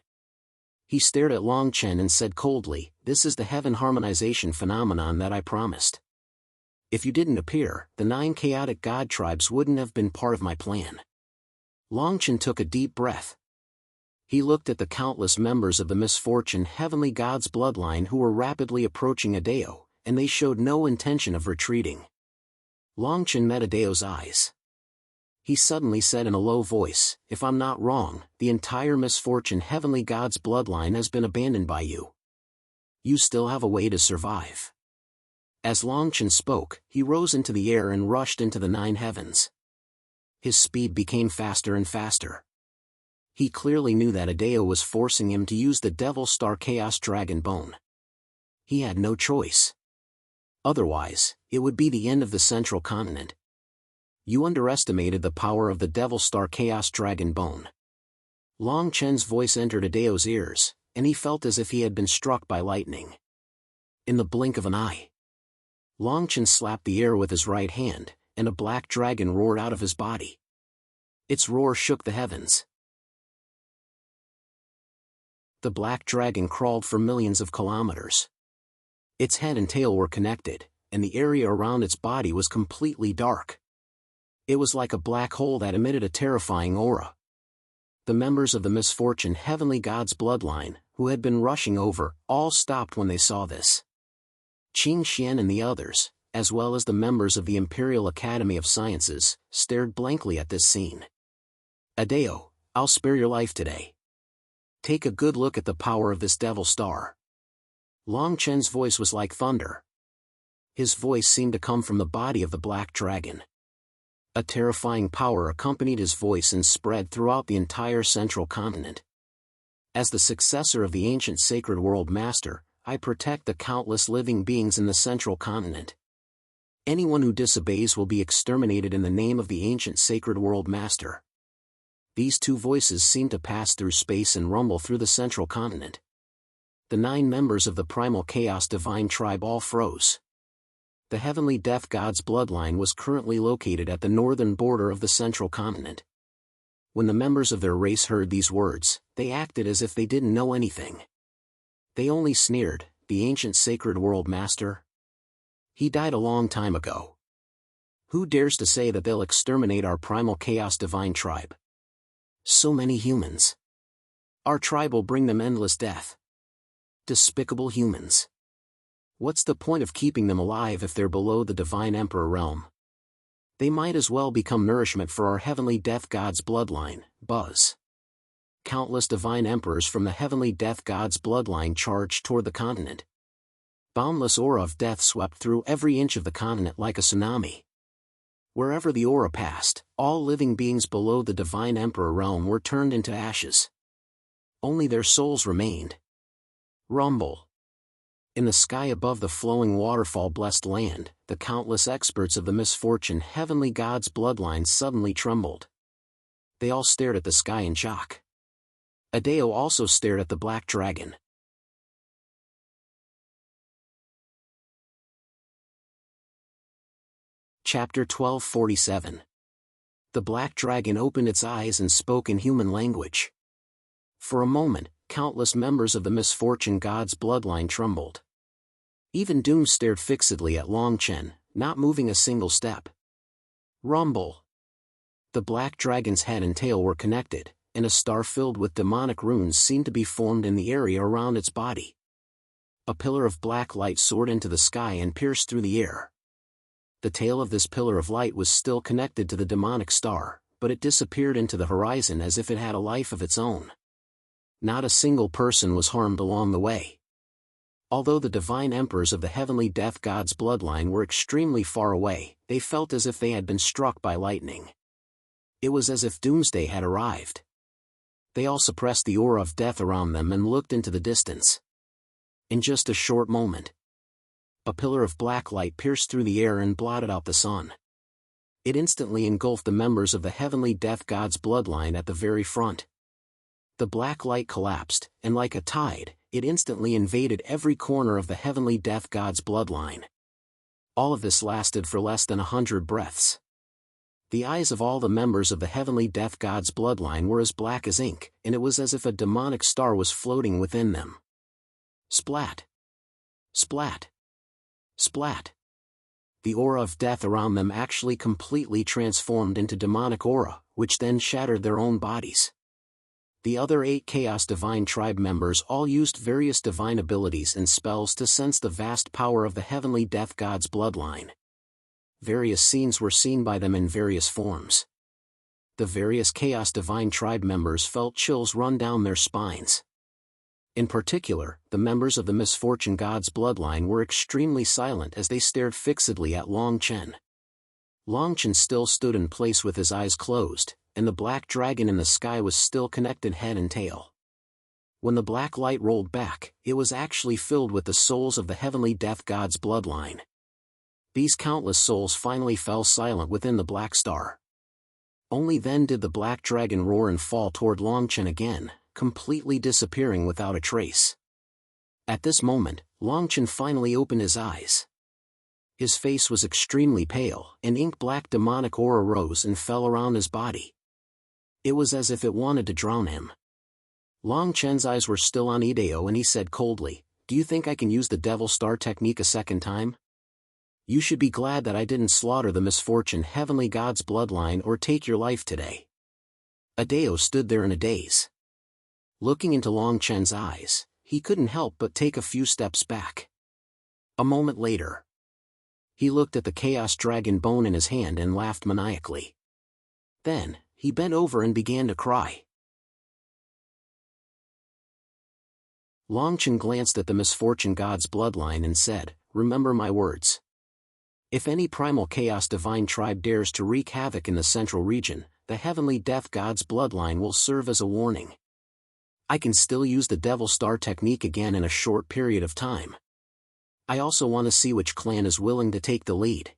He stared at Longchen and said coldly, "This is the heaven harmonization phenomenon that I promised. If you didn't appear, the 9 chaotic god tribes wouldn't have been part of my plan." Longchen took a deep breath. He looked at the countless members of the misfortune heavenly god's bloodline who were rapidly approaching Adeo, and they showed no intention of retreating. Longchen met Adeo's eyes. He suddenly said in a low voice, "If I'm not wrong, the entire misfortune heavenly god's bloodline has been abandoned by you. You still have a way to survive." As Longchen spoke, he rose into the air and rushed into the 9 heavens. His speed became faster and faster. He clearly knew that Adeo was forcing him to use the Devil Star Chaos Dragon Bone. He had no choice. Otherwise, it would be the end of the central continent. You underestimated the power of the Devil Star Chaos Dragon Bone. Long Chen's voice entered Adeo's ears, and he felt as if he had been struck by lightning. In the blink of an eye, Long Chen slapped the air with his right hand, and a black dragon roared out of his body. Its roar shook the heavens. The black dragon crawled for millions of kilometers. Its head and tail were connected, and the area around its body was completely dark. It was like a black hole that emitted a terrifying aura. The members of the misfortune heavenly god's bloodline, who had been rushing over, all stopped when they saw this. Qin Xian and the others, as well as the members of the Imperial Academy of Sciences, stared blankly at this scene. "Adeo, I'll spare your life today. Take a good look at the power of this Devil Star." Long Chen's voice was like thunder. His voice seemed to come from the body of the black dragon. A terrifying power accompanied his voice and spread throughout the entire central continent. As the successor of the ancient sacred world master, I protect the countless living beings in the central continent. Anyone who disobeys will be exterminated in the name of the ancient sacred world master. These two voices seemed to pass through space and rumble through the central continent. The 9 members of the primal chaos divine tribe all froze. The heavenly death god's bloodline was currently located at the northern border of the central continent. When the members of their race heard these words, they acted as if they didn't know anything. They only sneered, "The ancient sacred world master? He died a long time ago. Who dares to say that they'll exterminate our primal chaos divine tribe? So many humans. Our tribe will bring them endless death. Despicable humans. What's the point of keeping them alive if they're below the divine emperor realm? They might as well become nourishment for our heavenly death god's bloodline. Buzz. Countless divine emperors from the heavenly death god's bloodline charged toward the continent. Boundless aura of death swept through every inch of the continent like a tsunami. Wherever the aura passed, all living beings below the divine emperor realm were turned into ashes. Only their souls remained. Rumble. In the sky above the flowing waterfall-blessed land, the countless experts of the misfortune heavenly god's bloodline suddenly trembled. They all stared at the sky in shock. Adeo also stared at the black dragon. Chapter 1247. The black dragon opened its eyes and spoke in human language. For a moment, countless members of the misfortune god's bloodline trembled. Even Doom stared fixedly at Long Chen, not moving a single step. Rumble. The black dragon's head and tail were connected, and a star filled with demonic runes seemed to be formed in the area around its body. A pillar of black light soared into the sky and pierced through the air. The tail of this pillar of light was still connected to the demonic star, but it disappeared into the horizon as if it had a life of its own. Not a single person was harmed along the way. Although the divine emperors of the heavenly death god's bloodline were extremely far away, they felt as if they had been struck by lightning. It was as if doomsday had arrived. They all suppressed the aura of death around them and looked into the distance. In just a short moment, a pillar of black light pierced through the air and blotted out the sun. It instantly engulfed the members of the heavenly death god's bloodline at the very front. The black light collapsed, and like a tide, it instantly invaded every corner of the heavenly death god's bloodline. All of this lasted for less than 100 breaths. The eyes of all the members of the heavenly death god's bloodline were as black as ink, and it was as if a demonic star was floating within them. Splat. Splat. Splat. The aura of death around them actually completely transformed into demonic aura, which then shattered their own bodies. The other 8 Chaos Divine Tribe members all used various divine abilities and spells to sense the vast power of the heavenly death god's bloodline. Various scenes were seen by them in various forms. The various Chaos Divine Tribe members felt chills run down their spines. In particular, the members of the misfortune god's bloodline were extremely silent as they stared fixedly at Long Chen. Long Chen still stood in place with his eyes closed, and the black dragon in the sky was still connected head and tail. When the black light rolled back, it was actually filled with the souls of the heavenly death god's bloodline. These countless souls finally fell silent within the black star. Only then did the black dragon roar and fall toward Long Chen again, completely disappearing without a trace. At this moment, Long Chen finally opened his eyes. His face was extremely pale, and ink-black demonic aura rose and fell around his body. It was as if it wanted to drown him. Long Chen's eyes were still on Ideo and he said coldly, "Do you think I can use the Devil Star technique a second time? You should be glad that I didn't slaughter the misfortune heavenly god's bloodline or take your life today." Ideo stood there in a daze. Looking into Long Chen's eyes, he couldn't help but take a few steps back. A moment later, he looked at the Chaos Dragon bone in his hand and laughed maniacally. Then, he bent over and began to cry. Long Chen glanced at the misfortune god's bloodline and said, "Remember my words. If any primal Chaos Divine Tribe dares to wreak havoc in the central region, the heavenly death god's bloodline will serve as a warning. I can still use the Devil Star technique again in a short period of time. I also want to see which clan is willing to take the lead."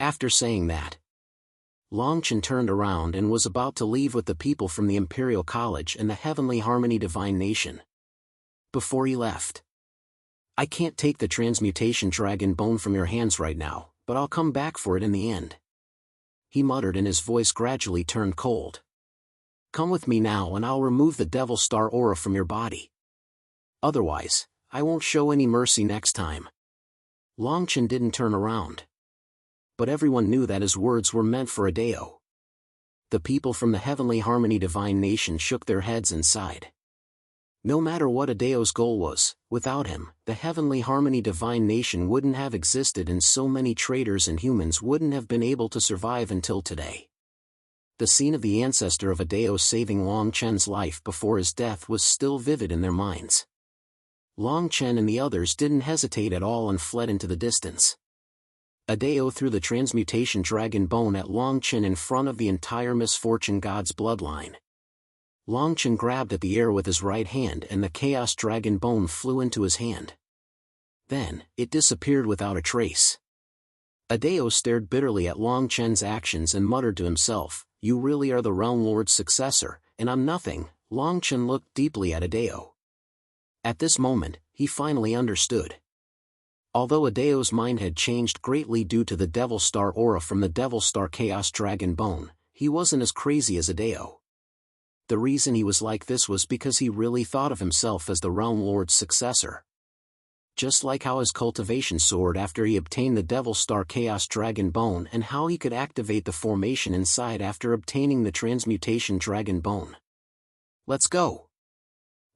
After saying that, Long Chen turned around and was about to leave with the people from the Imperial College and the Heavenly Harmony Divine Nation. Before he left, "I can't take the transmutation dragon bone from your hands right now, but I'll come back for it in the end," he muttered, and his voice gradually turned cold. "Come with me now and I'll remove the Devil Star aura from your body. Otherwise, I won't show any mercy next time." Long Chen didn't turn around. but everyone knew that his words were meant for Adao. The people from the Heavenly Harmony Divine Nation shook their heads and sighed. No matter what Adao's goal was, without him, the Heavenly Harmony Divine Nation wouldn't have existed and so many traders and humans wouldn't have been able to survive until today. The scene of the ancestor of Adao saving Long Chen's life before his death was still vivid in their minds. Long Chen and the others didn't hesitate at all and fled into the distance. Adao threw the transmutation dragon bone at Long Chen in front of the entire misfortune god's bloodline. Long Chen grabbed at the air with his right hand and the chaos dragon bone flew into his hand. Then, it disappeared without a trace. Adao stared bitterly at Long Chen's actions and muttered to himself, "You really are the Realm Lord's successor, and I'm nothing." Long Chen looked deeply at Adao. At this moment, he finally understood. Although Adao's mind had changed greatly due to the Devil Star aura from the Devil Star Chaos Dragon Bone, he wasn't as crazy as Adao. The reason he was like this was because he really thought of himself as the Realm Lord's successor. Just like how his cultivation soared after he obtained the Devil Star Chaos Dragon Bone and how he could activate the formation inside after obtaining the Transmutation Dragon Bone. "Let's go.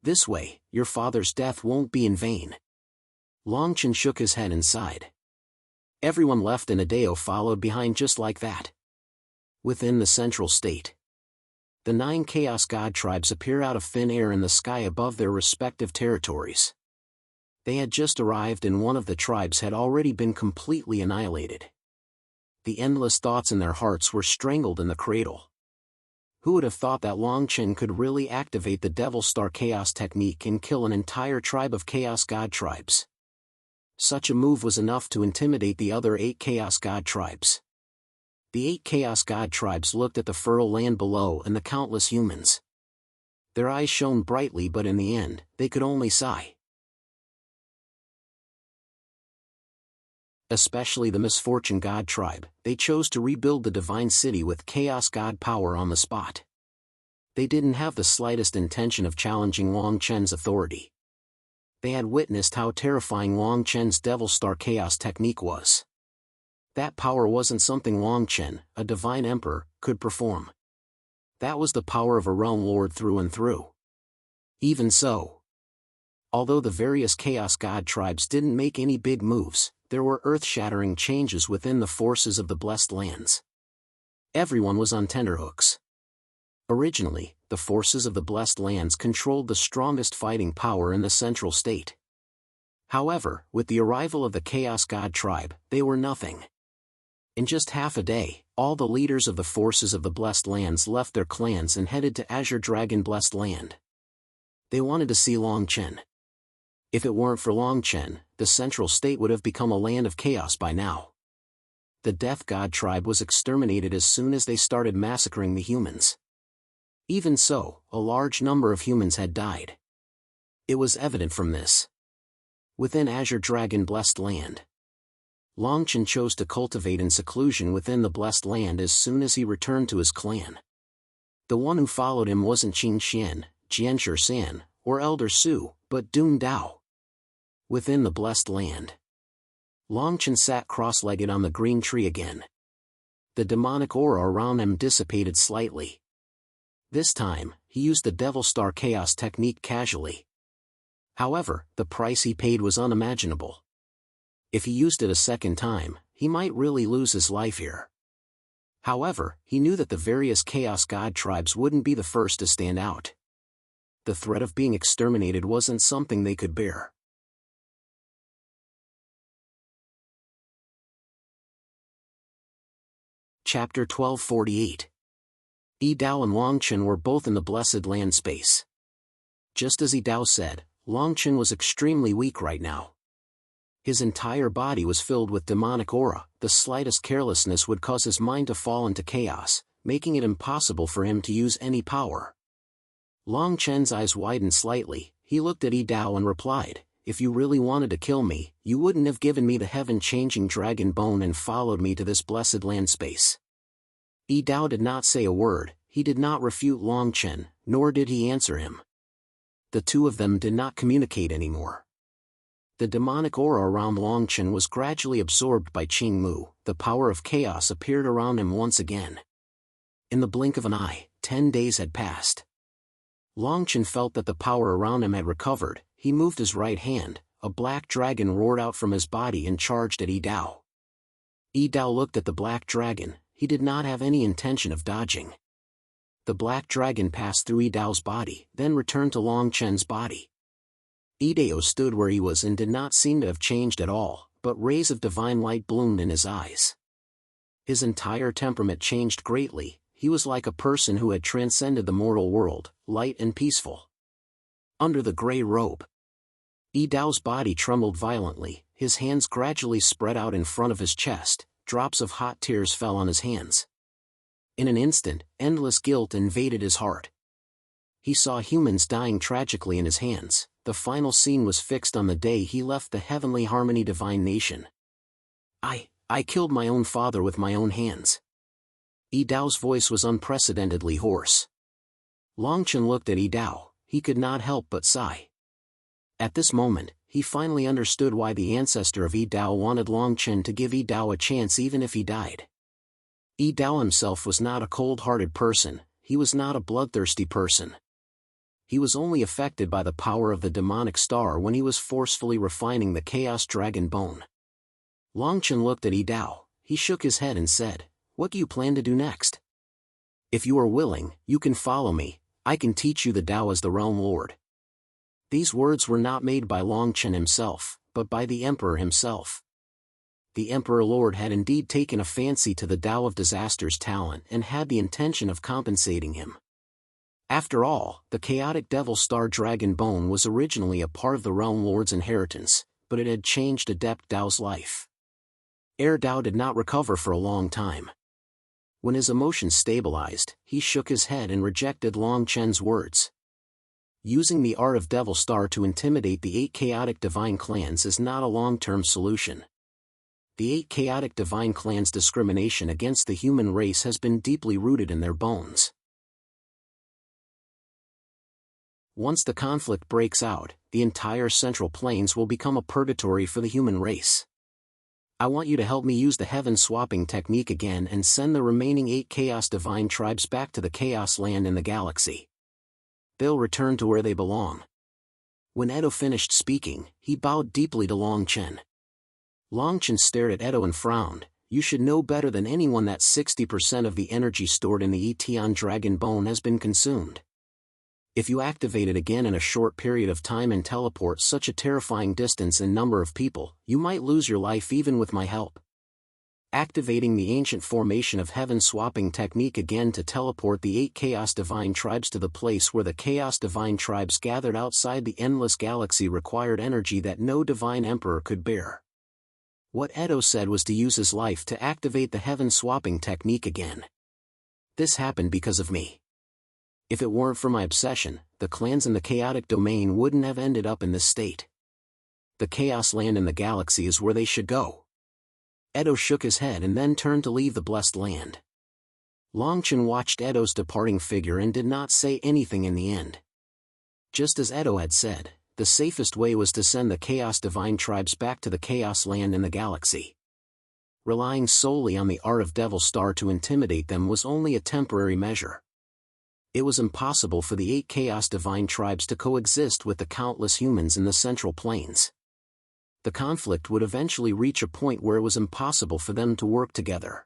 This way, your father's death won't be in vain." Long Chen shook his head and sighed. Everyone left and Adao followed behind just like that. Within the central state, the 9 Chaos God tribes appear out of thin air in the sky above their respective territories. They had just arrived and one of the tribes had already been completely annihilated. The endless thoughts in their hearts were strangled in the cradle. Who would have thought that Long Chen could really activate the Devil Star Chaos technique and kill an entire tribe of Chaos God tribes? Such a move was enough to intimidate the other 8 Chaos God tribes. The 8 Chaos God tribes looked at the fertile land below and the countless humans. Their eyes shone brightly, but in the end, they could only sigh. Especially the Misfortune God tribe, they chose to rebuild the Divine City with Chaos God power on the spot. They didn't have the slightest intention of challenging Long Chen's authority. They had witnessed how terrifying Long Chen's Devil Star Chaos technique was. That power wasn't something Long Chen, a divine emperor, could perform. That was the power of a realm lord through and through. Even so, although the various Chaos God tribes didn't make any big moves, there were earth-shattering changes within the forces of the Blessed Lands. Everyone was on tenterhooks. Originally, the forces of the Blessed Lands controlled the strongest fighting power in the central state. However, with the arrival of the Chaos God tribe, they were nothing. In just half a day, all the leaders of the forces of the Blessed Lands left their clans and headed to Azure Dragon Blessed Land. They wanted to see Long Chen. If it weren't for Long Chen, the central state would have become a land of chaos by now. The Death God tribe was exterminated as soon as they started massacring the humans. Even so, a large number of humans had died. It was evident from this. Within Azure Dragon Blessed Land, Long Chen chose to cultivate in seclusion within the Blessed Land as soon as he returned to his clan. The one who followed him wasn't Qin Xian, Jianshi San, or Elder Su, but Dun Dao. Within the Blessed Land, Long Chen sat cross-legged on the green tree again. The demonic aura around him dissipated slightly. This time, he used the Devil Star Chaos technique casually. However, the price he paid was unimaginable. If he used it a second time, he might really lose his life here. However, he knew that the various Chaos God tribes wouldn't be the first to stand out. The threat of being exterminated wasn't something they could bear. Chapter 1248. Yi Dao and Long Chen were both in the Blessed Land space. Just as Yi Dao said, Long Chen was extremely weak right now. His entire body was filled with demonic aura. The slightest carelessness would cause his mind to fall into chaos, making it impossible for him to use any power. Long Chen's eyes widened slightly. He looked at Yi Dao and replied, "If you really wanted to kill me, you wouldn't have given me the heaven-changing dragon bone and followed me to this Blessed Land space." Yi Dao did not say a word. He did not refute Long Chen, nor did he answer him. The two of them did not communicate anymore. The demonic aura around Longchen was gradually absorbed by Qing Mu. The power of chaos appeared around him once again. In the blink of an eye, 10 days had passed. Longchen felt that the power around him had recovered. He moved his right hand, a black dragon roared out from his body and charged at Yi Dao. Yi Dao looked at the black dragon. He did not have any intention of dodging. The black dragon passed through Yi Dao's body, then returned to Longchen's body. Yi Dao stood where he was and did not seem to have changed at all, but rays of divine light bloomed in his eyes. His entire temperament changed greatly. He was like a person who had transcended the mortal world, light and peaceful. Under the gray robe, Yi Dao's body trembled violently. His hands gradually spread out in front of his chest. Drops of hot tears fell on his hands. In an instant, endless guilt invaded his heart. He saw humans dying tragically in his hands. The final scene was fixed on the day he left the heavenly harmony divine nation. I killed my own father with my own hands. Yi Dao's voice was unprecedentedly hoarse. Longchen looked at Yi Dao. He could not help but sigh. At this moment, he finally understood why the ancestor of Yi Dao wanted Longchen to give Yi Dao a chance even if he died. Yi Dao himself was not a cold-hearted person. He was not a bloodthirsty person. He was only affected by the power of the demonic star when he was forcefully refining the Chaos Dragon Bone. Longchen looked at Yi Dao. He shook his head and said, "What do you plan to do next? If you are willing, you can follow me. I can teach you the Dao as the Realm Lord." These words were not made by Longchen himself, but by the Emperor himself. The Emperor Lord had indeed taken a fancy to the Dao of Disaster's talent and had the intention of compensating him. After all, the chaotic Devil Star Dragon Bone was originally a part of the Realm Lord's inheritance, but it had changed Adept Dao's life. Heir Dao did not recover for a long time. When his emotions stabilized, he shook his head and rejected Longchen's words. Using the art of Devil Star to intimidate the 8 chaotic divine clans is not a long-term solution. The 8 chaotic divine clans' discrimination against the human race has been deeply rooted in their bones. Once the conflict breaks out, the entire Central Plains will become a purgatory for the human race. I want you to help me use the heaven-swapping technique again and send the remaining 8 Chaos Divine tribes back to the Chaos Land in the galaxy. They'll return to where they belong. When Edo finished speaking, he bowed deeply to Longchen. Longchen stared at Edo and frowned. "You should know better than anyone that 60% of the energy stored in the Eteon Dragon Bone has been consumed. If you activate it again in a short period of time and teleport such a terrifying distance and number of people, you might lose your life even with my help." Activating the ancient formation of heaven-swapping technique again to teleport the 8 Chaos Divine tribes to the place where the Chaos Divine tribes gathered outside the endless galaxy required energy that no divine emperor could bear. What Edo said was to use his life to activate the heaven-swapping technique again. This happened because of me. If it weren't for my obsession, the clans in the chaotic domain wouldn't have ended up in this state. The Chaos Land in the galaxy is where they should go. Edo shook his head and then turned to leave the blessed land. Longchen watched Edo's departing figure and did not say anything in the end. Just as Edo had said, the safest way was to send the Chaos Divine tribes back to the Chaos Land in the galaxy. Relying solely on the art of Devil Star to intimidate them was only a temporary measure. It was impossible for the 8 Chaos Divine tribes to coexist with the countless humans in the Central Plains. The conflict would eventually reach a point where it was impossible for them to work together.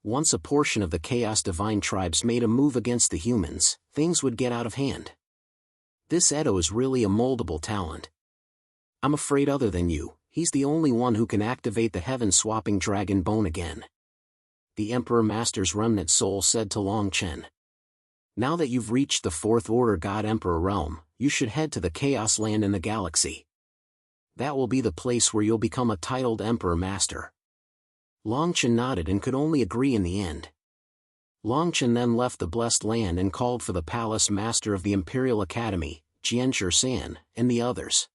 Once a portion of the Chaos Divine tribes made a move against the humans, things would get out of hand. This Edo is really a moldable talent. I'm afraid other than you, he's the only one who can activate the heaven-swapping dragon bone again. The Emperor Master's remnant soul said to Longchen. Now that you've reached the 4th Order God Emperor realm, you should head to the Chaos Land in the galaxy. That will be the place where you'll become a titled Emperor Master. Longchen nodded and could only agree in the end. Longchen then left the blessed land and called for the Palace Master of the Imperial Academy, Jianshi San, and the others.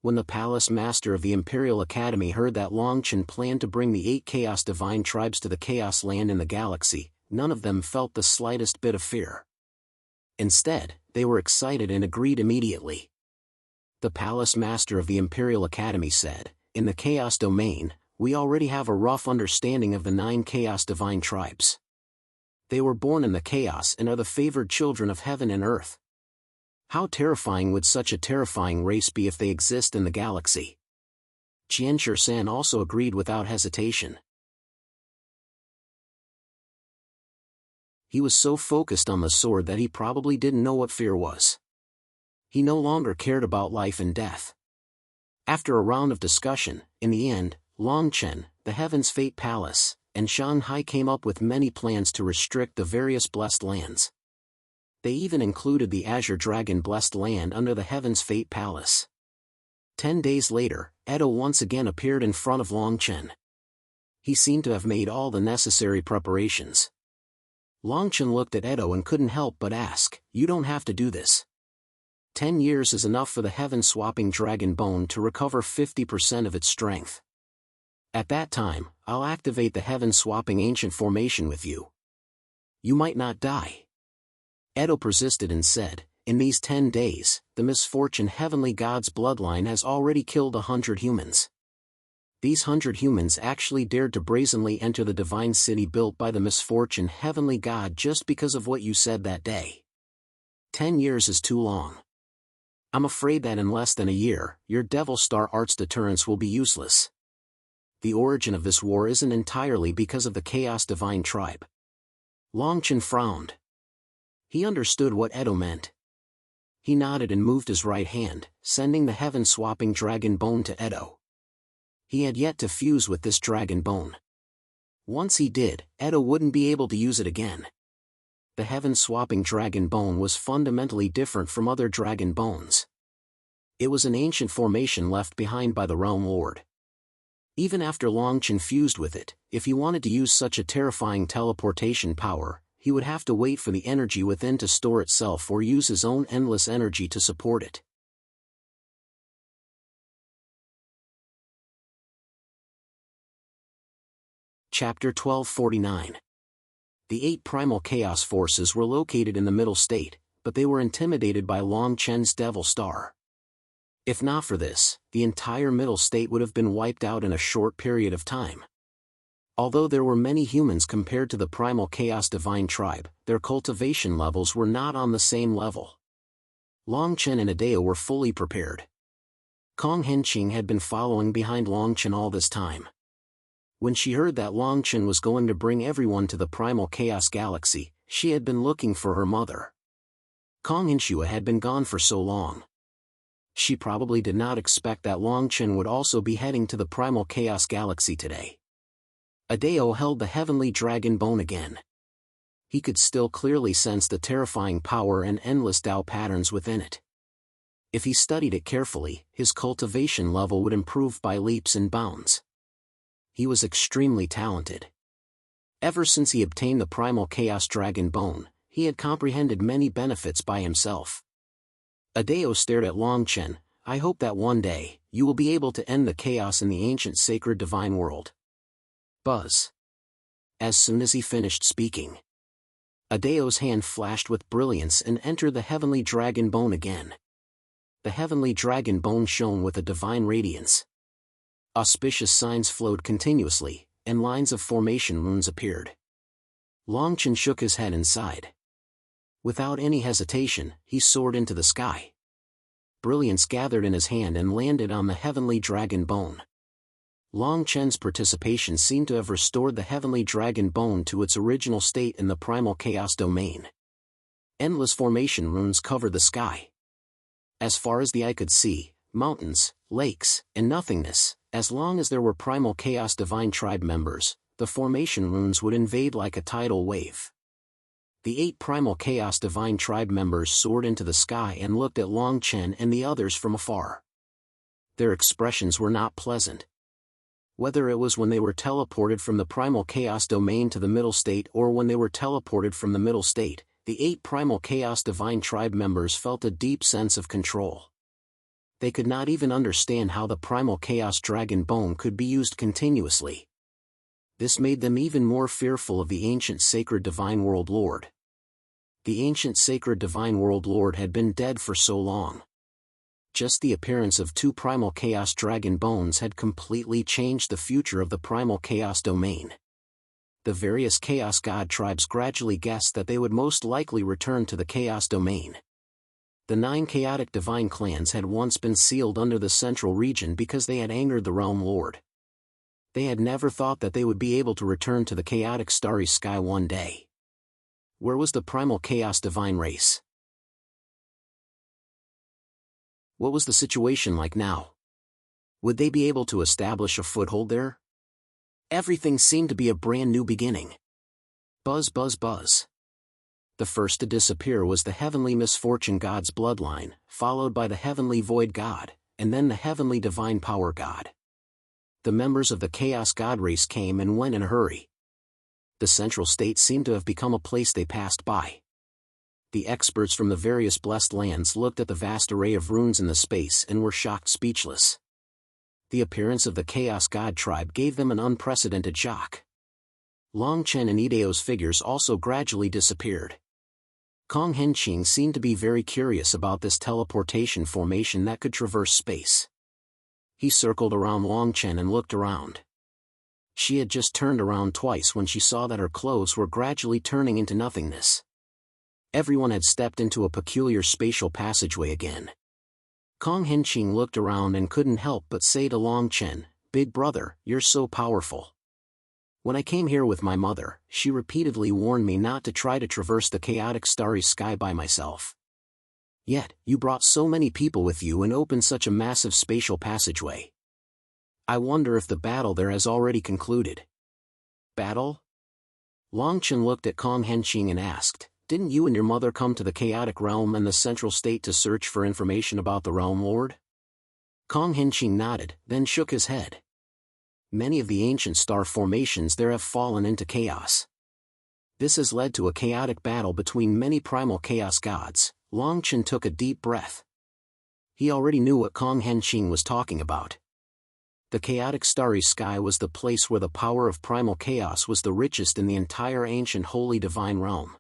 When the Palace Master of the Imperial Academy heard that Longchen planned to bring the 8 Chaos Divine tribes to the Chaos Land in the galaxy, none of them felt the slightest bit of fear. Instead, they were excited and agreed immediately. The palace master of the Imperial Academy said, "In the Chaos Domain, we already have a rough understanding of the 9 Chaos Divine Tribes. They were born in the Chaos and are the favored children of heaven and earth. How terrifying would such a terrifying race be if they exist in the galaxy?" Qianshi-san also agreed without hesitation. He was so focused on the sword that he probably didn't know what fear was. He no longer cared about life and death. After a round of discussion, in the end, Longchen, the Heaven's Fate Palace, and Shanghai came up with many plans to restrict the various blessed lands. They even included the Azure Dragon blessed land under the Heaven's Fate Palace. 10 days later, Edo once again appeared in front of Longchen. He seemed to have made all the necessary preparations. Longchen looked at Edo and couldn't help but ask, "You don't have to do this. 10 years is enough for the heaven-swapping dragon bone to recover 50% of its strength. At that time, I'll activate the heaven-swapping ancient formation with you. You might not die." Edo persisted and said, "In these 10 days, the misfortune heavenly god's bloodline has already killed 100 humans. These 100 humans actually dared to brazenly enter the divine city built by the misfortune heavenly god just because of what you said that day. 10 years is too long. I'm afraid that in less than a year, your Devil Star Art's deterrence will be useless. The origin of this war isn't entirely because of the Chaos Divine Tribe." Longchen frowned. He understood what Edo meant. He nodded and moved his right hand, sending the heaven-swapping dragon bone to Edo. He had yet to fuse with this dragon bone. Once he did, Edo wouldn't be able to use it again. The heaven-swapping dragon bone was fundamentally different from other dragon bones. It was an ancient formation left behind by the Realm Lord. Even after Longchen fused with it, if he wanted to use such a terrifying teleportation power, he would have to wait for the energy within to store itself or use his own endless energy to support it. Chapter 1249. The 8 primal chaos forces were located in the middle state, but they were intimidated by Longchen's Devil Star. If not for this, the entire middle state would have been wiped out in a short period of time. Although there were many humans compared to the primal chaos divine tribe, their cultivation levels were not on the same level. Longchen and Adeo were fully prepared. Kong Henqing had been following behind Longchen all this time. When she heard that Longchen was going to bring everyone to the primal chaos galaxy, she had been looking for her mother. Kong Henshua had been gone for so long. She probably did not expect that Longchen would also be heading to the primal chaos galaxy today. Adeo held the heavenly dragon bone again. He could still clearly sense the terrifying power and endless Tao patterns within it. If he studied it carefully, his cultivation level would improve by leaps and bounds. He was extremely talented. Ever since he obtained the primal chaos dragon bone, he had comprehended many benefits by himself. Adeo stared at Longchen. "I hope that one day, you will be able to end the chaos in the ancient sacred divine world." Buzz. As soon as he finished speaking, Adeo's hand flashed with brilliance and entered the heavenly dragon bone again. The heavenly dragon bone shone with a divine radiance. Auspicious signs flowed continuously, and lines of formation runes appeared. Longchen shook his head and sighed. Without any hesitation, he soared into the sky. Brilliance gathered in his hand and landed on the heavenly dragon bone. Longchen's participation seemed to have restored the heavenly dragon bone to its original state in the primal chaos domain. Endless formation runes covered the sky. As far as the eye could see, mountains, lakes, and nothingness. As long as there were primal chaos divine tribe members, the formation runes would invade like a tidal wave. The 8 primal chaos divine tribe members soared into the sky and looked at Longchen and the others from afar. Their expressions were not pleasant. Whether it was when they were teleported from the primal chaos domain to the middle state or when they were teleported from the middle state, the 8 primal chaos divine tribe members felt a deep sense of control. They could not even understand how the primal chaos dragon bone could be used continuously. This made them even more fearful of the ancient sacred divine world lord. The ancient sacred divine world lord had been dead for so long. Just the appearance of two primal chaos dragon bones had completely changed the future of the primal chaos domain. The various chaos god tribes gradually guessed that they would most likely return to the chaos domain. The 9 chaotic divine clans had once been sealed under the central region because they had angered the realm lord. They had never thought that they would be able to return to the chaotic starry sky one day. Where was the primal chaos divine race? What was the situation like now? Would they be able to establish a foothold there? Everything seemed to be a brand new beginning. Buzz, buzz, buzz. The first to disappear was the heavenly misfortune god's bloodline, followed by the heavenly void god, and then the heavenly divine power god. The members of the chaos god race came and went in a hurry. The central state seemed to have become a place they passed by. The experts from the various blessed lands looked at the vast array of runes in the space and were shocked speechless. The appearance of the chaos god tribe gave them an unprecedented shock. Long Chen and Ideo's figures also gradually disappeared. Kong Henqing seemed to be very curious about this teleportation formation that could traverse space. He circled around Long Chen and looked around. She had just turned around twice when she saw that her clothes were gradually turning into nothingness. Everyone had stepped into a peculiar spatial passageway again. Kong Henqing looked around and couldn't help but say to Long Chen, "Big brother, you're so powerful. When I came here with my mother, she repeatedly warned me not to try to traverse the chaotic starry sky by myself. Yet, you brought so many people with you and opened such a massive spatial passageway. I wonder if the battle there has already concluded." Battle? Long Chen looked at Kong Henqing and asked, "Didn't you and your mother come to the chaotic realm and the central state to search for information about the realm lord?" Kong Henqing nodded, then shook his head. Many of the ancient star formations there have fallen into chaos. This has led to a chaotic battle between many primal chaos gods. Long Chen took a deep breath. He already knew what Kong Henqing was talking about. The chaotic starry sky was the place where the power of primal chaos was the richest in the entire ancient holy divine realm.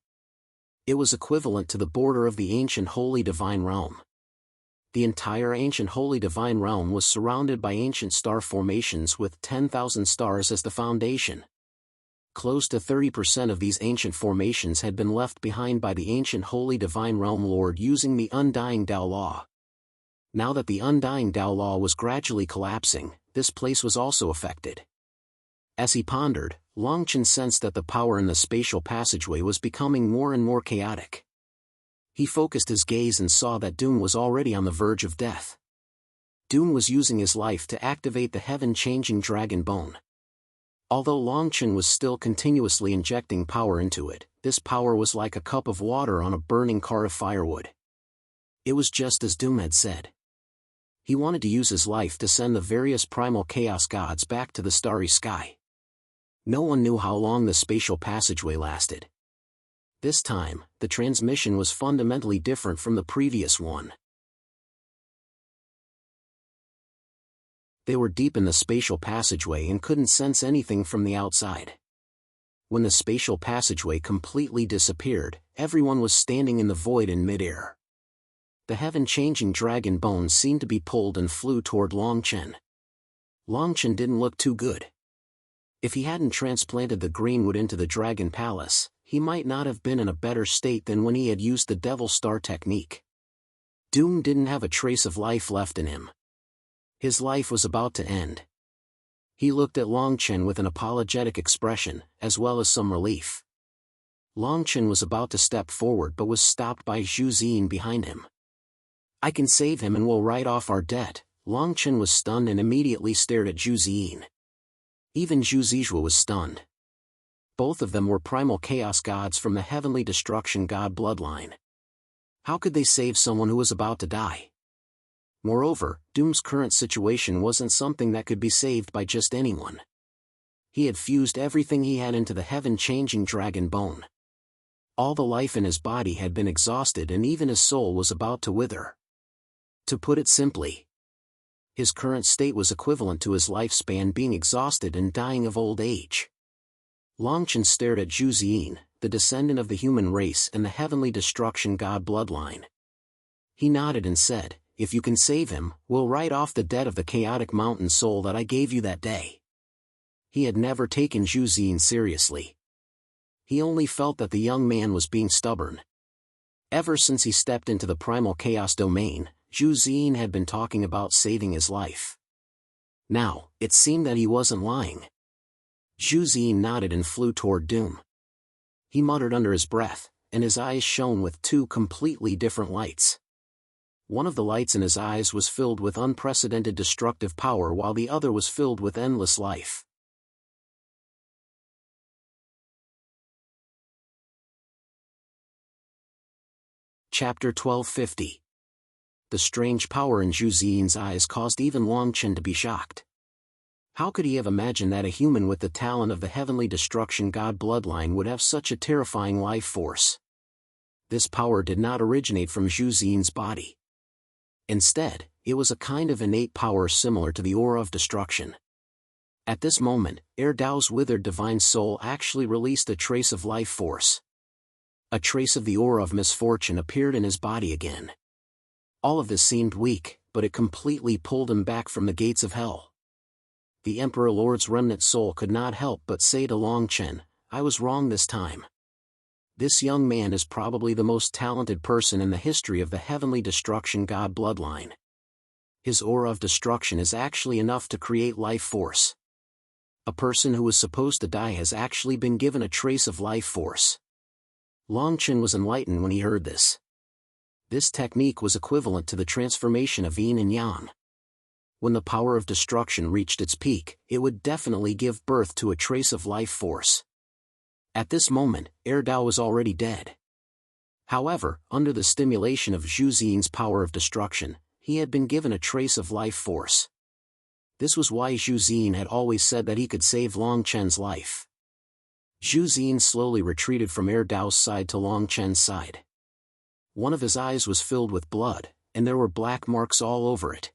It was equivalent to the border of the ancient holy divine realm. The entire ancient holy divine realm was surrounded by ancient star formations with 10,000 stars as the foundation. Close to 30% of these ancient formations had been left behind by the ancient holy divine realm lord using the undying Tao law. Now that the undying Tao law was gradually collapsing, this place was also affected. As he pondered, Long Chen sensed that the power in the spatial passageway was becoming more and more chaotic. He focused his gaze and saw that Doom was already on the verge of death. Doom was using his life to activate the heaven-changing dragon bone. Although Long Chen was still continuously injecting power into it, this power was like a cup of water on a burning car of firewood. It was just as Doom had said. He wanted to use his life to send the various primal chaos gods back to the starry sky. No one knew how long the spatial passageway lasted. This time, the transmission was fundamentally different from the previous one. They were deep in the spatial passageway and couldn't sense anything from the outside. When the spatial passageway completely disappeared, everyone was standing in the void in midair. The heaven-changing dragon bones seemed to be pulled and flew toward Long Chen. Long Chen didn't look too good. If he hadn't transplanted the greenwood into the dragon palace, he might not have been in a better state than when he had used the Devil Star technique. Doom didn't have a trace of life left in him. His life was about to end. He looked at Long Chen with an apologetic expression, as well as some relief. Long Chen was about to step forward but was stopped by Zhu Ziyin behind him. "I can save him and we'll write off our debt." Long Chen was stunned and immediately stared at Zhu Ziyin. Even Zhu Zijua was stunned. Both of them were primal chaos gods from the heavenly destruction god bloodline. How could they save someone who was about to die? Moreover, Doom's current situation wasn't something that could be saved by just anyone. He had fused everything he had into the heaven-changing dragon bone. All the life in his body had been exhausted and even his soul was about to wither. To put it simply, his current state was equivalent to his lifespan being exhausted and dying of old age. Long Chen stared at Zhu Ziyin, the descendant of the human race and the heavenly destruction god bloodline. He nodded and said, if you can save him, we'll write off the debt of the chaotic mountain soul that I gave you that day. He had never taken Zhu Xin seriously. He only felt that the young man was being stubborn. Ever since he stepped into the primal chaos domain, Zhu Xin had been talking about saving his life. Now, it seemed that he wasn't lying. Zhu Xin nodded and flew toward Doom. He muttered under his breath, and his eyes shone with two completely different lights. One of the lights in his eyes was filled with unprecedented destructive power while the other was filled with endless life. Chapter 1250. The strange power in Zhu Xin's eyes caused even Long Chen to be shocked. How could he have imagined that a human with the talent of the heavenly destruction god bloodline would have such a terrifying life force? This power did not originate from Zhu Xin's body. Instead, it was a kind of innate power similar to the aura of destruction. At this moment, Dao's withered divine soul actually released a trace of life force. A trace of the aura of misfortune appeared in his body again. All of this seemed weak, but it completely pulled him back from the gates of hell. The Emperor Lord's remnant soul could not help but say to Long Chen, "I was wrong this time. This young man is probably the most talented person in the history of the heavenly destruction god bloodline. His aura of destruction is actually enough to create life force. A person who was supposed to die has actually been given a trace of life force." Long Chen was enlightened when he heard this. This technique was equivalent to the transformation of yin and yang. When the power of destruction reached its peak, it would definitely give birth to a trace of life force. At this moment, Dao was already dead. However, under the stimulation of Zhu Xin's power of destruction, he had been given a trace of life force. This was why Zhu Xin had always said that he could save Long Chen's life. Zhu Xin slowly retreated from Dao's side to Long Chen's side. One of his eyes was filled with blood, and there were black marks all over it.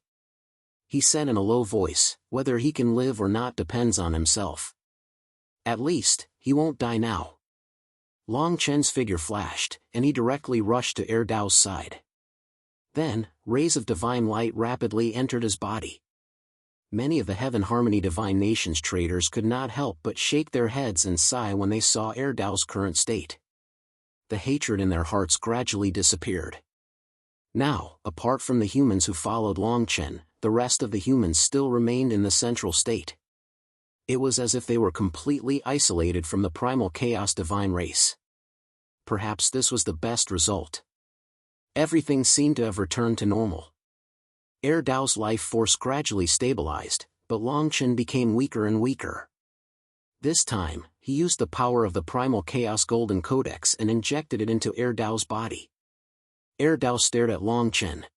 He said in a low voice, "Whether he can live or not depends on himself. At least, he won't die now." Long Chen's figure flashed, and he directly rushed to Dao's side. Then, rays of divine light rapidly entered his body. Many of the Heaven Harmony Divine Nations traders could not help but shake their heads and sigh when they saw Dao's current state. The hatred in their hearts gradually disappeared. Now, apart from the humans who followed Long Chen, the rest of the humans still remained in the central state. It was as if they were completely isolated from the primal chaos divine race. Perhaps this was the best result. Everything seemed to have returned to normal. Dao's life force gradually stabilized, but Long Chen became weaker and weaker. This time, he used the power of the primal chaos golden codex and injected it into Dao's body. Dao stared at Long Chen.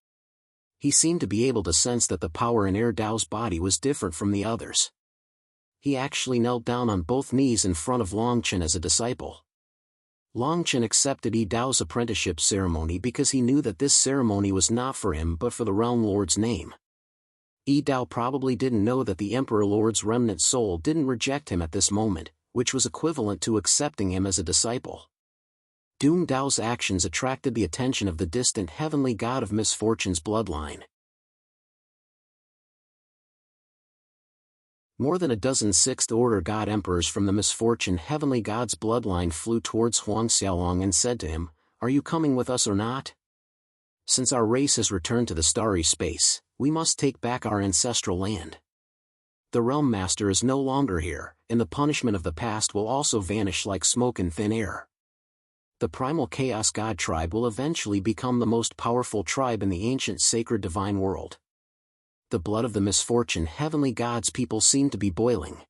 He seemed to be able to sense that the power in Dao's body was different from the others. He actually knelt down on both knees in front of Long Chen as a disciple. Long Chen accepted Dao's apprenticeship ceremony because he knew that this ceremony was not for him but for the Realm Lord's name. Dao probably didn't know that the Emperor Lord's remnant soul didn't reject him at this moment, which was equivalent to accepting him as a disciple. Doom Dao's actions attracted the attention of the distant heavenly god of misfortune's bloodline. More than a dozen sixth-order god emperors from the misfortune heavenly god's bloodline flew towards Huang Xiaolong and said to him, "Are you coming with us or not? Since our race has returned to the starry space, we must take back our ancestral land. The Realm Master is no longer here, and the punishment of the past will also vanish like smoke in thin air. The primal chaos god tribe will eventually become the most powerful tribe in the ancient sacred divine world." The blood of the misfortune heavenly god's people seemed to be boiling.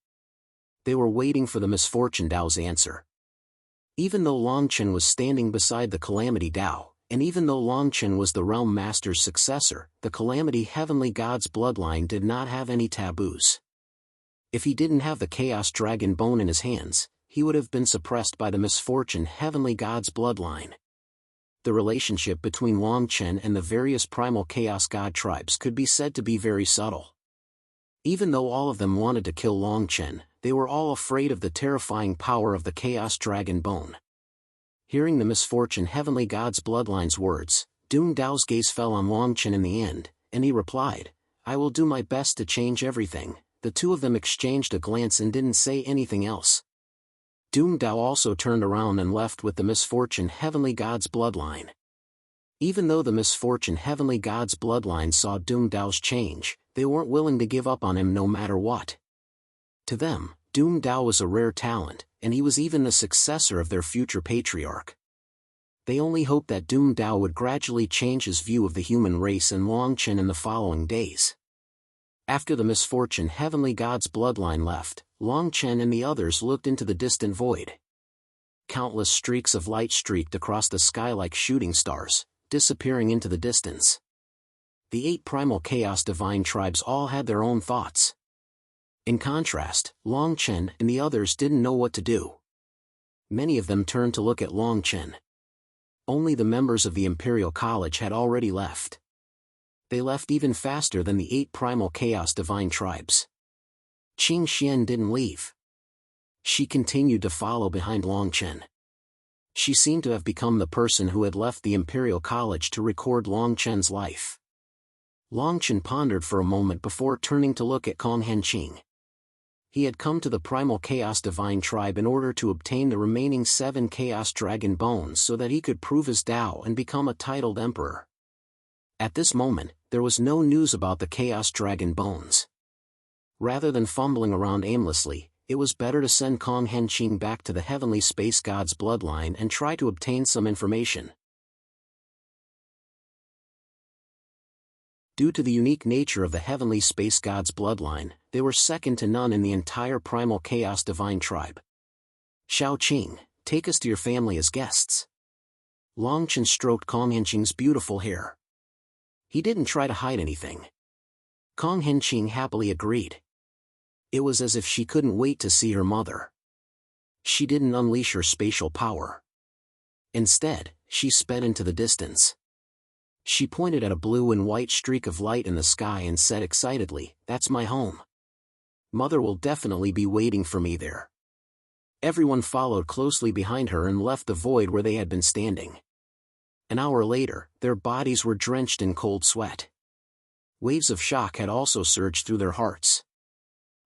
They were waiting for the misfortune Dao's answer. Even though Long Chen was standing beside the calamity Dao, and even though Long Chen was the Realm Master's successor, the calamity heavenly god's bloodline did not have any taboos. If he didn't have the chaos dragon bone in his hands, he would have been suppressed by the misfortune heavenly god's bloodline. The relationship between Long Chen and the various primal chaos god tribes could be said to be very subtle. Even though all of them wanted to kill Long Chen, they were all afraid of the terrifying power of the chaos dragon bone. Hearing the misfortune heavenly god's bloodline's words, Dun Dao's gaze fell on Longchen in the end, and he replied, "I will do my best to change everything." The two of them exchanged a glance and didn't say anything else. Dun Dao also turned around and left with the misfortune heavenly god's bloodline. Even though the misfortune heavenly god's bloodline saw Dun Dao's change, they weren't willing to give up on him no matter what. To them, Dun Dao was a rare talent, and he was even the successor of their future patriarch. They only hoped that Dun Dao would gradually change his view of the human race and Longchen in the following days. After the misfortune heavenly god's bloodline left, Longchen and the others looked into the distant void. Countless streaks of light streaked across the sky like shooting stars, disappearing into the distance. The 8 primal chaos divine tribes all had their own thoughts. In contrast, Longchen and the others didn't know what to do. Many of them turned to look at Longchen. Only the members of the Imperial College had already left. They left even faster than the 8 primal chaos divine tribes. Qing Xian didn't leave. She continued to follow behind Longchen. She seemed to have become the person who had left the Imperial College to record Longchen's life. Longchen pondered for a moment before turning to look at Kong Henqing. He had come to the Primal Chaos Divine Tribe in order to obtain the remaining 7 Chaos Dragon Bones so that he could prove his Tao and become a titled emperor. At this moment, there was no news about the Chaos Dragon Bones. Rather than fumbling around aimlessly, it was better to send Kong Henqing back to the Heavenly Space God's bloodline and try to obtain some information. Due to the unique nature of the Heavenly Space God's bloodline, they were second to none in the entire Primal Chaos Divine Tribe. "Shao Qing, take us to your family as guests." Longchen stroked Kong Henqing's beautiful hair. He didn't try to hide anything. Kong Henqing happily agreed. It was as if she couldn't wait to see her mother. She didn't unleash her spatial power. Instead, she sped into the distance. She pointed at a blue and white streak of light in the sky and said excitedly, "That's my home. Mother will definitely be waiting for me there." Everyone followed closely behind her and left the void where they had been standing. An hour later, their bodies were drenched in cold sweat. Waves of shock had also surged through their hearts.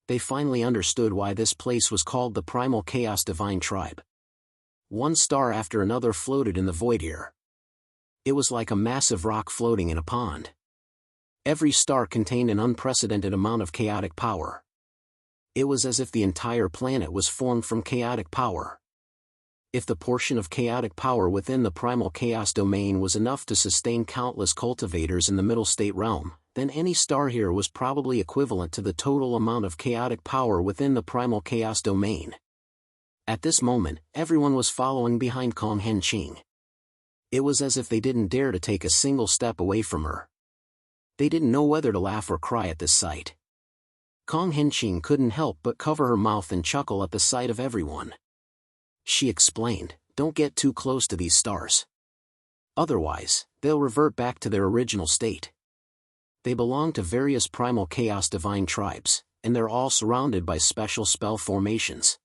They finally understood why this place was called the Primal Chaos Divine Tribe. One star after another floated in the void here. It was like a massive rock floating in a pond. Every star contained an unprecedented amount of chaotic power. It was as if the entire planet was formed from chaotic power. If the portion of chaotic power within the primal chaos domain was enough to sustain countless cultivators in the middle state realm, then any star here was probably equivalent to the total amount of chaotic power within the primal chaos domain. At this moment, everyone was following behind Kong Henqing. It was as if they didn't dare to take a single step away from her. They didn't know whether to laugh or cry at this sight. Kong Henqing couldn't help but cover her mouth and chuckle at the sight of everyone. She explained, "Don't get too close to these stars. Otherwise, they'll revert back to their original state. They belong to various primal chaos divine tribes, and they're all surrounded by special spell formations.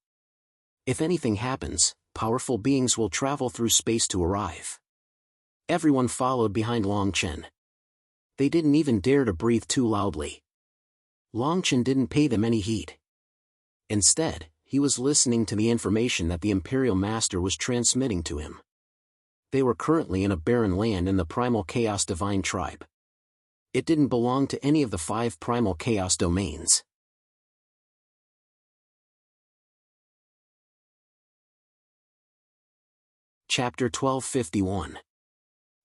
If anything happens, powerful beings will travel through space to arrive." Everyone followed behind Longchen. They didn't even dare to breathe too loudly. Longchen didn't pay them any heed. Instead, he was listening to the information that the Imperial Master was transmitting to him. They were currently in a barren land in the Primal Chaos Divine Tribe. It didn't belong to any of the 5 Primal Chaos domains. Chapter 1251.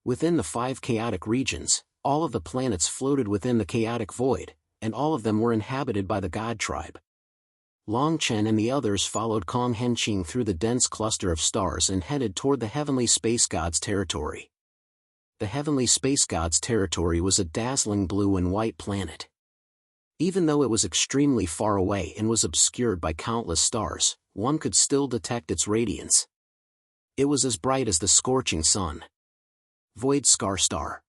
Within the 5 chaotic regions, all of the planets floated within the chaotic void, and all of them were inhabited by the God Tribe. Longchen and the others followed Kong Henqing through the dense cluster of stars and headed toward the Heavenly Space God's territory. The Heavenly Space God's territory was a dazzling blue and white planet. Even though it was extremely far away and was obscured by countless stars, one could still detect its radiance. It was as bright as the scorching sun. Void Scar Star.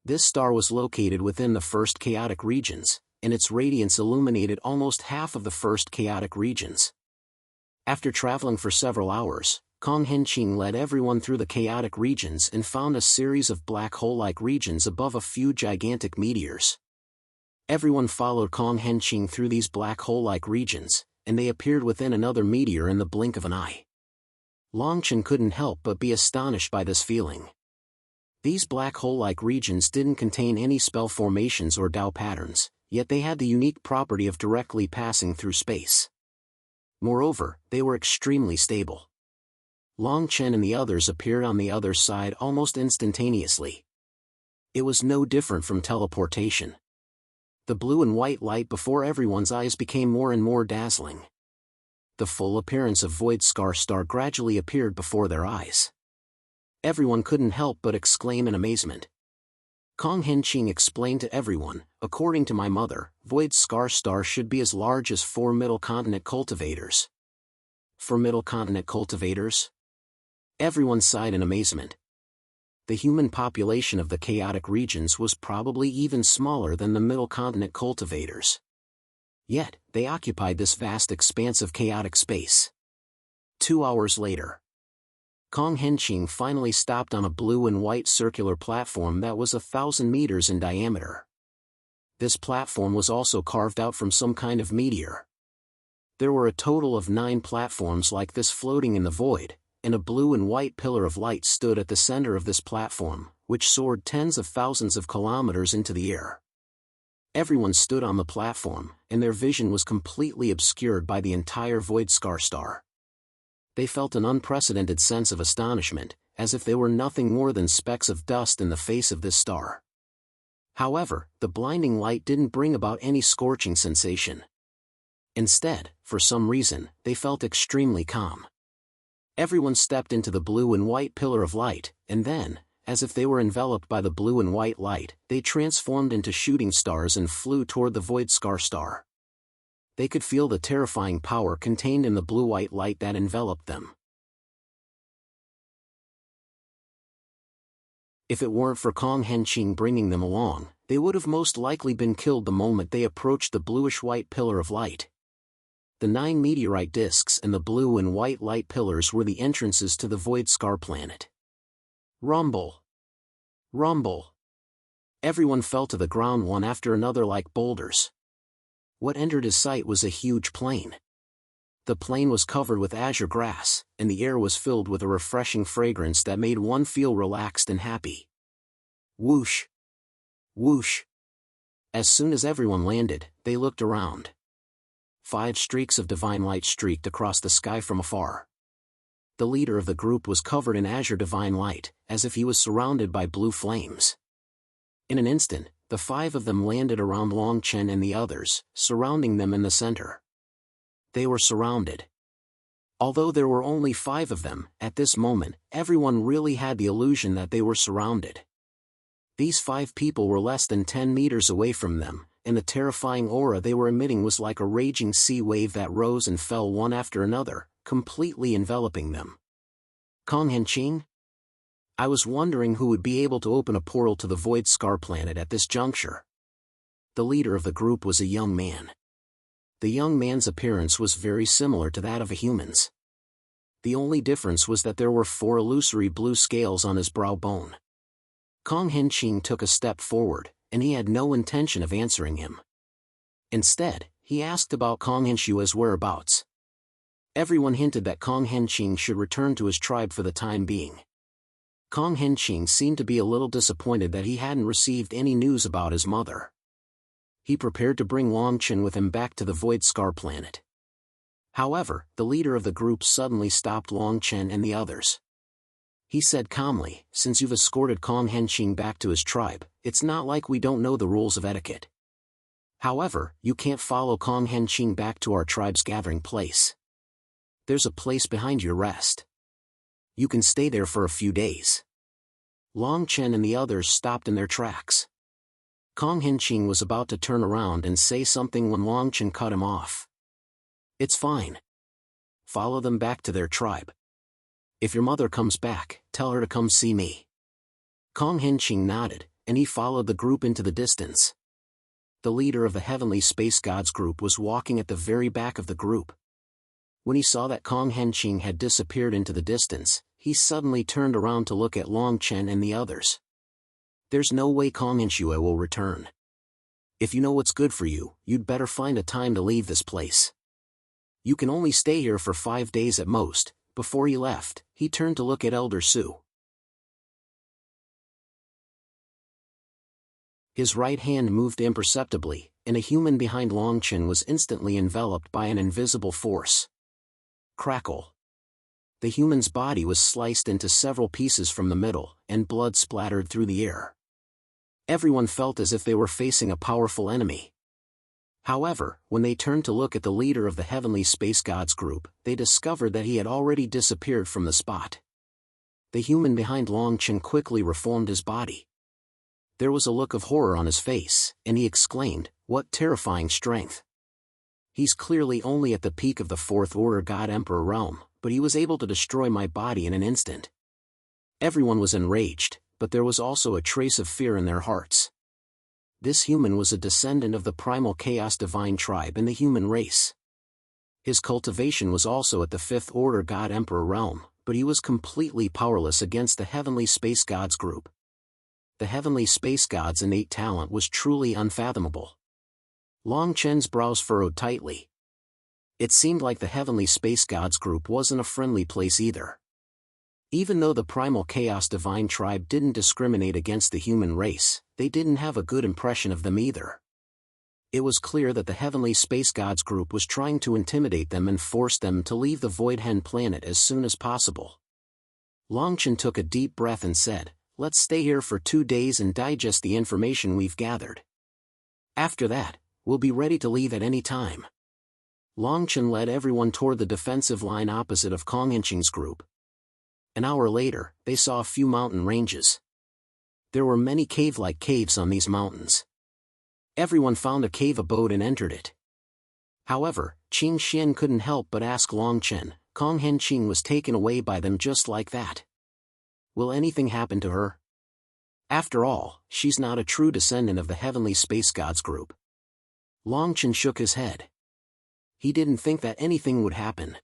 This star was located within the first chaotic regions, and its radiance illuminated almost half of the first chaotic regions. After traveling for several hours, Kong Henqing led everyone through the chaotic regions and found a series of black hole-like regions above a few gigantic meteors. Everyone followed Kong Henqing through these black hole-like regions, and they appeared within another meteor in the blink of an eye. Longchen couldn't help but be astonished by this feeling. These black hole-like regions didn't contain any spell formations or Dao patterns, yet they had the unique property of directly passing through space. Moreover, they were extremely stable. Longchen and the others appeared on the other side almost instantaneously. It was no different from teleportation. The blue and white light before everyone's eyes became more and more dazzling. The full appearance of Void Scar Star gradually appeared before their eyes. Everyone couldn't help but exclaim in amazement. Kong Henqing explained to everyone, according to my mother, Void Scar Star should be as large as 4 Middle Continent cultivators. 4 Middle Continent cultivators? Everyone sighed in amazement. The human population of the chaotic regions was probably even smaller than the Middle Continent cultivators. Yet, they occupied this vast expanse of chaotic space. 2 hours later, Kong Henqing finally stopped on a blue and white circular platform that was 1,000 meters in diameter. This platform was also carved out from some kind of meteor. There were a total of 9 platforms like this floating in the void, and a blue and white pillar of light stood at the center of this platform, which soared tens of thousands of kilometers into the air. Everyone stood on the platform, and their vision was completely obscured by the entire Void Scar Star. They felt an unprecedented sense of astonishment, as if they were nothing more than specks of dust in the face of this star. However, the blinding light didn't bring about any scorching sensation. Instead, for some reason, they felt extremely calm. Everyone stepped into the blue and white pillar of light, and then, as if they were enveloped by the blue and white light, they transformed into shooting stars and flew toward the Void Scar Star. They could feel the terrifying power contained in the blue-white light that enveloped them. If it weren't for Kong Henqing bringing them along, they would have most likely been killed the moment they approached the bluish-white pillar of light. The 9 meteorite disks and the blue and white light pillars were the entrances to the Void Scar planet. Rumble! Rumble! Everyone fell to the ground one after another like boulders. What entered his sight was a huge plain. The plain was covered with azure grass, and the air was filled with a refreshing fragrance that made one feel relaxed and happy. Whoosh! Whoosh! As soon as everyone landed, they looked around. 5 streaks of divine light streaked across the sky from afar. The leader of the group was covered in azure divine light, as if he was surrounded by blue flames. In an instant, the 5 of them landed around Longchen and the others, surrounding them in the center. They were surrounded. Although there were only 5 of them, at this moment, everyone really had the illusion that they were surrounded. These 5 people were less than 10 meters away from them, and the terrifying aura they were emitting was like a raging sea wave that rose and fell one after another, completely enveloping them. Kong Henqing? I was wondering who would be able to open a portal to the Void Scar planet at this juncture. The leader of the group was a young man. The young man's appearance was very similar to that of a human's. The only difference was that there were 4 illusory blue scales on his brow bone. Kong Henqing took a step forward, and he had no intention of answering him. Instead, he asked about Kong Henshua's whereabouts. Everyone hinted that Kong Henqing should return to his tribe for the time being. Kong Henqing seemed to be a little disappointed that he hadn't received any news about his mother. He prepared to bring Longchen with him back to the Void Scar planet. However, the leader of the group suddenly stopped Longchen and the others. He said calmly, "Since you've escorted Kong Henqing back to his tribe, it's not like we don't know the rules of etiquette. However, you can't follow Kong Henqing back to our tribe's gathering place. There's a place behind your rest. You can stay there for a few days." Longchen and the others stopped in their tracks. Kong Henqing was about to turn around and say something when Longchen cut him off. "It's fine. Follow them back to their tribe. If your mother comes back, tell her to come see me." Kong Henqing nodded, and he followed the group into the distance. The leader of the Heavenly Space Gods group was walking at the very back of the group. When he saw that Kong Henching had disappeared into the distance, he suddenly turned around to look at Long Chen and the others. There's no way Kong Henshue will return. If you know what's good for you, you'd better find a time to leave this place. You can only stay here for 5 days at most. Before he left, he turned to look at Elder Su. His right hand moved imperceptibly, and a human behind Long Chen was instantly enveloped by an invisible force. Crackle. The human's body was sliced into several pieces from the middle, and blood splattered through the air. Everyone felt as if they were facing a powerful enemy. However, when they turned to look at the leader of the Heavenly Space Gods group, they discovered that he had already disappeared from the spot. The human behind Long Chen quickly reformed his body. There was a look of horror on his face, and he exclaimed, "What terrifying strength! He's clearly only at the peak of the Fourth Order God Emperor realm, but he was able to destroy my body in an instant." Everyone was enraged, but there was also a trace of fear in their hearts. This human was a descendant of the primal Chaos Divine tribe in the human race. His cultivation was also at the Fifth Order God Emperor realm, but he was completely powerless against the Heavenly Space Gods group. The Heavenly Space Gods' innate talent was truly unfathomable. Long Chen's brows furrowed tightly. It seemed like the Heavenly Space Gods group wasn't a friendly place either. Even though the primal Chaos Divine tribe didn't discriminate against the human race, they didn't have a good impression of them either. It was clear that the Heavenly Space Gods group was trying to intimidate them and force them to leave the Void Hen planet as soon as possible. Long Chen took a deep breath and said, "Let's stay here for 2 days and digest the information we've gathered. After that, we'll be ready to leave at any time." Long Chen led everyone toward the defensive line opposite of Kong Henching's group. An hour later, they saw a few mountain ranges. There were many cave-like caves on these mountains. Everyone found a cave abode and entered it. However, Qing Xian couldn't help but ask Long Chen, "Kong Henching was taken away by them just like that. Will anything happen to her? After all, she's not a true descendant of the Heavenly Space Gods group." Long Chen shook his head. He didn't think that anything would happen.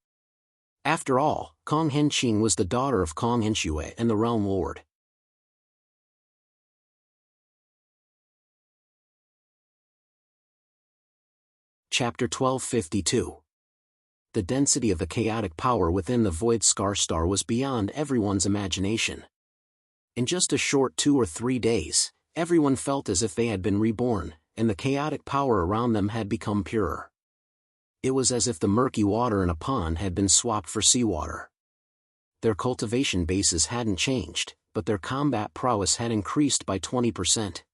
After all, Kong Henching was the daughter of Kong Henshue and the Realm Lord. Chapter 1252. The density of the chaotic power within the Void Scar Star was beyond everyone's imagination. In just a short 2 or 3 days, everyone felt as if they had been reborn, and the chaotic power around them had become purer. It was as if the murky water in a pond had been swapped for seawater. Their cultivation bases hadn't changed, but their combat prowess had increased by 20%.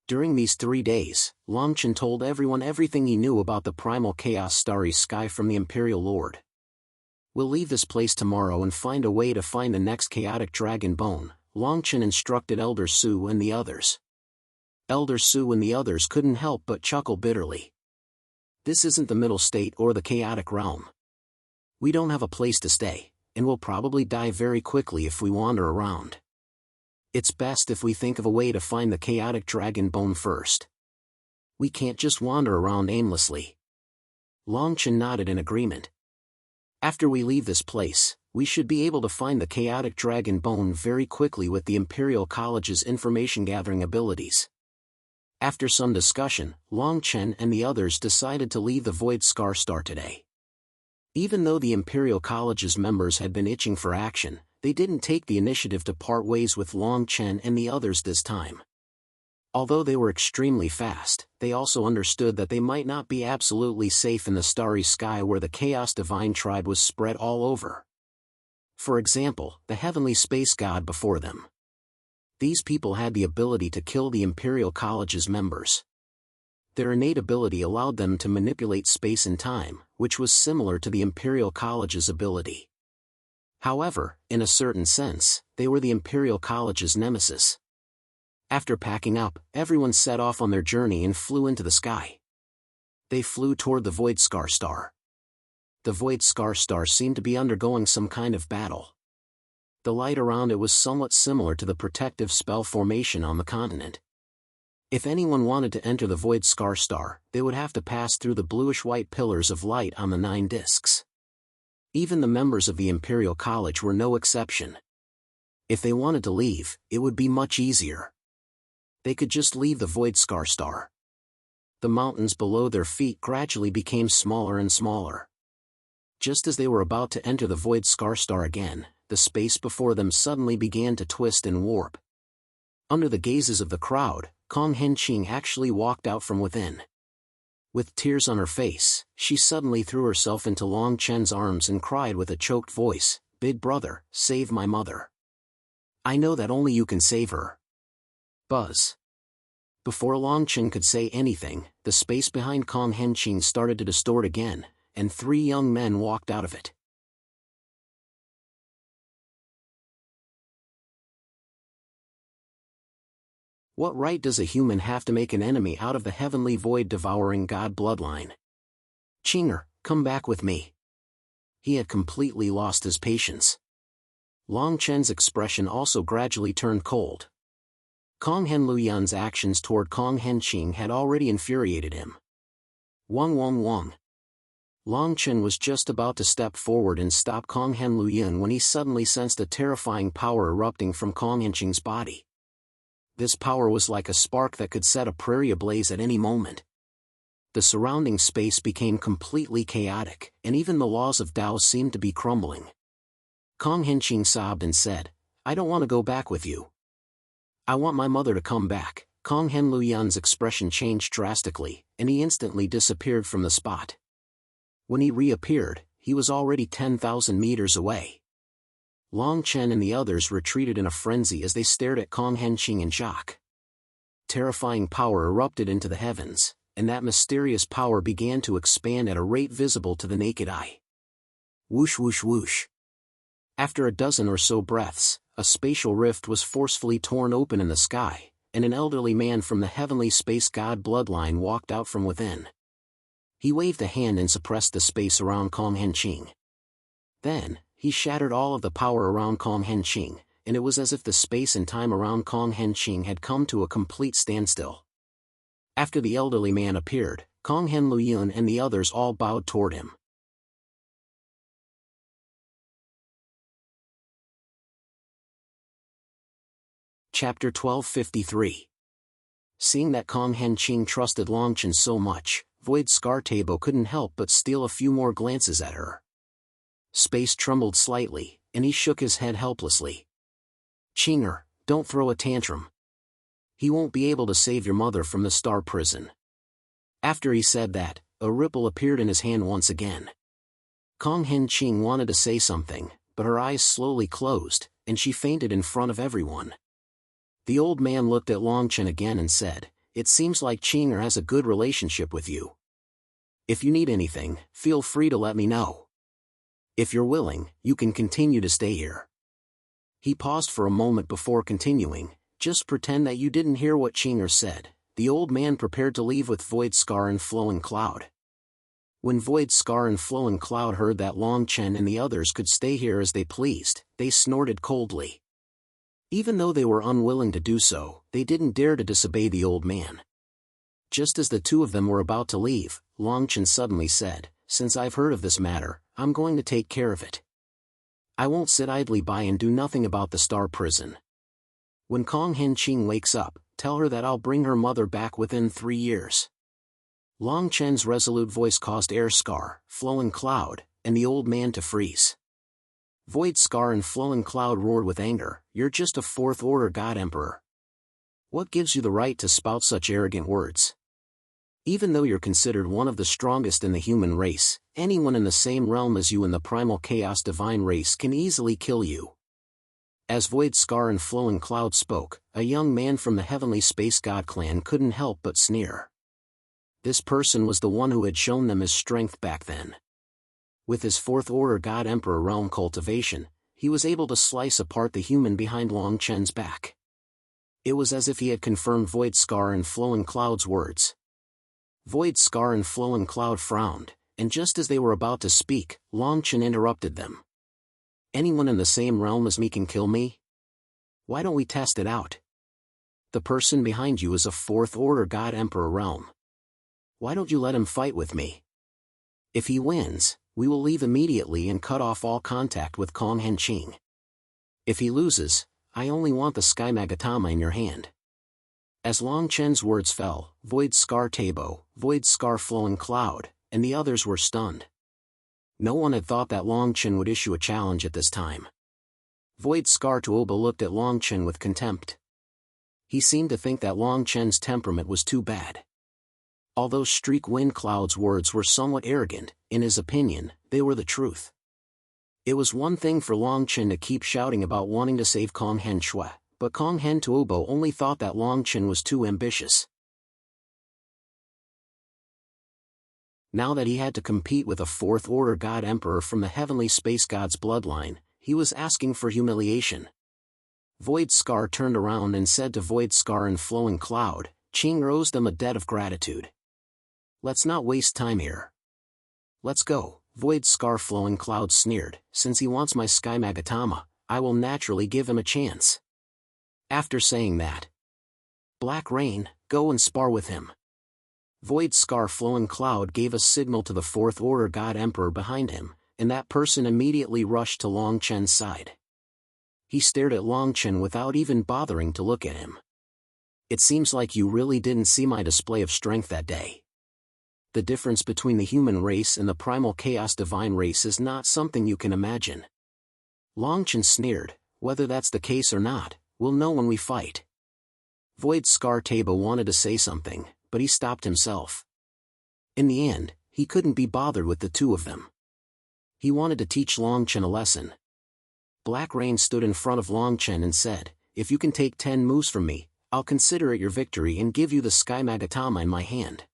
During these 3 days, Long Chen told everyone everything he knew about the primal chaos starry sky from the Imperial Lord. "We'll leave this place tomorrow and find a way to find the next chaotic dragon bone," Long Chen instructed Elder Su and the others. Elder Su and the others couldn't help but chuckle bitterly. This isn't the middle state or the chaotic realm. We don't have a place to stay, and we'll probably die very quickly if we wander around. It's best if we think of a way to find the chaotic dragon bone first. We can't just wander around aimlessly." Long Chen nodded in agreement. "After we leave this place, we should be able to find the chaotic dragon bone very quickly with the Imperial College's information-gathering abilities." After some discussion, Long Chen and the others decided to leave the Void Scar Star today. Even though the Imperial College's members had been itching for action, they didn't take the initiative to part ways with Long Chen and the others this time. Although they were extremely fast, they also understood that they might not be absolutely safe in the starry sky where the Chaos Divine tribe was spread all over. For example, the Heavenly Space God before them. These people had the ability to kill the Imperial College's members. Their innate ability allowed them to manipulate space and time, which was similar to the Imperial College's ability. However, in a certain sense, they were the Imperial College's nemesis. After packing up, everyone set off on their journey and flew into the sky. They flew toward the Void Scar Star. The Void Scar Star seemed to be undergoing some kind of battle. The light around it was somewhat similar to the protective spell formation on the continent. If anyone wanted to enter the Void Scar Star, they would have to pass through the bluish-white pillars of light on the 9 discs. Even the members of the Imperial College were no exception. If they wanted to leave, it would be much easier. They could just leave the Void Scar Star. The mountains below their feet gradually became smaller and smaller. Just as they were about to enter the Void Scar Star again, the space before them suddenly began to twist and warp. Under the gazes of the crowd, Kong Henqing actually walked out from within. With tears on her face, she suddenly threw herself into Long Chen's arms and cried with a choked voice, "Big brother, save my mother. I know that only you can save her." Buzz. Before Long Chen could say anything, the space behind Kong Henqing started to distort again, and 3 young men walked out of it. What right does a human have to make an enemy out of the heavenly void-devouring god bloodline? Qing'er, come back with me. He had completely lost his patience. Long Chen's expression also gradually turned cold. Kong Henluyan's actions toward Kong Henqing had already infuriated him. Wang Wang Wang. Long Chen was just about to step forward and stop Kong Henluyan when he suddenly sensed a terrifying power erupting from Kong Henqing's body. This power was like a spark that could set a prairie ablaze at any moment. The surrounding space became completely chaotic, and even the laws of Tao seemed to be crumbling. Kong Henqing sobbed and said, "I don't want to go back with you. I want my mother to come back." Kong Henluyan's expression changed drastically, and he instantly disappeared from the spot. When he reappeared, he was already 10,000 meters away. Long Chen and the others retreated in a frenzy as they stared at Kong Henqing in shock. Terrifying power erupted into the heavens, and that mysterious power began to expand at a rate visible to the naked eye. Whoosh whoosh whoosh. After a dozen or so breaths, a spatial rift was forcefully torn open in the sky, and an elderly man from the heavenly space god bloodline walked out from within. He waved a hand and suppressed the space around Kong Henqing. Then, he shattered all of the power around Kong Henqing, and it was as if the space and time around Kong Henqing had come to a complete standstill. After the elderly man appeared, Kong Henluyan and the others all bowed toward him. Chapter 1253. Seeing that Kong Henqing trusted Long Chen so much, Void Scar Tabo couldn't help but steal a few more glances at her. Space trembled slightly, and he shook his head helplessly. "Qing'er, don't throw a tantrum. He won't be able to save your mother from the star prison." After he said that, a ripple appeared in his hand once again. Kong Henqing wanted to say something, but her eyes slowly closed, and she fainted in front of everyone. The old man looked at Long Chen again and said, "It seems like Qing'er has a good relationship with you. If you need anything, feel free to let me know. If you're willing, you can continue to stay here." He paused for a moment before continuing, "Just pretend that you didn't hear what Qing'er said." The old man prepared to leave with Void Scar and Flowing Cloud. When Void Scar and Flowing Cloud heard that Long Chen and the others could stay here as they pleased, they snorted coldly. Even though they were unwilling to do so, they didn't dare to disobey the old man. Just as the two of them were about to leave, Long Chen suddenly said, "Since I've heard of this matter, I'm going to take care of it. I won't sit idly by and do nothing about the star prison. When Kong Henqing wakes up, tell her that I'll bring her mother back within 3 years." Long Chen's resolute voice caused Air Scar, Flowing Cloud, and the old man to freeze. Void Scar and Flowing Cloud roared with anger, "You're just a fourth-order god emperor. What gives you the right to spout such arrogant words? Even though you're considered one of the strongest in the human race, anyone in the same realm as you in the primal chaos divine race can easily kill you." As Void Scar and Flowing Cloud spoke, a young man from the heavenly space god clan couldn't help but sneer. This person was the one who had shown them his strength back then. With his fourth-order god emperor realm cultivation, he was able to slice apart the human behind Long Chen's back. It was as if he had confirmed Void Scar and Flowing Cloud's words. Void Scar and Flowing Cloud frowned, and just as they were about to speak, Long Chen interrupted them. "Anyone in the same realm as me can kill me? Why don't we test it out? The person behind you is a fourth-order god emperor realm. Why don't you let him fight with me? If he wins, We will leave immediately and cut off all contact with Kong Hen Ching. If he loses, I only want the Sky Magatama in your hand." As Long Chen's words fell, Void Scar Tabo, Void Scar Flowing Cloud, and the others were stunned. No one had thought that Long Chen would issue a challenge at this time. Void Scar Tuoba looked at Long Chen with contempt. He seemed to think that Long Chen's temperament was too bad. Although Streak Wind Cloud's words were somewhat arrogant, in his opinion, they were the truth. It was one thing for Long Chen to keep shouting about wanting to save Kong Hen Shui, but Kong Hen Tuobo only thought that Long Chen was too ambitious. Now that he had to compete with a fourth-order god emperor from the heavenly space god's bloodline, he was asking for humiliation. Void Scar turned around and said to Void Scar and Flowing Cloud, Ching owes them a debt of gratitude. Let's not waste time here. Let's go. Void Scar Flowing Cloud sneered, since he wants my Sky Magatama, I will naturally give him a chance. After saying that, Black Rain, go and spar with him. Void Scar Flowing Cloud gave a signal to the fourth-order god emperor behind him, and that person immediately rushed to Long Chen's side. He stared at Long Chen without even bothering to look at him. It seems like you really didn't see my display of strength that day. The difference between the human race and the primal chaos divine race is not something you can imagine. Long Chen sneered, whether that's the case or not, we'll know when we fight. Void Scar Tabo wanted to say something, but he stopped himself. In the end, he couldn't be bothered with the two of them. He wanted to teach Long Chen a lesson. Black Rain stood in front of Long Chen and said, if you can take 10 moves from me, I'll consider it your victory and give you the Sky Magatama in my hand.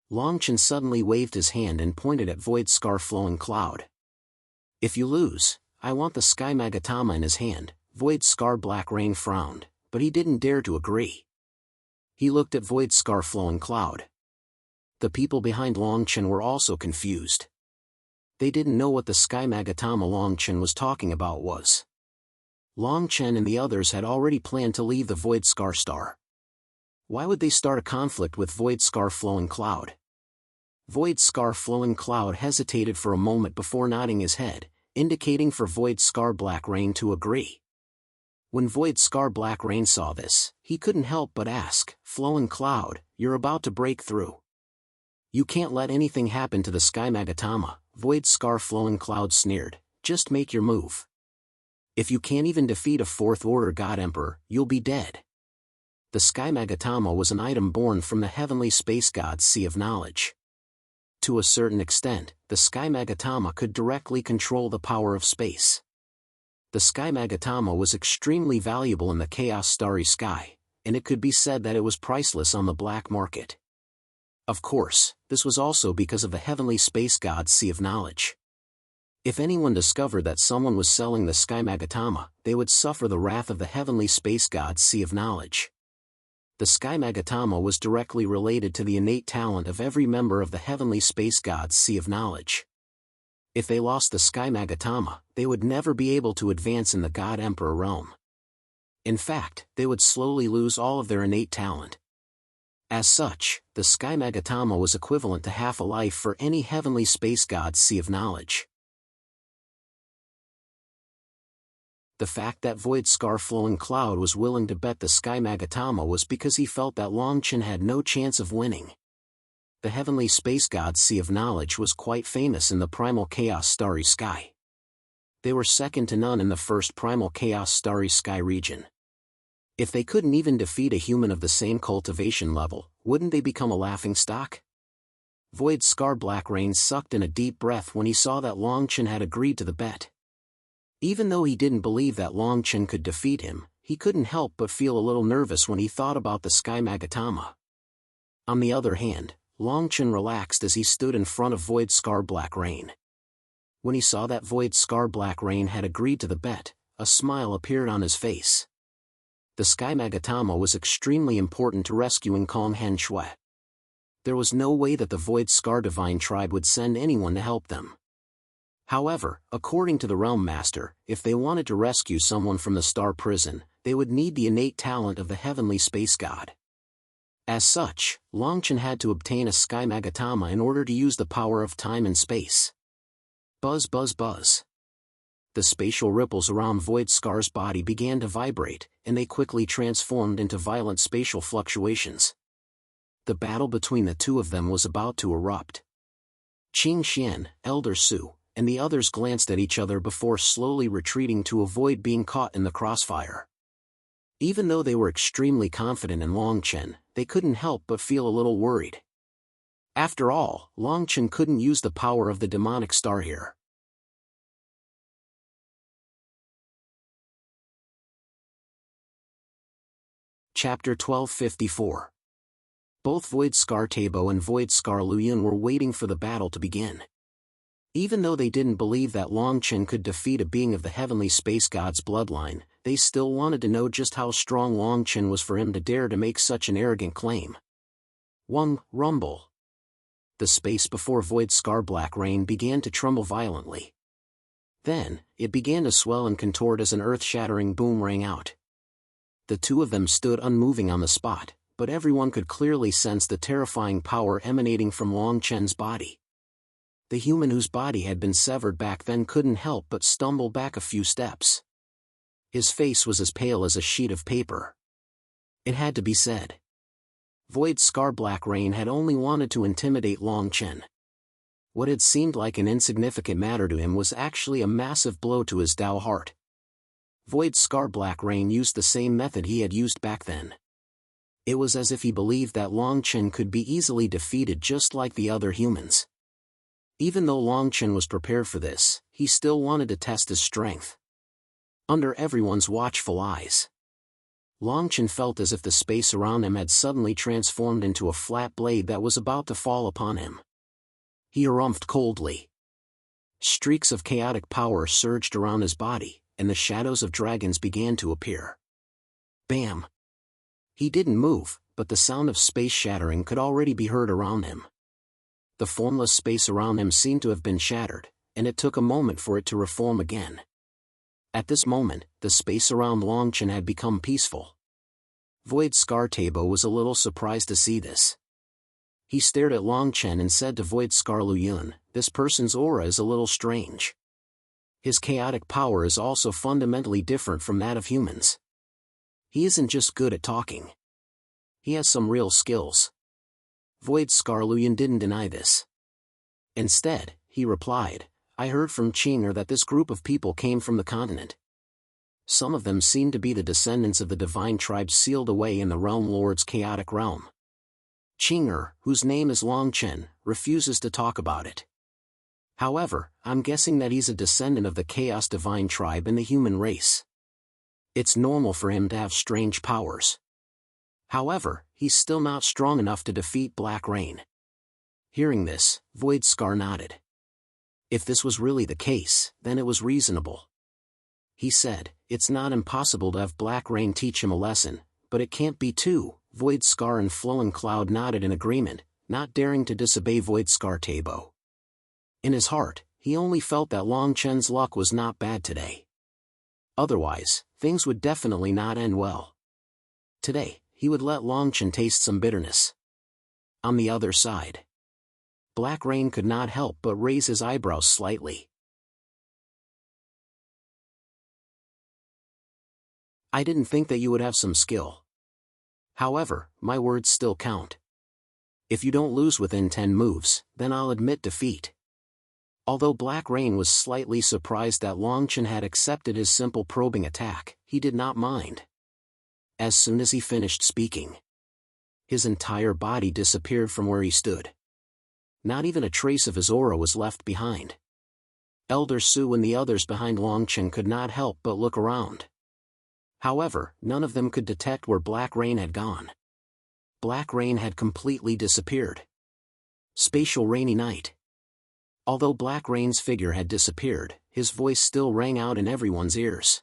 Long Chen suddenly waved his hand and pointed at Void Scar Flowing Cloud. If you lose, I want the Sky Magatama in his hand. Void Scar Black Rain frowned, but he didn't dare to agree. He looked at Void Scar Flowing Cloud. The people behind Long Chen were also confused. They didn't know what the Sky Magatama Long Chen was talking about was. Long Chen and the others had already planned to leave the Void Scar Star. Why would they start a conflict with Void Scar Flowing Cloud? Void Scar Flowing Cloud hesitated for a moment before nodding his head, indicating for Void Scar Black Rain to agree. When Void Scar Black Rain saw this, he couldn't help but ask, Flowing Cloud, you're about to break through. You can't let anything happen to the Sky Magatama. Void Scar Flowing Cloud sneered, just make your move. If you can't even defeat a fourth-order god emperor, you'll be dead. The Sky Magatama was an item born from the heavenly space god's Sea of Knowledge. To a certain extent, the Sky Magatama could directly control the power of space. The Sky Magatama was extremely valuable in the Chaos Starry Sky, and it could be said that it was priceless on the black market. Of course, this was also because of the heavenly space god's Sea of Knowledge. If anyone discovered that someone was selling the Sky Magatama, they would suffer the wrath of the heavenly space god's Sea of Knowledge. The Sky Magatama was directly related to the innate talent of every member of the heavenly space god's Sea of Knowledge. If they lost the Sky Magatama, they would never be able to advance in the God Emperor realm. In fact, they would slowly lose all of their innate talent. As such, the Sky Magatama was equivalent to half a life for any heavenly space god's Sea of Knowledge. The fact that Void Scar Flowing Cloud was willing to bet the Sky Magatama was because he felt that Long Chen had no chance of winning. The heavenly space god's Sea of Knowledge was quite famous in the primal chaos starry sky. They were second to none in the first primal chaos starry sky region. If they couldn't even defeat a human of the same cultivation level, wouldn't they become a laughingstock? Void Scar Black Rain sucked in a deep breath when he saw that Long Chen had agreed to the bet. Even though he didn't believe that Long Chen could defeat him, he couldn't help but feel a little nervous when he thought about the Sky Magatama. On the other hand, Long Chen relaxed as he stood in front of Void Scar Black Rain. When he saw that Void Scar Black Rain had agreed to the bet, a smile appeared on his face. The Sky Magatama was extremely important to rescuing Kong Hen Shui. There was no way that the Void Scar Divine Tribe would send anyone to help them. However, according to the Realm Master, if they wanted to rescue someone from the Star Prison, they would need the innate talent of the Heavenly Space God. As such, Long Chen had to obtain a Sky Magatama in order to use the power of time and space. Buzz buzz buzz. The spatial ripples around Void Scar's body began to vibrate, and they quickly transformed into violent spatial fluctuations. The battle between the two of them was about to erupt. Qing Xian, Elder Su, and the others glanced at each other before slowly retreating to avoid being caught in the crossfire. Even though they were extremely confident in Long Chen, they couldn't help but feel a little worried. After all, Long Chen couldn't use the power of the demonic star here. Chapter 1254. Both Void Scar Tabo and Void Scar Luyun were waiting for the battle to begin. Even though they didn't believe that Long Chen could defeat a being of the heavenly space god's bloodline, they still wanted to know just how strong Long Chen was for him to dare to make such an arrogant claim. 1. Rumble. The space before Void Scar Black Rain began to tremble violently. Then, it began to swell and contort as an earth-shattering boom rang out. The two of them stood unmoving on the spot, but everyone could clearly sense the terrifying power emanating from Long Chen's body. The human whose body had been severed back then couldn't help but stumble back a few steps. His face was as pale as a sheet of paper. It had to be said. Void Scar Black Rain had only wanted to intimidate Long Chen. What had seemed like an insignificant matter to him was actually a massive blow to his Dao heart. Void Scar Black Rain used the same method he had used back then. It was as if he believed that Long Chen could be easily defeated just like the other humans. Even though Long Chen was prepared for this, he still wanted to test his strength. Under everyone's watchful eyes, Long Chen felt as if the space around him had suddenly transformed into a flat blade that was about to fall upon him. He harumphed coldly. Streaks of chaotic power surged around his body, and the shadows of dragons began to appear. Bam! He didn't move, but the sound of space shattering could already be heard around him. The formless space around him seemed to have been shattered, and it took a moment for it to reform again. At this moment, the space around Long Chen had become peaceful. Void Scar Tabo was a little surprised to see this. He stared at Long Chen and said to Void Scar Luyun, "This person's aura is a little strange. His chaotic power is also fundamentally different from that of humans. He isn't just good at talking. He has some real skills." Void Scar Luyun didn't deny this. Instead, he replied, "I heard from Qing'er that this group of people came from the continent. Some of them seem to be the descendants of the divine tribes sealed away in the Realm Lord's chaotic realm. Qing'er, whose name is Long Chen, refuses to talk about it. However, I'm guessing that he's a descendant of the Chaos Divine tribe in the human race. It's normal for him to have strange powers. However, he's still not strong enough to defeat Black Rain." Hearing this, Void Scar nodded. If this was really the case, then it was reasonable. He said, "It's not impossible to have Black Rain teach him a lesson, but it can't be too." Void Scar and Flowing Cloud nodded in agreement, not daring to disobey Void Scar Tabo. In his heart, he only felt that Long Chen's luck was not bad today. Otherwise, things would definitely not end well. Today, he would let Long Chen taste some bitterness. On the other side, Black Rain could not help but raise his eyebrows slightly. "I didn't think that you would have some skill. However, my words still count. If you don't lose within 10 moves, then I'll admit defeat." Although Black Rain was slightly surprised that Long Chen had accepted his simple probing attack, he did not mind. As soon as he finished speaking, his entire body disappeared from where he stood. Not even a trace of his aura was left behind. Elder Su and the others behind Long Chen could not help but look around. However, none of them could detect where Black Rain had gone. Black Rain had completely disappeared. Spatial rainy night. Although Black Rain's figure had disappeared, his voice still rang out in everyone's ears.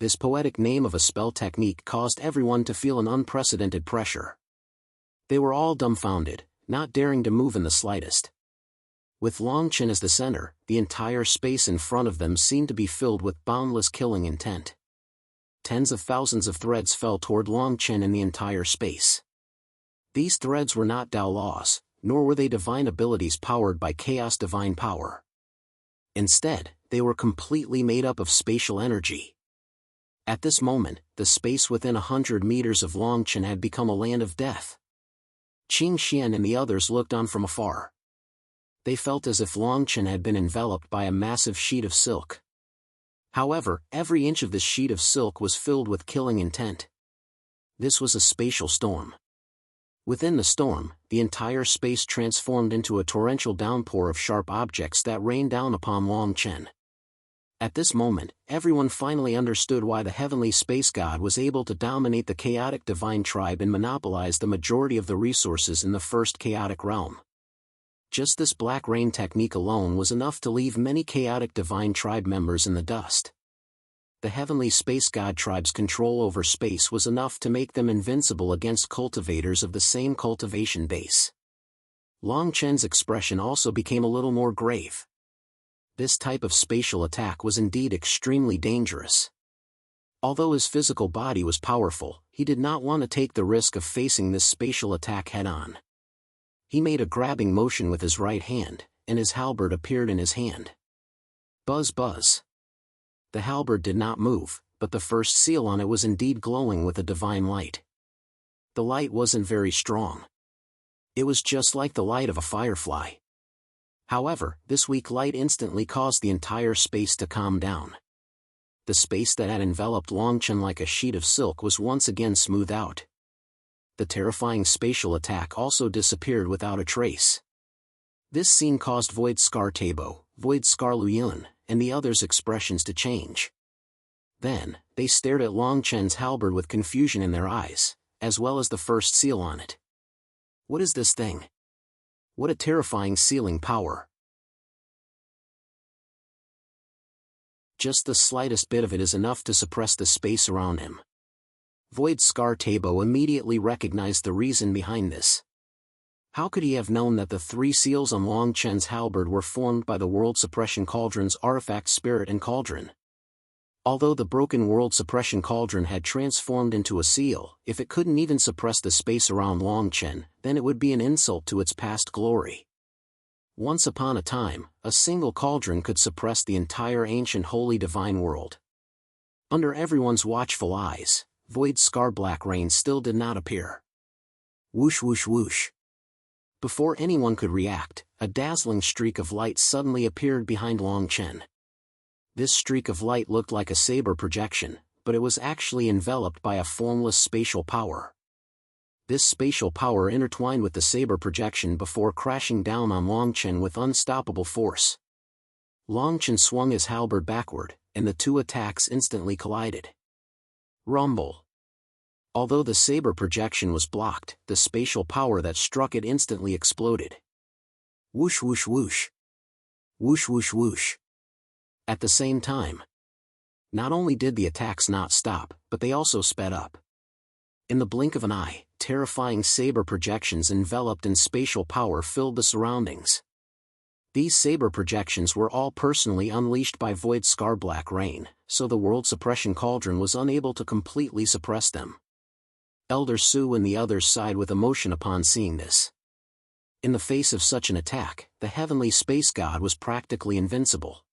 This poetic name of a spell technique caused everyone to feel an unprecedented pressure. They were all dumbfounded, not daring to move in the slightest. With Long Chen as the center, the entire space in front of them seemed to be filled with boundless killing intent. Tens of thousands of threads fell toward Long Chen in the entire space. These threads were not Dao laws, nor were they divine abilities powered by Chaos Divine power. Instead, they were completely made up of spatial energy. At this moment, the space within 100 meters of Longchen had become a land of death. Qing Xian and the others looked on from afar. They felt as if Longchen had been enveloped by a massive sheet of silk. However, every inch of this sheet of silk was filled with killing intent. This was a spatial storm. Within the storm, the entire space transformed into a torrential downpour of sharp objects that rained down upon Longchen. At this moment, everyone finally understood why the heavenly space god was able to dominate the chaotic divine tribe and monopolize the majority of the resources in the first chaotic realm. Just this black rain technique alone was enough to leave many chaotic divine tribe members in the dust. The heavenly space god tribe's control over space was enough to make them invincible against cultivators of the same cultivation base. Longchen's expression also became a little more grave. This type of spatial attack was indeed extremely dangerous. Although his physical body was powerful, he did not want to take the risk of facing this spatial attack head-on. He made a grabbing motion with his right hand, and his halberd appeared in his hand. Buzz buzz. The halberd did not move, but the first seal on it was indeed glowing with a divine light. The light wasn't very strong. It was just like the light of a firefly. However, this weak light instantly caused the entire space to calm down. The space that had enveloped Longchen like a sheet of silk was once again smoothed out. The terrifying spatial attack also disappeared without a trace. This scene caused Void Scar Tabo, Void Scar Luyun, and the others' expressions to change. Then, they stared at Longchen's halberd with confusion in their eyes, as well as the first seal on it. What is this thing? What a terrifying sealing power. Just the slightest bit of it is enough to suppress the space around him. Void Scar Tabo immediately recognized the reason behind this. How could he have known that the 3 seals on Longchen's halberd were formed by the World Suppression Cauldron's artifact Spirit and Cauldron? Although the broken World Suppression Cauldron had transformed into a seal, if it couldn't even suppress the space around Longchen, then it would be an insult to its past glory. Once upon a time, a single cauldron could suppress the entire ancient holy divine world. Under everyone's watchful eyes, Void Scar Black Rain still did not appear. Whoosh whoosh whoosh. Before anyone could react, a dazzling streak of light suddenly appeared behind Longchen. This streak of light looked like a saber projection, but it was actually enveloped by a formless spatial power. This spatial power intertwined with the saber projection before crashing down on Longchen with unstoppable force. Longchen swung his halberd backward, and the 2 attacks instantly collided. Rumble. Although the saber projection was blocked, the spatial power that struck it instantly exploded. Whoosh whoosh whoosh. Whoosh whoosh whoosh. At the same time, not only did the attacks not stop, but they also sped up. In the blink of an eye, terrifying saber projections enveloped in spatial power filled the surroundings. These saber projections were all personally unleashed by Void Scar Black Rain, so the World Suppression Cauldron was unable to completely suppress them. Elder Su and the others sighed with emotion upon seeing this. In the face of such an attack, the heavenly space god was practically invincible.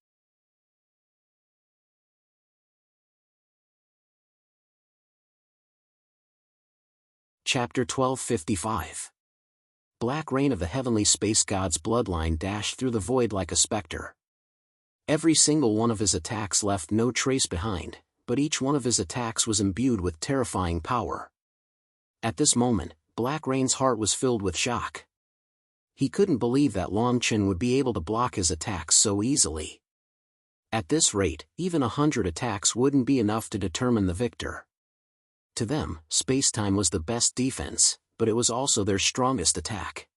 Chapter 1255. Black rain of the heavenly space god's bloodline dashed through the void like a specter. Every single one of his attacks left no trace behind, but each one of his attacks was imbued with terrifying power. At this moment, Black Rain's heart was filled with shock. He couldn't believe that Longchen would be able to block his attacks so easily. At this rate, even 100 attacks wouldn't be enough to determine the victor. To them, space-time was the best defense, but it was also their strongest attack.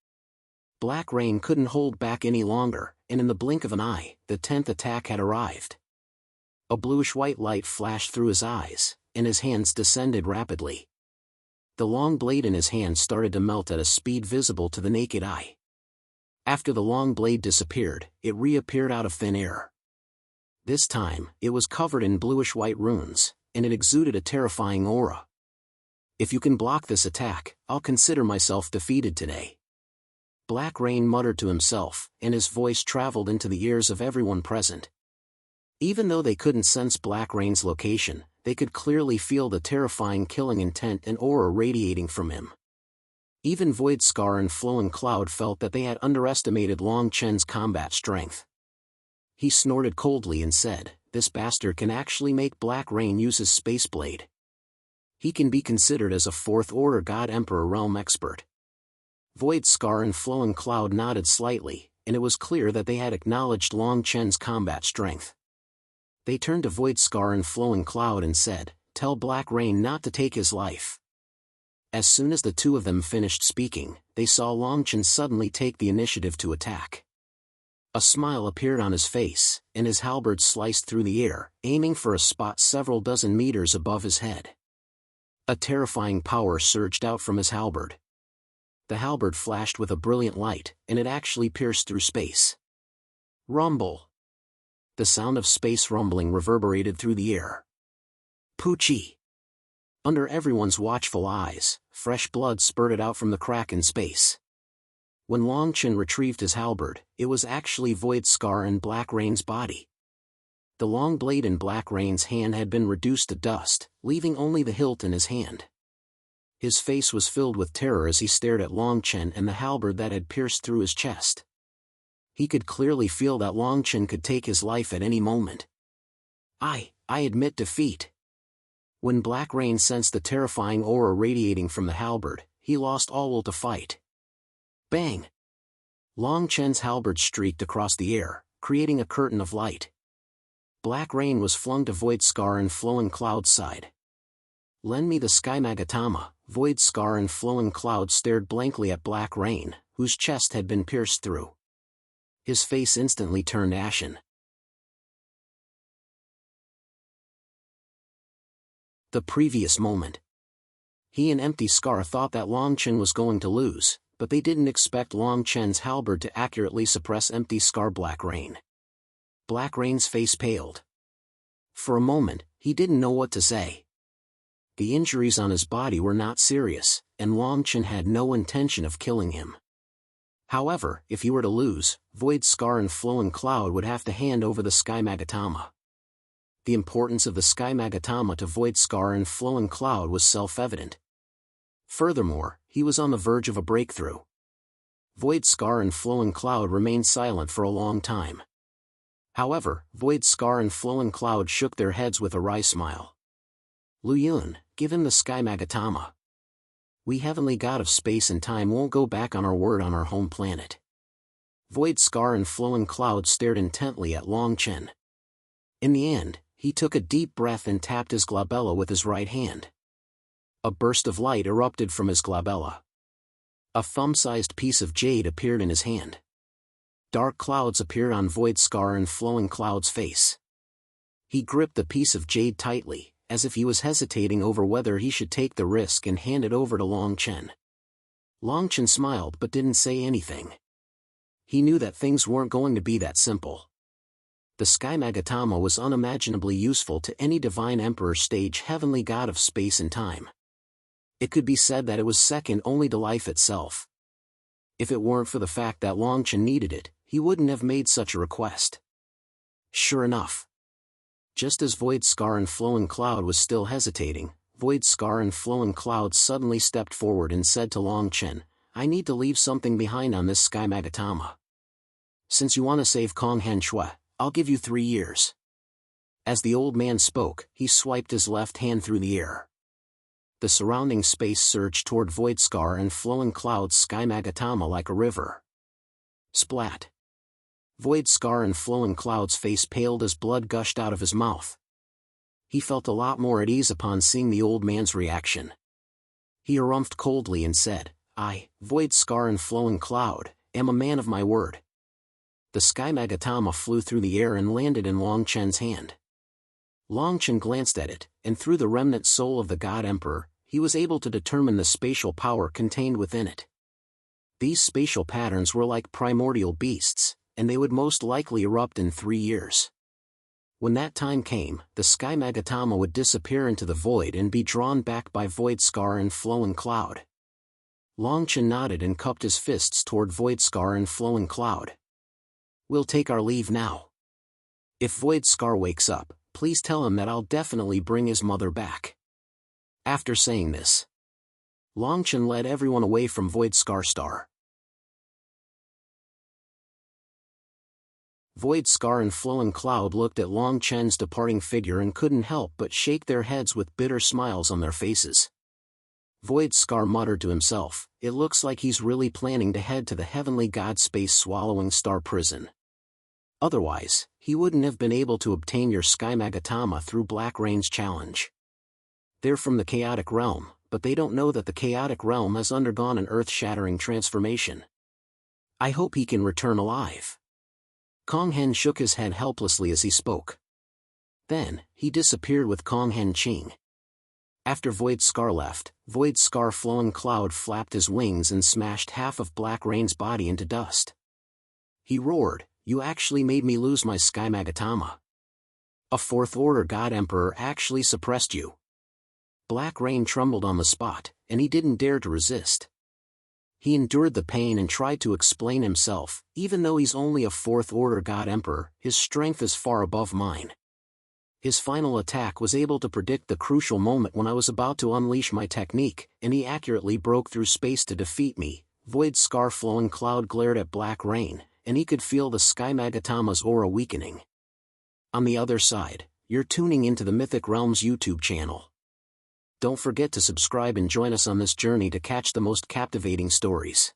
Black Rain couldn't hold back any longer, and in the blink of an eye, the 10th attack had arrived. A bluish-white light flashed through his eyes, and his hands descended rapidly. The long blade in his hand started to melt at a speed visible to the naked eye. After the long blade disappeared, it reappeared out of thin air. This time, it was covered in bluish-white runes, and it exuded a terrifying aura. If you can block this attack, I'll consider myself defeated today. Black Rain muttered to himself, and his voice traveled into the ears of everyone present. Even though they couldn't sense Black Rain's location, they could clearly feel the terrifying killing intent and aura radiating from him. Even Void Scar and Flowing Cloud felt that they had underestimated Long Chen's combat strength. He snorted coldly and said, "This bastard can actually make Black Rain use his Space Blade. He can be considered as a Fourth-Order God Emperor realm expert." Void Scar and Flowing Cloud nodded slightly, and it was clear that they had acknowledged Long Chen's combat strength. They turned to Void Scar and Flowing Cloud and said, "Tell Black Rain not to take his life." As soon as the two of them finished speaking, they saw Long Chen suddenly take the initiative to attack. A smile appeared on his face, and his halberd sliced through the air, aiming for a spot several dozen meters above his head. A terrifying power surged out from his halberd. The halberd flashed with a brilliant light, and it actually pierced through space. Rumble! The sound of space rumbling reverberated through the air. Poochie! Under everyone's watchful eyes, fresh blood spurted out from the crack in space. When Long Chen retrieved his halberd, it was actually Void Scar and Black Rain's body. The long blade in Black Rain's hand had been reduced to dust, leaving only the hilt in his hand. His face was filled with terror as he stared at Long Chen and the halberd that had pierced through his chest. He could clearly feel that Long Chen could take his life at any moment. I admit defeat." When Black Rain sensed the terrifying aura radiating from the halberd, he lost all will to fight. Bang! Long Chen's halberd streaked across the air, creating a curtain of light. Black Rain was flung to Void Scar and Flowing Cloud's side. "Lend me the Sky Magatama." Void Scar and Flowing Cloud stared blankly at Black Rain, whose chest had been pierced through. His face instantly turned ashen. The previous moment. He and Empty Scar thought that Long Chen was going to lose, but they didn't expect Long Chen's halberd to accurately suppress Empty Scar Black Rain. Black Rain's face paled. For a moment, he didn't know what to say. The injuries on his body were not serious, and Long Chen had no intention of killing him. However, if he were to lose, Void Scar and Flowing Cloud would have to hand over the Sky Magatama. The importance of the Sky Magatama to Void Scar and Flowing Cloud was self-evident. Furthermore, he was on the verge of a breakthrough. Void Scar and Flowing Cloud remained silent for a long time. However, Void Scar and Flowing Cloud shook their heads with a wry smile. "Lu Yun, give him the Sky Magatama. We heavenly god of space and time won't go back on our word on our home planet." Void Scar and Flowing Cloud stared intently at Long Chen. In the end, he took a deep breath and tapped his glabella with his right hand. A burst of light erupted from his glabella. A thumb-sized piece of jade appeared in his hand. Dark clouds appeared on Void Scar and Flowing Cloud's face. He gripped the piece of jade tightly, as if he was hesitating over whether he should take the risk and hand it over to Long Chen. Long Chen smiled but didn't say anything. He knew that things weren't going to be that simple. The Sky Magatama was unimaginably useful to any Divine Emperor stage heavenly god of space and time. It could be said that it was second only to life itself. If it weren't for the fact that Long Chen needed it, he wouldn't have made such a request. Sure enough. Just as Void Scar and Flowing Cloud was still hesitating, Void Scar and Flowing Cloud suddenly stepped forward and said to Long Chen, "I need to leave something behind on this Sky Magatama. Since you want to save Kong Hen Shui, I'll give you 3 years." As the old man spoke, he swiped his left hand through the air. The surrounding space surged toward Void Scar and Flowing Cloud's Sky Magatama like a river. Splat! Void Scar and Flowing Cloud's face paled as blood gushed out of his mouth. He felt a lot more at ease upon seeing the old man's reaction. He harumphed coldly and said, "I, Void Scar and Flowing Cloud, am a man of my word." The Sky Magatama flew through the air and landed in Long Chen's hand. Long Chen glanced at it, and through the remnant soul of the God Emperor, he was able to determine the spatial power contained within it. These spatial patterns were like primordial beasts, and they would most likely erupt in 3 years. When that time came, the Sky Magatama would disappear into the void and be drawn back by Void Scar and Flowing Cloud. Longchen nodded and cupped his fists toward Void Scar and Flowing Cloud. We'll take our leave now. If Void Scar wakes up, please tell him that I'll definitely bring his mother back. After saying this, Longchen led everyone away from Void Scar Star. Void Scar and Flowing Cloud looked at Longchen's departing figure and couldn't help but shake their heads with bitter smiles on their faces. Void Scar muttered to himself, it looks like he's really planning to head to the heavenly god space-swallowing star prison. Otherwise, he wouldn't have been able to obtain your Sky Magatama through Black Rain's challenge. They're from the Chaotic Realm, but they don't know that the Chaotic Realm has undergone an earth-shattering transformation. I hope he can return alive. Kong Hen shook his head helplessly as he spoke. Then, he disappeared with Kong Hen Ching. After Void Scar left, Void Scar Flowing Cloud flapped his wings and smashed half of Black Rain's body into dust. He roared, "You actually made me lose my Sky Magatama. A Fourth Order God Emperor actually suppressed you." Black Rain trembled on the spot, and he didn't dare to resist. He endured the pain and tried to explain himself, even though he's only a Fourth Order God Emperor, his strength is far above mine. His final attack was able to predict the crucial moment when I was about to unleash my technique, and he accurately broke through space to defeat me. Void Scar Flowing Cloud glared at Black Rain, and he could feel the Sky Magatama's aura weakening. On the other side, you're tuning into the Mythic Realms YouTube channel. Don't forget to subscribe and join us on this journey to catch the most captivating stories.